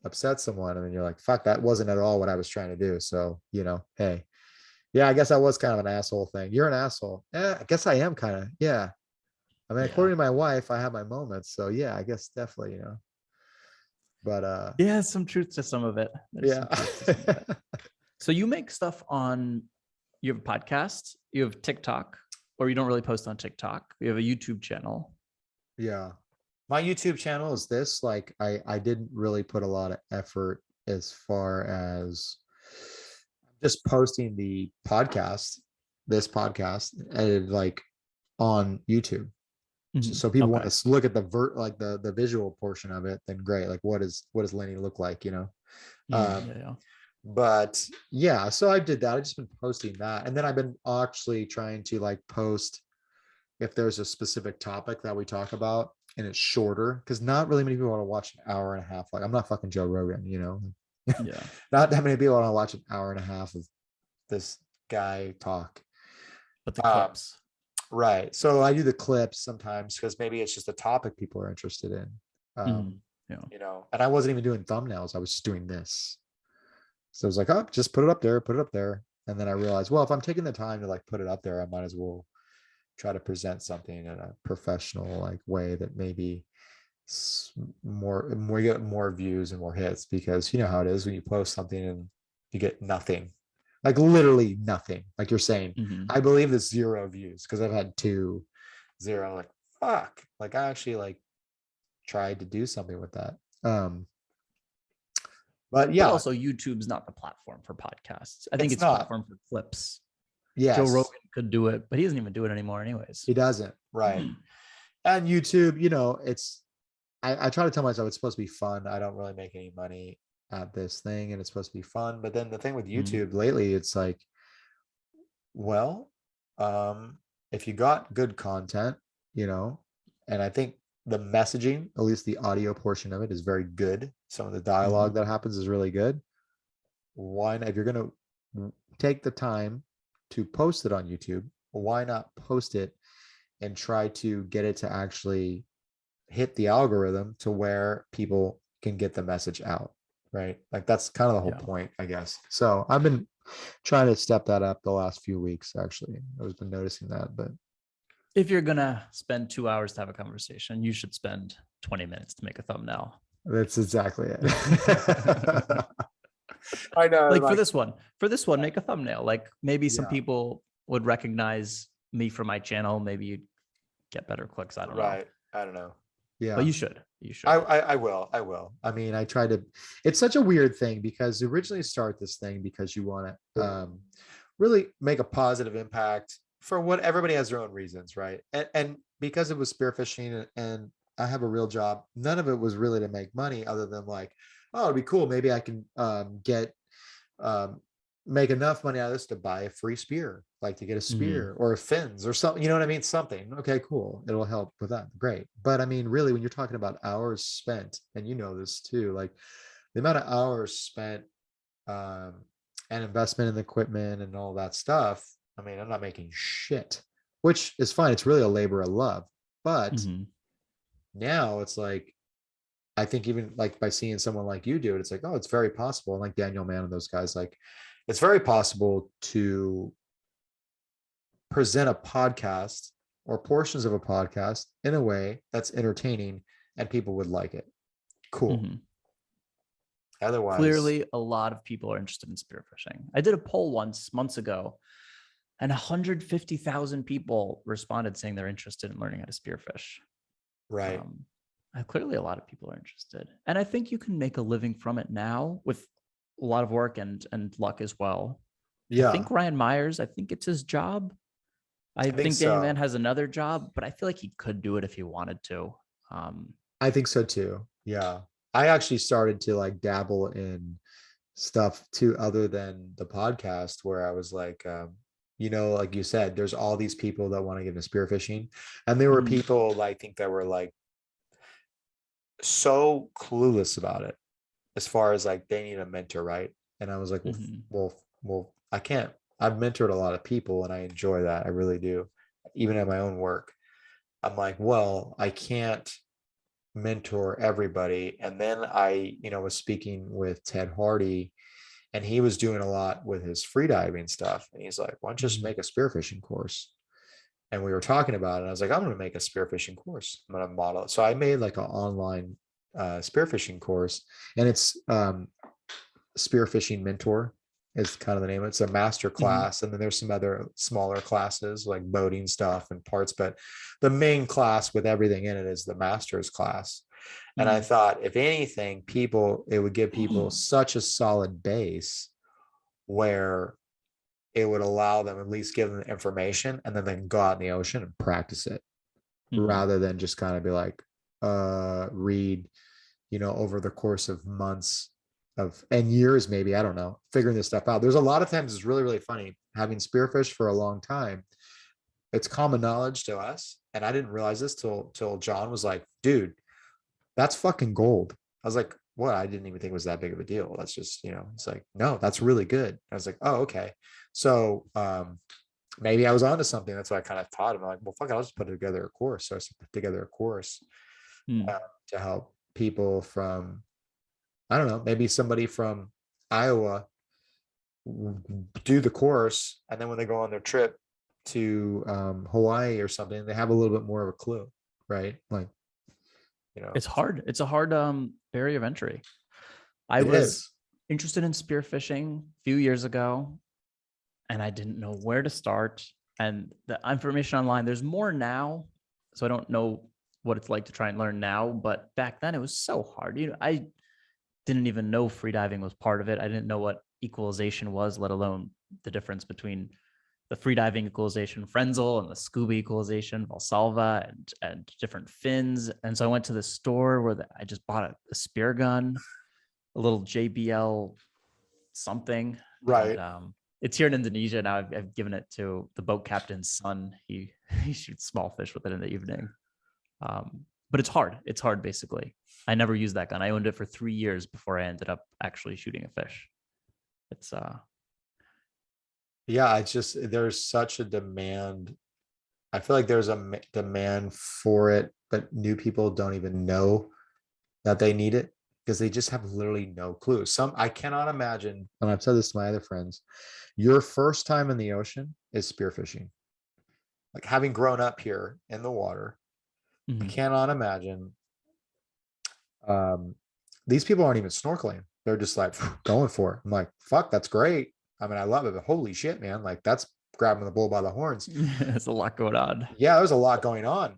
upset someone. And then you're like, fuck, that wasn't at all what I was trying to do. So, hey, yeah, I guess I was kind of an asshole thing. You're an asshole. Yeah, I guess I am kind of. Yeah. I mean, according to my wife, I have my moments. So yeah, I guess definitely, but yeah, some truth to some of it. Yeah. So you make stuff you have a podcast, you have TikTok, or you don't really post on TikTok. You have a YouTube channel. Yeah. My YouTube channel is this, like, I didn't really put a lot of effort as far as just posting this podcast, and like on YouTube. So people want to look at the visual portion of it, then great. Like, what does Lenny look like, Yeah. But yeah, so I did that. I just been posting that. And then I've been actually trying to like post if there's a specific topic that we talk about and it's shorter, because not really many people want to watch an hour and a half. Like, I'm not fucking Joe Rogan, Yeah. Not that many people want to watch an hour and a half of this guy talk. But the clips. Right. So I do the clips sometimes because maybe it's just a topic people are interested in. And I wasn't even doing thumbnails. I was just doing this. So I was like, oh, just put it up there. And then I realized, well, if I'm taking the time to like put it up there, I might as well try to present something in a professional like way that maybe more get more views and more hits, because you know how it is when you post something and you get nothing. Like literally nothing. Like you're saying, I believe it's 0 views because I've had 2, 0. Like, fuck. Like I actually like tried to do something with that. But yeah. But also, YouTube's not the platform for podcasts. I think it's a platform for clips. Yes. Joe Rogan could do it, but he doesn't even do it anymore anyways. He doesn't. Right. And YouTube, it's I try to tell myself it's supposed to be fun. I don't really make any money at this thing, and it's supposed to be fun. But then the thing with Mhm. YouTube lately, it's like, well, um, if you got good content, you know, and I think the messaging, at least the audio portion of it, is very good. Some of the dialogue Mhm. that happens is really good. Why not? If you're going to take the time to post it on YouTube, why not post it and try to get it to actually hit the algorithm to where people can get the message out, right? Like that's kind of the whole Yeah. point, I guess. So I've been trying to step that up the last few weeks, actually. I've been noticing that, but If you're gonna spend 2 hours to have a conversation, you should spend 20 minutes to make a thumbnail. that's exactly it. I know, Like like, for this one, make a thumbnail. Like maybe some yeah, people would recognize me from my channel. Maybe you'd get better clicks. I don't know, right. I don't know. but Yeah. you should. You I, should. I I will. I will. I mean, I try to. It's such a weird thing because you originally start this thing because you want to really make a positive impact for what everybody has their own reasons, right? And because it was spearfishing and I have a real job, none of it was really to make money other than like, oh, it'd be cool. Maybe I can get um, make enough money out of this to buy a free spear, like to get a Mhm. spear or a fins or something. You know what I mean? Something. Okay, cool. It'll help with that. Great. But I mean, really, when you're talking about hours spent, and you know this too, like the amount of hours spent um, and investment in the equipment and all that stuff. I mean, I'm not making shit, which is fine. It's really a labor of love. But Mhm. now it's like I think even like by seeing someone like you do it, it's like, oh, it's very possible. And like Daniel Mann and those guys, like it's very possible to present a podcast or portions of a podcast in a way that's entertaining and people would like it. Cool. Mhm. Otherwise, Clearly, a lot of people are interested in spearfishing. I did a poll once months ago, and 150,000 people responded saying they're interested in learning how to spearfish. right. Um, Clearly, a lot of people are interested, and I think you can make a living from it now with a lot of work and luck as well. I Yeah, think Ryan Myers, I think it's his job. I I think think Daniel Mann so. has another job, but I feel like he could do it if he wanted to. Um, I think so too. Yeah. I actually started to like dabble in stuff too, other than the podcast, where I was like, like you said, there's all these people that want to get into spearfishing. And there were mhm, people I think that were like so clueless about it as far as like they need a mentor, right? And I was like, mhm, I can't. I've mentored a lot of people and I enjoy that. I really do. Even at my own work. I'm like, well, I can't mentor everybody. And then was speaking with Ted Hardy and he was doing a lot with his freediving stuff. And he's like, why don't you just mhm, make a spearfishing course? And we were talking about it. And I was like, I'm going to make a spearfishing course. I'm going to model it. So I made like an online spearfishing course, and it's Spearfishing Mentor is kind of the name. It's a master mhm, class, and then there's some other smaller classes like boating stuff and parts. But the main class with everything in it is the master's class. And I mhm. thought, if anything, it would give people such a solid base where it would allow them at least give them the information and then they can go out in the ocean and practice it Mhm. rather than just kind of be like, read, over the course of months of and years, maybe, I don't know, figuring this stuff out. There's a lot of times it's really, really funny having spearfish for a long time. It's common knowledge to us. And I didn't realize this till John was like, dude, that's fucking gold. I was like, what? I didn't even think it was that big of a deal. That's just, it's like, no, that's really good. I was like, oh, okay. So maybe I was onto something. That's why I kind of taught him. I'm like, well, fuck it, I'll just put together a course. So I put together a course Mm. to help people from, I don't know, maybe somebody from Iowa do the course. And then when they go on their trip to Hawaii or something, they have a little bit more of a clue, right? Like, It's hard. It's a hard barrier of entry. I it was is. interested in spearfishing a few years ago, and I didn't know where to start. And the information online, there's more now, so I don't know what it's like to try and learn now. But back then, it was so hard. I didn't even know freediving was part of it. I didn't know what equalization was, let alone the difference between the freediving equalization Frenzel and the scuba equalization Valsalva and different fins. And so I went to the store where I just bought a spear gun, a little JBL something. Right. And it's here in Indonesia now. I've given it to the boat captain's son. He shoots small fish with it in the evening. But it's hard. It's hard, basically. I never used that gun. I owned it for 3 years before I ended up actually shooting a fish. It's Yeah, it's just there's such a demand. I feel like there's a demand for it, but new people don't even know that they need it because they just have literally no clue. I cannot imagine, and I've said this to my other friends, your first time in the ocean is spearfishing. Like having grown up here in the water, I cannot imagine. These people aren't even snorkeling. They're just like going for it. I'm like, fuck, that's great. I mean, I love it, but holy shit, man. Like that's grabbing the bull by the horns. There's a lot going on. Yeah, there's a lot going on.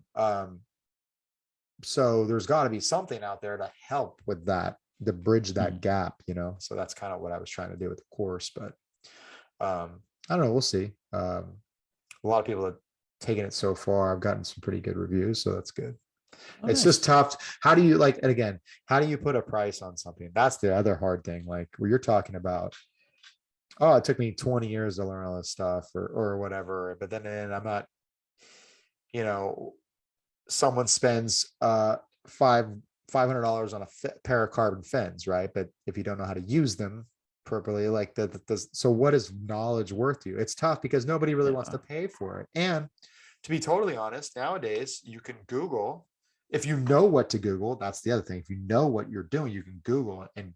So there's got to be something out there to help with that, to bridge that gap, you know? So that's kind of what I was trying to do with the course, but I don't know. We'll see. A lot of people have taken it so far. I've gotten some pretty good reviews, so that's good. It's just tough. How do you like, and again, how do you put a price on something? That's the other hard thing. Like where you're talking about, oh, it took me 20 years to learn all this stuff or whatever. But then I'm not, you know, someone spends $500 on a pair of carbon fins, right? But if you don't know how to use them properly, like so what is knowledge worth to you? It's tough because nobody really wants to pay for it. And to be totally honest, nowadays you can Google. If you know what to Google, that's the other thing. If you know what you're doing, you can Google and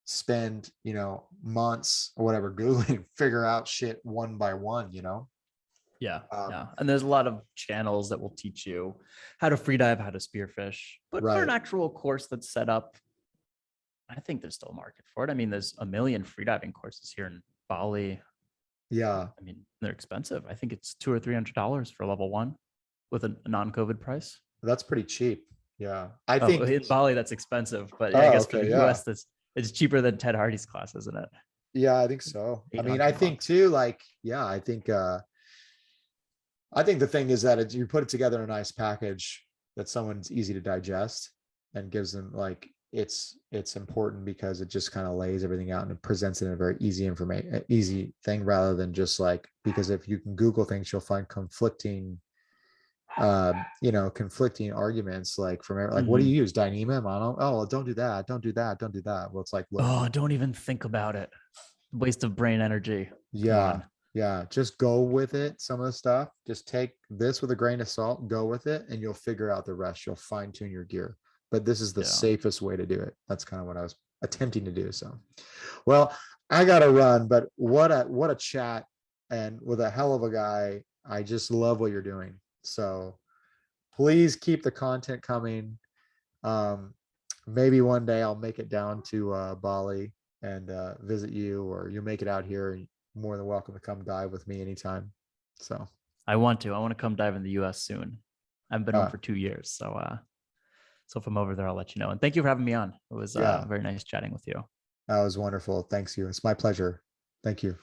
spend, you know, months or whatever Googling, figure out shit one by one, you know? Yeah. And there's a lot of channels that will teach you how to freedive, how to spearfish. But for an actual course that's set up, I think there's still a market for it. I mean, there's a million freediving courses here in Bali. Yeah. I mean, they're expensive. I think it's $200 or $300 for level 1 with a non-COVID price. That's pretty cheap. Yeah. I think in Bali that's expensive, but I guess for the US it's cheaper than Ted Hardy's class, isn't it? Yeah, I think so. I mean, I think too, like, yeah, I think the thing is that you put it together in a nice package that someone's easy to digest and gives them like, it's important because it just kind of lays everything out and it presents it in a very easy thing rather than just like, because if you can Google things, you'll find conflicting arguments like from like, what do you use? Dyneema, mono? Oh, don't do that. Don't do that. Don't do that. Well, it's like, look, don't even think about it. Waste of brain energy. Yeah. Just go with it. Some of the stuff, just take this with a grain of salt, go with it, and you'll figure out the rest. You'll fine tune your gear. But this is the safest way to do it. That's kind of what I was attempting to do. So, well, I got to run, but what a chat, and with a hell of a guy. I just love what you're doing. So please keep the content coming. Maybe one day I'll make it down to Bali and visit you, or you make it out here. You're more than welcome to come dive with me anytime. So I want to come dive in the US soon. I've been home for 2 years. So if I'm over there, I'll let you know. And thank you for having me on. It was very nice chatting with you. That was wonderful. Thanks you. It's my pleasure. Thank you.